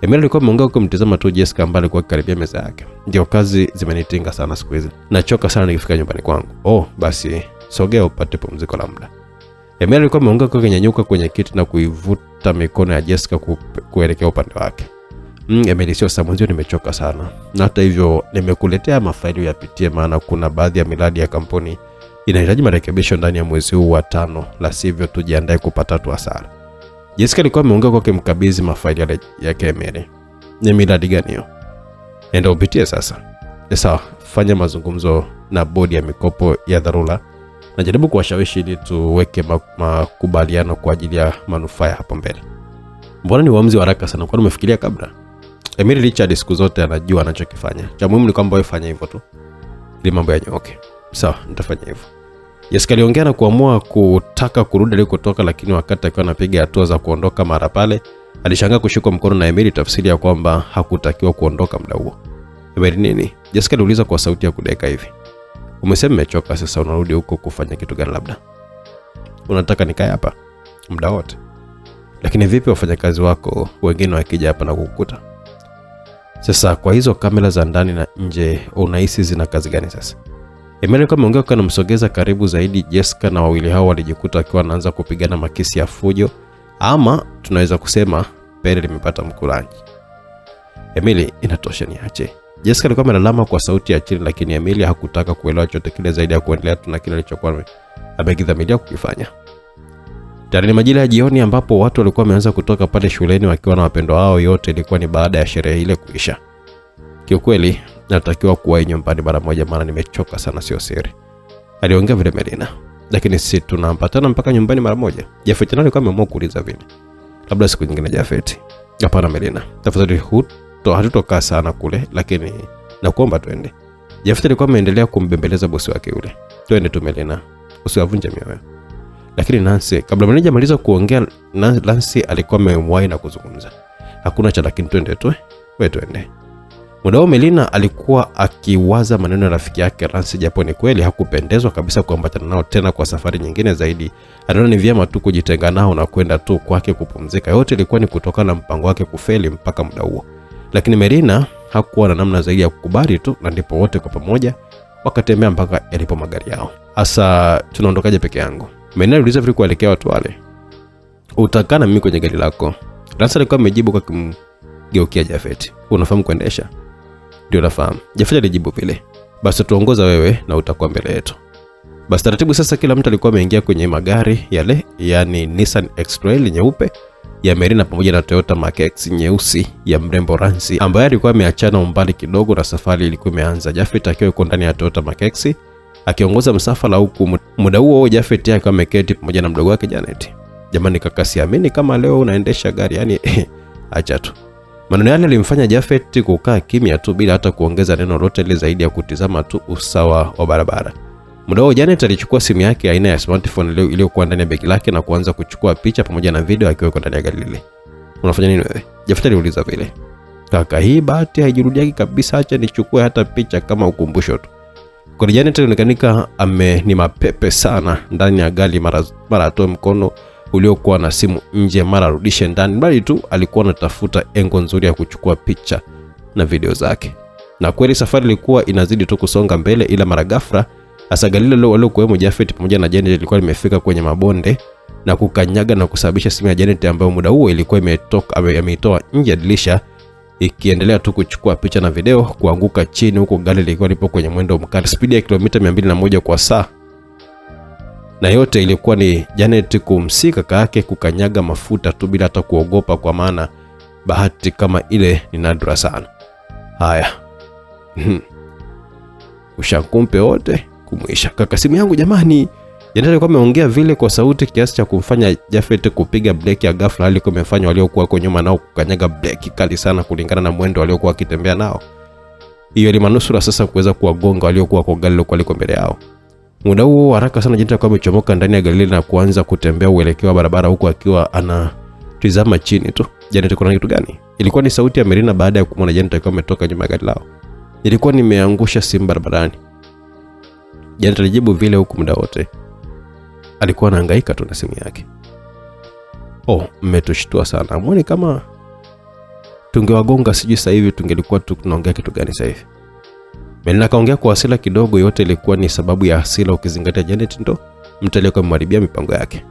Emily alikuwa ameongea kumtazama tu Jessica ambaye alikuwa karibia meza yake. Ndio, kazi zimenitinga sana siku hizi. Nachoka sana nikifika nyumbani kwangu. Basi sogea upate pumziko la muda. Emily alikuwa ameongea kwa kunyanyuka kwenye kiti na kuivuta mikono ya Jessica kuelekea upande wake. Emily, sio samunzio, nimechoka sana. Na hata hivyo nimekuletea mafaili uyapitie, maana kuna baadhi ya miradi ya kampuni inahitaji marekebisho ndani ya mwezi huu wa 5, la sivyo tujiandae kupata tu hasara. Jessica alikuwa ameongea kwa kumkabidhi mafaili yake Emily. Ni miradi gani hiyo? Enda upitie sasa. Sawa, fanya mazungumzo na bodi ya mikopo ya dharura. Najaribu kuwashawishi ili tuweke makubaliano kwa ajili ya manufaa hapo mbele. Mbona ni uamuzi wa haraka sana? Kwa nini umefikiria kabla? Emily Richard siku zote anajua anachokifanya. Cha muhimu ni kwamba wewe fanya hivyo tu ili mambo yanyooke. Sawa, nitafanya hivyo. Jessica aliongea na kuamua kutaka kurudi alikotoka, lakini wakati akiwa anapiga hatua za kuondoka mara pale, alishangaa kushikwa mkono na Emily, tafsiri ya kwamba hakutakiwa kuondoka muda huo. Emily, nini? Jessica aliuliza kwa sauti ya kudeka hivi. Umesema umechoka, sasa unarudi huko kufanya kitu gani? Labda unataka nikae hapa muda wote? Lakini vipi wafanyakazi wako wengine wakija hapa na kukukuta? Sasa kwa hizo kamera za ndani na nje unahisi zina kazi gani sasa? Emily kama ongea kana msogeza karibu zaidi Jessica, na wawili hao walijikuta akiwa anaanza kupigana makisi ya fujo, ama tunaweza kusema pele limepata mkulaji. Emily, inatosha, niache. Jessica alikuwa amelalama kwa sauti ya chini, lakini Emily hakutaka kuelewa chochote kile zaidi ya kuendelea tu na kile alichokuwa amekidhamiria kukifanya. Tayari ni majira ya jioni ambapo watu walikuwa wameanza kutoka pale shuleni wakiwa na wapendwa wao. Yote ilikuwa ni baada ya sherehe ile kuisha. Kiukweli natakiwa kuwahi nyumbani mara moja, maana nimechoka sana, sio siri, aliongea vile Melina. Lakini si tunampatana mpaka nyumbani mara moja? Jafet alikuwa ameamua kuuliza vile. Labda siku nyingine Jafet. Hapana Melina, tafadhali hatutokaa sana kule, lakini nakuomba twende. Jafet alikuwa ameendelea kumbembeleza bosi wake yule. Twende tu Melina, usiwavunje mioyo. Lakini Nancy, kabla meneja maliza kuongea, Nancy alikuwa amemwahi na kuzungumza. Hakuna cha lakini, twende tu. Wewe twende. Muda huo Melina alikuwa akiwaza maneno ya rafiki yake Nancy, japo ni kweli hakupendezwa kabisa kuambatana nao tena kwa safari nyingine zaidi. Aliona ni vyema tu kujitenga nao na kwenda tu kwake kupumzika. Yote ilikuwa ni kutokana na mpango wake kufeli mpaka muda huo. Lakini Melina hakuwa na namna zaidi ya kukubali tu, na ndipo wote kwa pamoja wakatembea mpaka yalipo magari yao. Asa tunaondokaje peke yangu? Melina aliuliza vile kuelekea watu wale. Utakaa na mimi kwenye gari lako. Nancy alikuwa amejibu kwa kumgeukia Jafet. Unafahamu kuendesha? Ndio nafahamu. Jafet alijibu vile. Basi tuongoza wewe na utakuwa mbele yetu. Basi taratibu sasa kila mtu alikuwa ameingia kwenye magari yale, yani Nissan X-Trail nyeupe ya Melina pamoja na Toyota Mark X nyeusi ya mrembo Nancy, ambaye alikuwa ameachana umbali kidogo na safari ilikuwa imeanza. Jafet akiwa yuko ndani ya Toyota Mark X akiongoza msafara, huku muda huo Jafet akiwa ameketi pamoja na mdogo wake Janet. Jamani kaka, siamini kama leo unaendesha gari, yani acha tu. Maneno yale yalimfanya Jafet kukaa kimya tu bila hata kuongeza neno lolote ile zaidi ya kutizama tu usawa wa barabara. Muda huo Janet alichukua simu yake aina ya smartphone iliyokuwa ndani ya begi lake na kuanza kuchukua picha pamoja na video akiwa ndani ya gari lile. Unafanya nini wewe? Jafet aliuliza vile. Kaka, hii bahati haijirudiagi kabisa, acha nichukue hata picha kama ukumbusho tu. Kwa Janet alionekana ni mapepe sana ndani ya gari, mara atoe mkono uliokuwa na simu nje, mara rudishe ndani, bali tu alikuwa anatafuta engo nzuri ya kuchukua picha na video zake. Na kweli safari ilikuwa inazidi tu kusonga mbele, ila mara ghafla hasa gari lile waliokuwemo Jafet pamoja na Janet ilikuwa limefika kwenye mabonde na kukanyaga na kusababisha simu ya Janet ambayo muda huo ilikuwa ameitoa nje ya dirisha ikiendelea tu kuchukua picha na video kuanguka chini, huko gari lilikuwa lipo kwenye mwendo mkali, spidi ya kilomita 201 kwa saa. Na yote ilikuwa ni Janet kumsika kaka yake kukanyaga mafuta tu bila hata kuogopa, kwa maana bahati kama ile ni nadra sana. Haya. Ushakumpe wote kumwisha. Kaka, simu yangu jamani. Janet alikuwa ameongea vile kwa sauti kiasi cha kumfanya Jafet kupiga breki ya ghafla, alikuwa amefanya waliokuwa kwa nyuma nao kukanyaga breki kali sana kulingana na mwendo waliokuwa wakitembea nao. Hiyo ilimanusura sasa kuweza kuwagonga waliokuwa kwa gari liko mbele yao. Muda huo haraka sana Janet alikuwa amechomoka ndani ya gari na kuanza kutembea uelekeo wa barabara huku akiwa anatizama chini tu. Janet, kuna kitu gani? Ilikuwa ni sauti ya Merina baada ya kumwona Janet akiwa ametoka nyuma ya gari lao. Ilikuwa nimeangusha simu barabarani. Janet alijibu vile huku muda wote alikuwa anahangaika tu na simu yake. Mmetushtua sana. Muone kama tungewagonga sijui sasa hivi tungelikuwa tunaongea kitu gani sasa hivi. Merina kaongea kwa hasira kidogo, yote ilikuwa ni sababu ya hasira ukizingatia Janet ndo mtu aliyekuwa amemharibia mipango yake.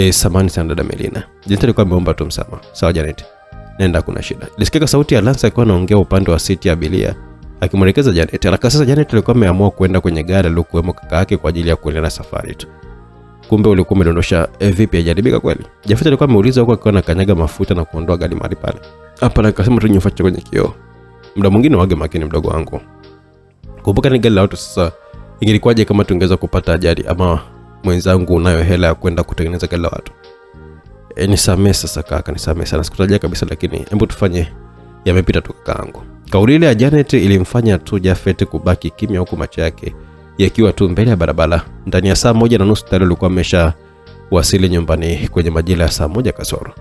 Samahani sana dada Merina. Janet alikuwa ameomba tu msamaha. Sawa Janet, nenda, kuna shida. Lisikika sauti ya Lance akiwa anaongea upande wa siti ya abiria akimwelekeza Janet. Haraka sasa Janet alikuwa ameamua kwenda kwenye gari alilokuwemo kaka yake kwa ajili ya kuendelea na safari tu. Kumbe ulikuwa umedondosha vipi, hajaribika kweli? Jafet alikuwa ameuliza huko akiwa anakanyaga mafuta na kuondoa gari mahali pale. Hapa akasema tu nyofacha kwenye kioo. Muda mwingine wage makini mdogo wangu. Kumbuka ni gari la watu sasa. Ingelikuwaje kama tungeweza kupata ajali ama mwenzangu unayo hela ya kwenda kutengeneza gari la watu? Nisamee sasa kaka, nisamee sana. Sikutarajia kabisa, lakini hebu tufanye yamepita tu kakaangu. Kauli ile ya Janet ilimfanya tu Jafet kubaki kimya huku macho yake yakiwa tu mbele ya barabara. Ndani ya saa 1:30 tayari alikuwa ameshawasili nyumbani kwenye majira ya saa 1 kasoro.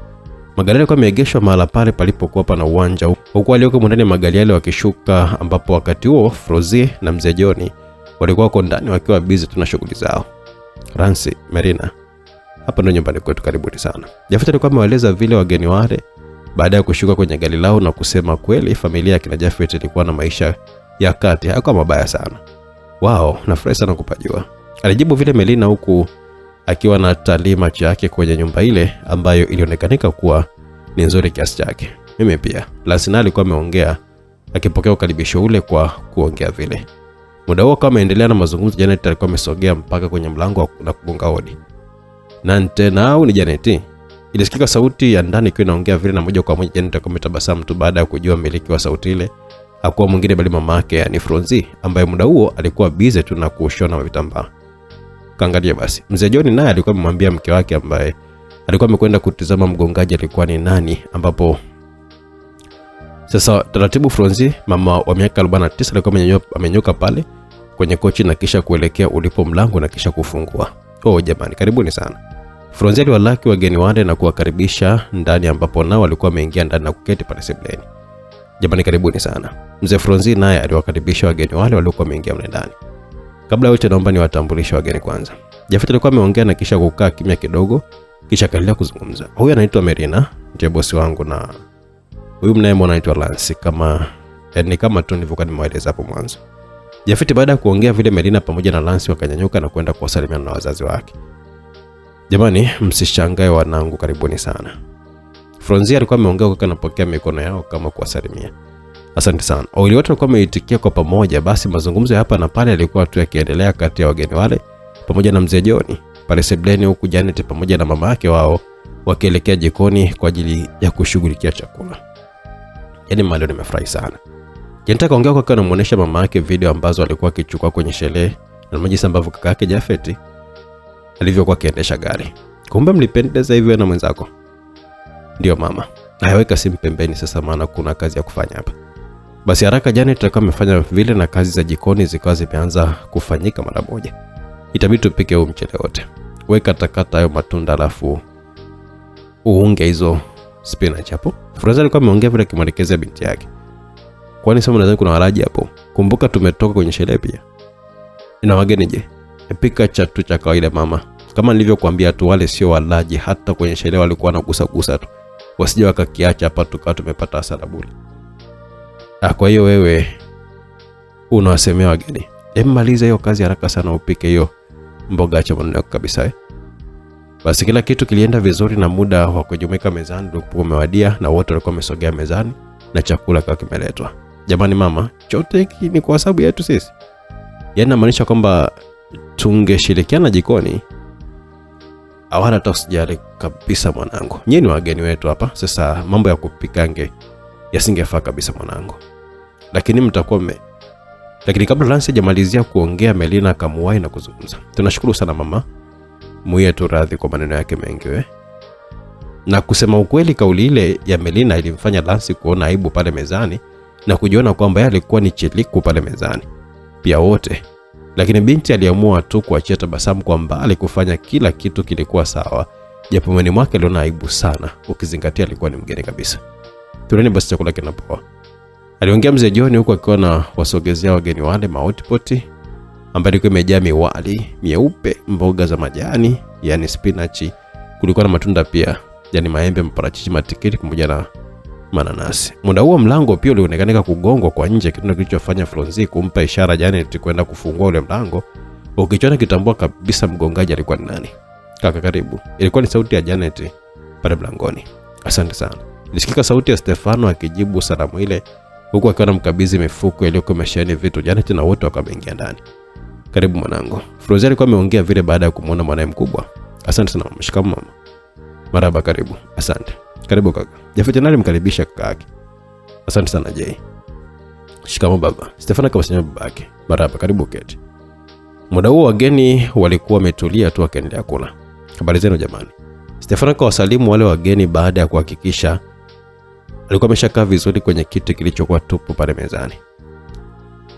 Magari yalikuwa yameegeshwa mahali pale palipokuwa pana uwanja, huku walioko ndani ya magari yale wakishuka, ambapo wakati huo Frozie na mzee John walikuwa wako ndani wakiwa busy tu na shughuli zao. Ransi, Merina, hapa ndo nyumbani kwetu, karibuni sana. Jafet alikuwa amewaeleza vile wageni wale baada ya kushuka kwenye gari lao, na kusema kweli familia ya kina Jafet ilikuwa na maisha ya kati, hayakuwa mabaya sana. Wow, nafurahi sana kupajua, alijibu vile Merina huku akiwa na talii macho yake kwenye nyumba ile ambayo ilionekanika kuwa ni nzuri kiasi chake. Mimi pia. Lance alikuwa ameongea akipokea ukaribisho ule kwa kuongea vile. Muda huo kama endelea na mazungumzo, Janet alikuwa amesogea mpaka kwenye mlango na kugonga hodi. Nante nao ni Janet. Ilisikika sauti ya ndani ikiwa inaongea vile, na moja kwa moja Janet alikuwa ametabasamu tu baada ya kujua mmiliki wa sauti ile hakuwa mwingine bali mama yake, yani Frozie, ambaye muda huo alikuwa busy tu na kushona vitambaa. Kaangalia basi. Mzee John naye alikuwa amemwambia mke wake ambaye alikuwa amekwenda kutizama mgongaji alikuwa ni nani, ambapo sasa taratibu Frozie, mama wa miaka 49, alikuwa amenyoka pale kwenye kochi na kisha kuelekea ulipo mlango na kisha kufungua. Jamani, karibuni sana. Frozie aliwalaki wageni wale na kuwakaribisha ndani, ambapo nao walikuwa wameingia ndani na kuketi pale sebuleni. Jamani, karibuni sana. Mzee Frozie naye aliwakaribisha wageni wale waliokuwa wameingia ndani. Kabla yote naomba niwatambulishe wageni kwanza. Jafet alikuwa ameongea na kisha kukaa kimya kidogo, kisha akaendelea kuzungumza. Huyu anaitwa Merina, ndiye bosi wangu, na huyu mnayemwona anaitwa Lance, kama tu nilivyokuwa nimewaeleza hapo mwanzo. Jafet baada ya kuongea vile, Merina pamoja na Lance wakanyanyuka na kwenda kuwasalimiana na wazazi wake. Jamani, msishangae wanangu, karibuni sana. Frozie alikuwa ameongea kwa anapokea mikono yao kama kuwasalimia. Asante sana. Wawili wote walikuwa wameitikia kwa pamoja. Basi mazungumzo hapa na pale yalikuwa tu yakiendelea kati ya wageni wale pamoja na mzee John pale sebuleni, huku Janet pamoja na mama yake wao wakielekea jikoni kwa ajili ya kushughulikia chakula. Yaani mali nimefurahi sana. Janet akaongea kwa anamuonesha mama yake video ambazo alikuwa akichukua kwenye sherehe na jinsi ambavyo kaka yake Jafet alivyokuwa akiendesha gari. Kumbe mlipendeza hivyo na mwenzako? Ndio mama. Ayaweka simu pembeni sasa, maana kuna kazi ya kufanya hapa. Basi haraka Janet alikuwa amefanya vile na kazi za jikoni zikawa zimeanza kufanyika mara moja. Itabidi tupike huo mchele wote. Weka takata hayo matunda alafu uunge hizo spinach hapo. Frozen alikuwa ameongea vile kimwelekezea binti yake. Kwani sasa unadhani kuna walaji hapo? Kumbuka tumetoka kwenye sherehe pia. Ina wageni je? Pika chatu cha kawaida mama. Kama nilivyokuambia tu, wale sio walaji, hata kwenye sherehe walikuwa wanagusa tu. Wasije wakakiacha hapa tukawa tumepata hasara bure. Kwa hiyo wewe unawasemea wageni. Maliza hiyo kazi haraka sana, upike hiyo mboga, acha maneno kabisa. Basi kila kitu kilienda vizuri na muda wa kujumuika mezani ulikuwa umewadia na wote walikuwa wamesogea mezani na chakula kwa kimeletwa. Jamani mama, chote hiki ni kwa sababu yetu sisi. Yaani maanisha kwamba tungeshirikiana jikoni. Hawana hata usijali kabisa mwanangu. Nyinyi ni wageni wetu hapa. Sasa mambo ya kupikange yasingefaa kabisa mwanangu. Lakini kabla Lance hajamalizia kuongea, Melina akamuwahi na kuzungumza. Tunashukuru sana mama. Muye tu radhi kwa maneno yake mengi we. Na kusema ukweli, kauli ile ya Melina ilimfanya Lance kuona aibu pale mezani na kujiona kwamba yeye alikuwa ni cheliku pale mezani pia wote. Lakini binti aliamua tu kuachia tabasamu kwamba alikufanya kila kitu kilikuwa sawa, japo moyoni mwake aliona aibu sana ukizingatia alikuwa ni mgeni kabisa. Tuleni basi chakula kinapoa. Aliongea mzee John huko akiwa na wasogezea wageni wale mahotpoti ambayo ilikuwa imejaa miwali mieupe, mboga za majani yani spinach, kulikuwa na matunda pia yani maembe, mparachichi, matikiti pamoja na mananasi. Muda huo mlango pia ulionekana kugongwa kwa nje, kitu kilichofanya Flonzi kumpa ishara Janet kwenda kufungua ule mlango. Ukichona kitambua kabisa mgongaji alikuwa ni nani. Kaka karibu. Ilikuwa ni sauti ya Janet pale mlangoni. Asante sana. Ilisikika sauti ya Stefano akijibu salamu ile huku akiwa anamkabidhi mifuko iliyokuwa imesheheni vitu Janet na wote wakaingia ndani. Karibu mwanangu. Flonzi alikuwa ameongea vile baada ya kumuona mwanae mkubwa. Asante sana mama. Shikamoo mama. Marhaba, karibu. Asante. Karibu kaka. Jafet alimkaribisha kaka yake. Asante sana Jay. Shikamoo baba. Stefano akawasalimia babake. Marhaba, karibu keti. Muda huo wageni walikuwa wametulia tu wakaendelea kula. Habari zenu jamani. Stefano akawasalimu wale wageni baada ya kuhakikisha alikuwa ameshakaa vizuri kwenye kiti kilichokuwa tupu pale mezani.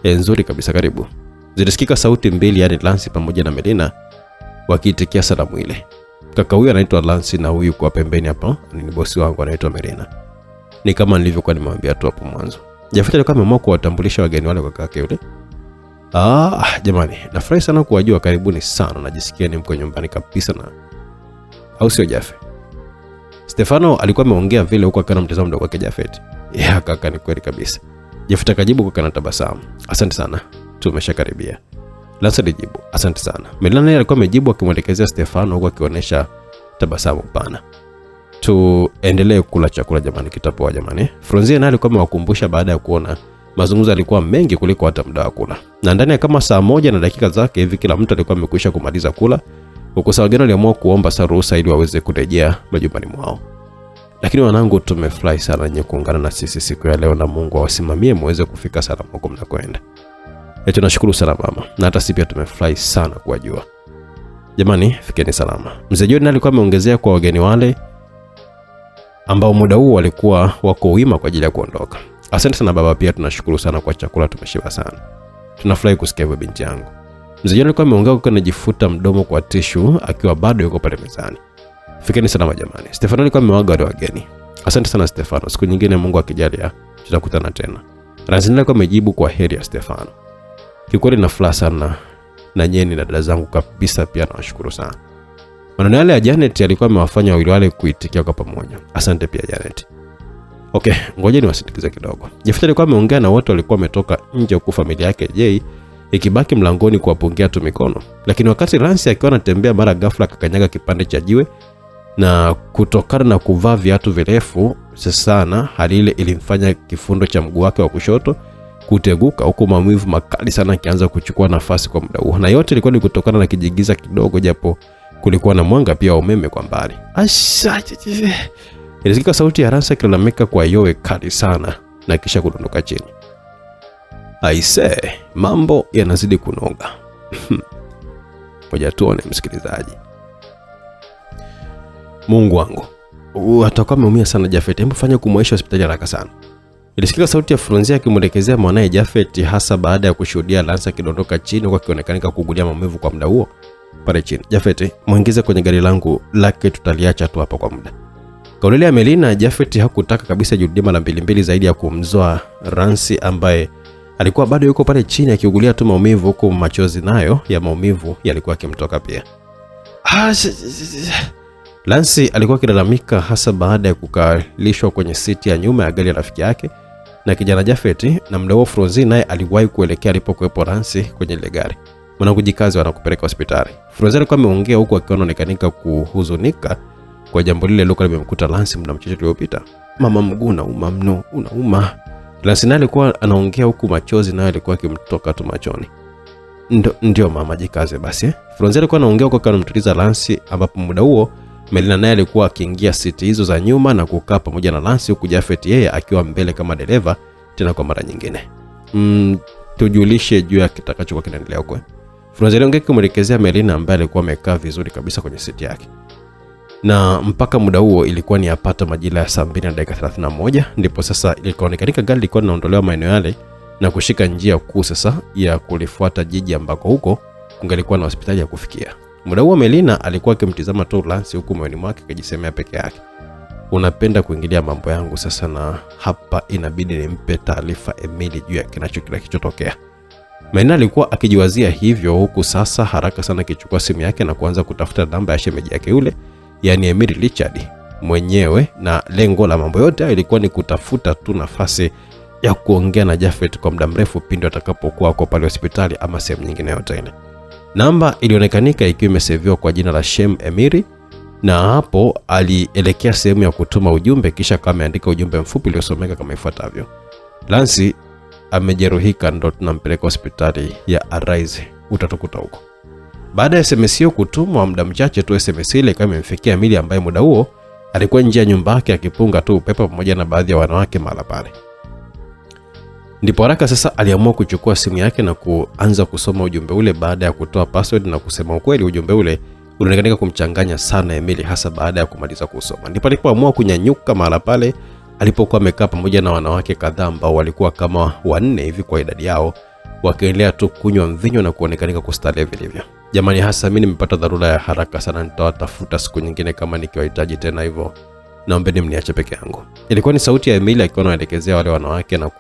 Nzuri kabisa, karibu. Zilisikika sauti mbili, yani Lance pamoja na Melina wakiitikia salamu ile. Kaka huyu anaitwa Lance na huyu kwa pembeni hapa ni bosi wangu anaitwa Melina. Ni kama nilivyokuwa nimemwambia tu hapo mwanzo. Jafet alikuwa ameamua kuwatambulisha wageni wale kwa kaka yule. Jamani, nafurahi sana kuwajua, karibuni sana. Najisikia ni mko nyumbani kabisa na au sio Jafet? Stefano alikuwa ameongea vile huko akana mtazamo mdogo wake Jafet. Kaka, ni kweli kabisa. Jafet akajibu kwa kana tabasamu. Asante sana. Tumeshakaribia. Lance alijibu, asante sana. Melina naye alikuwa amejibu akimwelekezea Stefano huko akionyesha tabasamu pana. Tuendelee kula chakula jamani, kitapoa jamani. Flonzi naye alikuwa amewakumbusha baada ya kuona mazungumzo yalikuwa mengi kuliko hata muda wa kula. Na ndani ya kama saa 1 na dakika zake hivi kila mtu alikuwa amekwisha kumaliza kula. Huko sawa wageni waliamua kuomba ruhusa ili waweze kurejea majumbani mwao. Lakini wanangu, tumefurahi sana nyinyi kuungana na sisi siku ya leo na Mungu awasimamie muweze kufika salama huko mnakoenda. Tunashukuru sana mama. Na hata sisi pia tumefurahi sana kuwajua. Jamani, fikeni salama. Mzee John alikuwa ameongezea kwa wageni wale ambao muda huo walikuwa wako wima kwa ajili ya kuondoka. Asante sana baba, pia tunashukuru sana kwa chakula, tumeshiba sana. Tunafurahi kusikia hivyo binti yangu. Mzee John alikuwa ameongea huko anajifuta mdomo kwa tishu akiwa bado yuko pale mezani. Fikeni salama jamani. Stefano alikuwa amewaga wale wageni. Asante sana Stefano. Siku nyingine Mungu akijalia tutakutana tena. Razina alikuwa amejibu kwa heri ya Stefano. Kikweli na furaha sana na nyeni na dada zangu kabisa, pia nawashukuru sana. Maneno yale ya Janet alikuwa amewafanya wawili wale kuitikia kwa pamoja. Asante pia Janet. Okay, ngoja niwasindikize kidogo. Jafet alikuwa ameongea na wote walikuwa wametoka nje huku familia yake Jay ikibaki mlangoni kuwapungia tu mikono. Lakini wakati Lance akiwa anatembea mara ghafla akakanyaga kipande cha jiwe na kutokana na kuvaa viatu virefu sana, hali ile ilimfanya kifundo cha mguu wake wa kushoto kuteguka huku maumivu makali sana kianza kuchukua nafasi kwa muda huo. Na yote ilikuwa ni kutokana na kijigiza kidogo, japo kulikuwa na mwanga pia wa umeme kwa mbali. Ilisikika sauti ya Lance ikilalamika kwa yowe kali sana na kisha kudondoka chini. Aise, mambo yanazidi kunoga. Ngoja tuone msikilizaji. Mungu wangu, atakuwa ameumia sana Jafet, hebu fanya kumwaisha hospitali haraka sana. Ilisikika sauti ya Frunzi akimwelekezea mwanae Jafet, hasa baada ya kushuhudia Lance akidondoka chini huku akionekana kugulia maumivu kwa muda huo pale chini. Jafet, muingize kwenye gari langu lake, tutaliacha tu hapa kwa muda. Kauli ya Melina, Jafet hakutaka kabisa jirudie mara mbili zaidi ya kumzoa Lance ambaye alikuwa bado yuko pale chini akiugulia tu maumivu, huku machozi nayo ya maumivu yalikuwa yakimtoka pia. Lance alikuwa akilalamika, hasa baada ya kukalishwa kwenye siti ya nyuma ya gari ya rafiki yake na kijana Jafet, na muda huo Frunzi naye aliwahi kuelekea alipokuwepo Lance kwenye ile gari. Mwanangu jikazi wanakupeleka hospitali. Frunzi alikuwa ameongea huku akionekana kuhuzunika kwa jambo lile lilokuwa limemkuta Lance muda mchache uliopita. Mama, mguu unauma mno, unauma. Lance naye alikuwa anaongea huku machozi nayo alikuwa akimtoka tu machoni. Ndio mama, jikaze basi. Frunzi alikuwa anaongea huku akanamtuliza Lance, ambapo muda huo Melina naye alikuwa akiingia siti hizo za nyuma na kukaa pamoja na Lance, huku Jafet yeye akiwa mbele kama dereva tena kwa mara nyingine. Tujulishe juu ya kitakachokuwa kinaendelea huko. Frunzi aliongea kumwelekezea Melina ambaye alikuwa amekaa vizuri kabisa kwenye siti yake. Na mpaka muda huo ilikuwa ni yapata majira ya saa 2:31 ndipo sasa ilikaonekana gari lilikuwa linaondolewa maeneo yale na kushika njia kuu sasa ya kulifuata jiji ambako huko kungelikuwa na hospitali ya kufikia. Muda huo Melina alikuwa akimtizama tu Lance huku moyoni mwake akijisemea peke yake, unapenda kuingilia mambo yangu sasa, na hapa inabidi nimpe taarifa Emily juu ya kinachotokea. Melina alikuwa akijiwazia hivyo, huku sasa haraka sana akichukua simu yake na kuanza kutafuta namba ya shemeji yake yule, yani Emily Richard mwenyewe, na lengo la mambo yote ilikuwa ni kutafuta tu nafasi ya kuongea na Jafet kwa muda mrefu pindi atakapokuwa kwa pale hospitali ama sehemu nyingine yote ile. Namba ilionekanika ikiwa imeseviwa kwa jina la Shem Emiri, na hapo alielekea sehemu ya kutuma ujumbe, kisha kama ameandika ujumbe mfupi uliosomeka kama ifuatavyo: Lance amejeruhika, ndo tunampeleka hospitali ya Arise, utatukuta huko. Baada ya SMS hiyo kutumwa muda mchache tu, SMS ile kama imemfikia Emily ambaye muda huo alikuwa nje ya nyumba yake akipunga tu upepo pamoja na baadhi ya wanawake mahali pale. Ndipo haraka sasa aliamua kuchukua simu yake na kuanza kusoma ujumbe ule. Baada ya kutoa password na kusema ukweli, ujumbe ule ulionekana kumchanganya sana Emily, hasa baada ya kumaliza kusoma. Ndipo alipoamua kunyanyuka mahali pale alipokuwa amekaa pamoja na wanawake kadhaa ambao walikuwa kama 4 hivi kwa idadi yao, wakiendelea tu kunywa mvinyo na kuonekana kustarehe vilivyo. Jamani, hasa mimi nimepata dharura ya haraka sana, nitawatafuta siku nyingine kama nikiwahitaji tena, hivyo naombeni mniache peke yangu. Ilikuwa ni sauti ya Emily akiwa anaelekezea wale wanawake na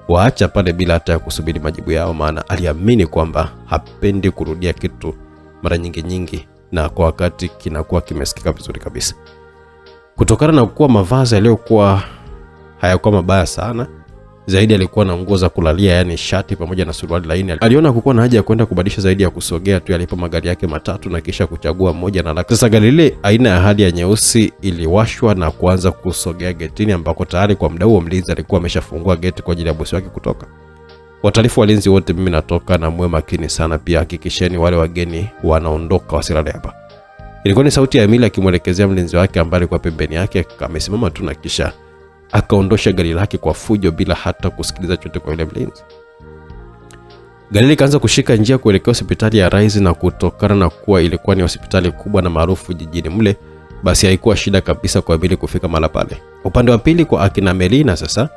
kuwaacha pale bila hata ya kusubiri majibu yao, maana aliamini kwamba hapendi kurudia kitu mara nyingi na kwa wakati kinakuwa kimesikika vizuri kabisa. Kutokana na kuwa mavazi yaliyokuwa hayakuwa mabaya sana, zaidi alikuwa na nguo za kulalia, yani shati pamoja na suruali laini. Aliona kukuwa na haja ya kwenda kubadilisha zaidi ya kusogea tu alipo magari yake matatu na kisha kuchagua moja na sasa gari lile aina ya hali ya nyeusi iliwashwa na kuanza kusogea getini, ambako tayari kwa muda huo mlinzi alikuwa ameshafungua geti kwa ajili ya bosi wake kutoka. Wataarifu walinzi wote, mimi natoka na muwe makini sana, pia hakikisheni wale wageni wanaondoka wasilale hapa. Ilikuwa ni sauti ya Emily akimwelekezea mlinzi wake ambaye alikuwa pembeni yake, amesimama tu na kisha akaondosha gari lake kwa fujo bila hata kusikiliza chochote kwa yule mlinzi. Gari likaanza kushika njia kuelekea hospitali ya Rise, na kutokana na kuwa ilikuwa ni hospitali kubwa na maarufu jijini mle, basi haikuwa shida kabisa kwa Emily kufika mahali pale. Upande wa pili kwa akina Melina sasa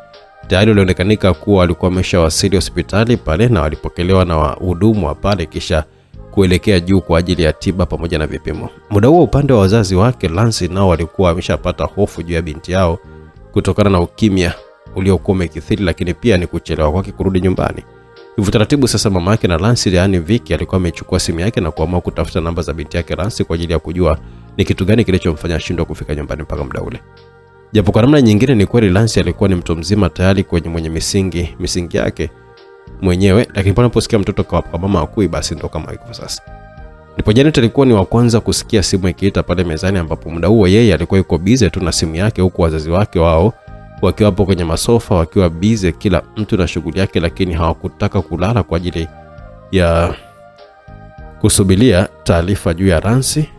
tayari walionekanika kuwa walikuwa wameshawasili hospitali pale na walipokelewa na wahudumu wa pale kisha kuelekea juu kwa ajili ya tiba pamoja na vipimo. Muda huo upande wa wazazi wake Lance nao walikuwa wameshapata hofu juu ya binti yao kutokana na ukimya uliokuwa umekithiri, lakini pia ni kuchelewa kwake kurudi nyumbani. Hivyo taratibu sasa mama yake na Lance, yani Vicky, alikuwa amechukua simu yake na kuamua kutafuta namba za binti yake Lance kwa ajili ya kujua ni kitu gani kilichomfanya ashindwe kufika nyumbani mpaka muda ule. Japo kwa namna nyingine ni kweli Lance alikuwa ni mtu mzima tayari mwenye misingi yake mwenyewe, lakini panaposikia mtoto kwa mama akui, basi ndo kama hivyo sasa. Ndipo Janet alikuwa ni wa kwanza kusikia simu ikiita pale mezani, ambapo muda huo yeye alikuwa yuko busy tu na simu yake, huku wazazi wake wao wakiwa hapo kwenye masofa wakiwa busy kila mtu na shughuli yake, lakini hawakutaka kulala kwa ajili ya kusubiria taarifa juu ya Lance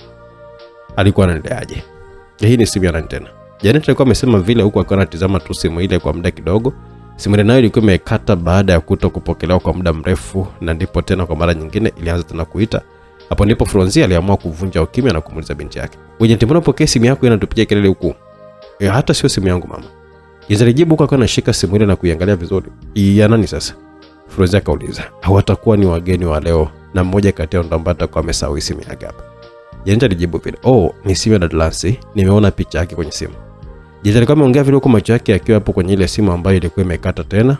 alikuwa anaendeleaje. Hii ni simu ya nani tena? Janet alikuwa amesema vile huku akiwa anatazama tu simu ile kwa muda kidogo. Simu ile nayo ilikuwa imekata baada ya kutokupokelewa kwa muda mrefu, na ndipo tena kwa mara nyingine ilianza tena kuita, Hapo ndipo Fronzi aliamua kuvunja ukimya na kumuuliza binti yake, "Ujenti, mbona upokee simu yako inatupigia kelele huku?" Hata sio simu yangu mama." Jane alijibu huku akiwa anashika simu ile na kuiangalia vizuri. "Ya nani sasa?" Fronzi akauliza. "Hawatakuwa ni wageni wa leo na mmoja kati yao ndo ambaye atakuwa amesahau simu yake hapa." Jane alijibu vile, "Oh, ni simu ya Dadlansi, nimeona picha yake kwenye simu." Jane alikuwa ameongea vile huko macho yake akiwa hapo kwenye ile simu ambayo ilikuwa imekata tena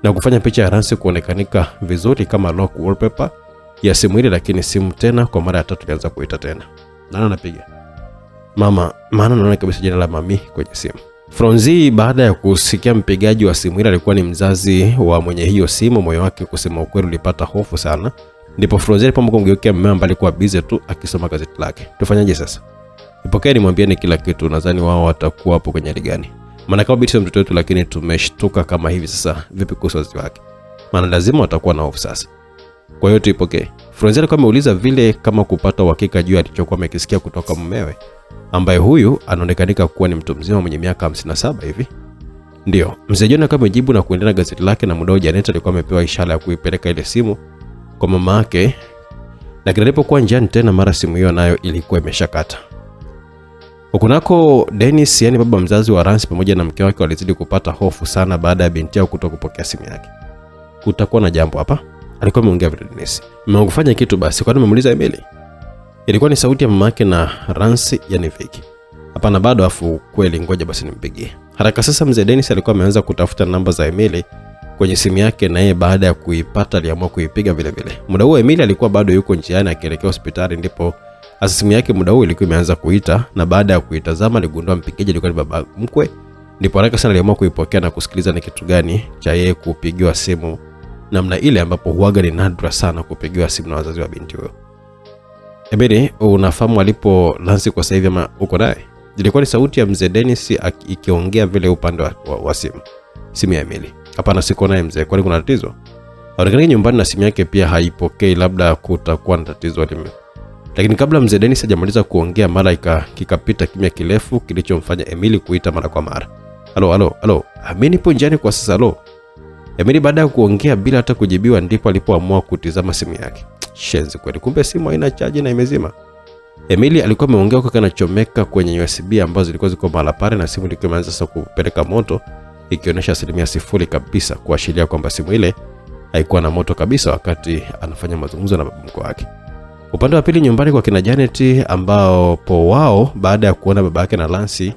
na kufanya picha ya Ransi kuonekanika vizuri kama lock wallpaper ya simu ile, lakini simu tena kwa mara ya tatu ilianza kuita tena. "Nani anapiga?" "Mama, maana naona kabisa jina la mami kwenye simu." Fronzi baada ya kusikia mpigaji wa simu ile alikuwa ni mzazi wa mwenye hiyo simu, moyo wake kusema ukweli ulipata hofu sana. Ndipo Fronzi alipomgeukia mume ambaye alikuwa busy tu akisoma gazeti lake. "Tufanyaje sasa?" "Nipokee nimwambieni kila kitu, nadhani wao watakuwa hapo kwenye hali gani. Maana kama binti mtoto wetu, lakini tumeshtuka kama hivi sasa, vipi kuhusu wazazi wake? Maana lazima watakuwa na hofu sasa. Kwa hiyo tuipokee." Fronzi alikuwa ameuliza vile kama kupata uhakika juu alichokuwa amekisikia kutoka mumewe, ambaye huyu anaonekanika kuwa ni mtu mzima mwenye miaka 57 hivi. Ndio, mzee John akawa amejibu na kuendelea gazeti lake, na muda Janet alikuwa amepewa ishara ya kuipeleka ile simu kwa mama yake. Na kilipokuwa njiani tena, mara simu hiyo nayo ilikuwa imeshakata. Hukunako Dennis, yani baba mzazi wa Ransi, pamoja na mke wake walizidi kupata hofu sana baada ya binti yao kutokupokea simu yake. "Kutakuwa na jambo hapa," alikuwa ameongea vile Dennis. "Mmefanya kitu basi, kwani umemuuliza Emily?" Ilikuwa ni sauti ya mama yake na Ransi, yani Vicky. "Hapana bado, afu kweli, ngoja basi nimpigie." Haraka sasa mzee Dennis alikuwa ameanza kutafuta namba za Emily kwenye simu yake, na yeye baada ya kuipata aliamua kuipiga vile vile. Muda huo Emily alikuwa bado yuko njiani akielekea hospitali, ndipo simu yake muda huo ilikuwa imeanza kuita, na baada ya kuitazama aligundua mpigaji alikuwa ni baba mkwe. Ndipo haraka sana aliamua kuipokea na kusikiliza ni kitu gani cha yeye kupigiwa simu namna ile, ambapo huaga ni nadra sana kupigiwa simu na wazazi wa binti huyo. "Emily, unafahamu alipo Lansi kwa sasa hivi ama uko naye?" Ilikuwa ni sauti ya mzee Dennis ikiongea vile upande wa simu ya Emily. "Hapana, siko naye mzee, kwani kuna tatizo?" Haonekani nyumbani na simu yake pia haipokei, labda kutakuwa na tatizo lime. Lakini kabla mzee Dennis hajamaliza kuongea, mara kikapita kimya kirefu kilichomfanya Emily kuita mara kwa mara. Halo, mimi nipo njiani kwa sasa, halo." Emily baada ya kuongea bila hata kujibiwa, ndipo alipoamua kutizama simu yake. Shenzi kweli, kumbe simu haina chaji na imezima. Emily alikuwa ameongea huko kanachomeka kwenye USB ambazo zilikuwa ziko mahali pale, na simu ilikuwa imeanza sasa kupeleka moto, ikionyesha 0% kabisa, kuashiria kwamba simu ile haikuwa na moto kabisa wakati anafanya mazungumzo na baba mkwe wake. Upande wa pili nyumbani kwa kina Janet, ambao wao baada ya kuona baba yake na Lansi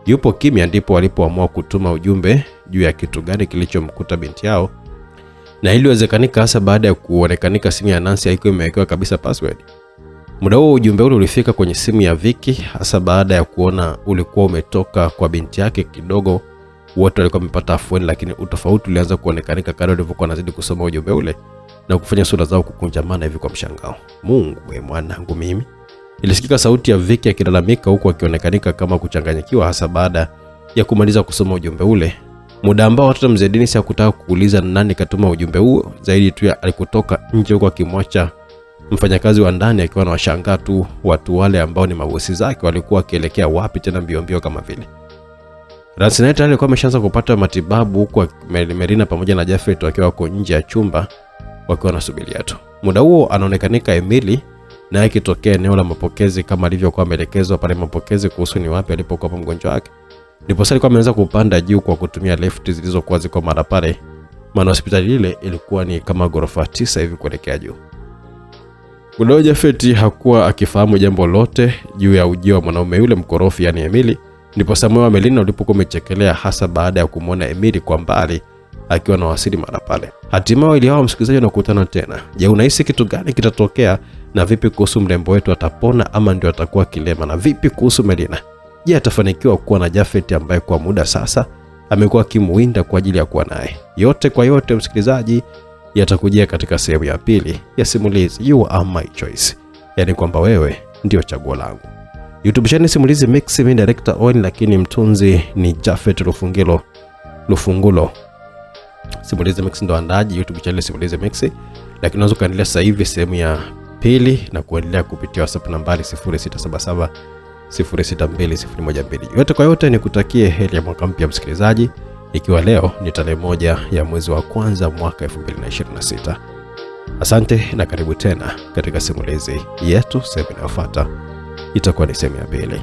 yupo kimya, ndipo walipoamua kutuma ujumbe juu ya kitu gani kilichomkuta binti yao, na iliwezekanika hasa baada ya kuonekanika simu ya Nancy haikuwa imewekewa kabisa password. Muda huo ujumbe ule ulifika kwenye simu ya Vicky, hasa baada ya kuona ulikuwa umetoka kwa binti yake. Kidogo wote walikuwa wamepata afueni, lakini utofauti ulianza kuonekanika kadri walivyokuwa wanazidi kusoma ujumbe ule na kufanya sura zao kukunjamana hivi kwa mshangao. "Mungu we mwanangu mimi." Ilisikika sauti ya Vicky akilalamika huku akionekanika kama kuchanganyikiwa, hasa baada ya kumaliza kusoma ujumbe ule. Muda ambao hata mzee Dennis hakutaka kuuliza nani katuma ujumbe huo, zaidi tu alikutoka nje huko akimwacha mfanyakazi wa ndani akiwa na washangaa tu watu wale ambao ni mabosi zake walikuwa wakielekea wapi tena mbio kama vile. Ransineta alikuwa ameshaanza kupata matibabu huko, Merina pamoja na Jafet wakiwa wako nje ya chumba wakiwa wanasubiria tu. Muda huo anaonekanika Emily na akitokea eneo la mapokezi kama alivyokuwa ameelekezwa pale mapokezi kuhusu ni wapi alipokuwa mgonjwa wake. Ndipo sasa alikuwa ameanza kupanda juu kwa kutumia lift zilizokuwa ziko mara pale, maana hospitali ile ilikuwa ni kama ghorofa 9 hivi kuelekea juu. Muda Jafet hakuwa akifahamu jambo lote juu ya ujio wa mwanaume yule mkorofi, yani Emily. Ndipo Samuel wa Melina ulipokuwa umechekelea, hasa baada ya kumwona Emily kwa mbali akiwa na wasili mara pale. Hatimaye ili hao msikilizaji na kukutana tena. Je, unahisi kitu gani kitatokea, na vipi kuhusu mrembo wetu, atapona ama ndio atakuwa kilema, na vipi kuhusu Melina? Je, atafanikiwa kuwa na Jafet ambaye kwa muda sasa amekuwa kimuinda kwa ajili ya kuwa naye? Yote kwa yote msikilizaji, yatakujia katika sehemu ya pili ya simulizi You Are My Choice, yani kwamba wewe ndio chaguo langu. YouTube channel Simulizi Mix, mimi director Owen, lakini mtunzi ni Jafet Lufungulo. Simulizi Mix ndo andaji YouTube channel Simulizi Mix, lakini unaweza kuendelea sasa hivi sehemu ya pili na kuendelea kupitia WhatsApp nambari 0677 062012. Yote kwa yote nikutakie heri ya mwaka mpya msikilizaji, ikiwa leo ni tarehe 1 ya mwezi wa kwanza mwaka 2026. Asante na karibu tena katika simulizi yetu. Sehemu inayofuata itakuwa ni sehemu ya pili.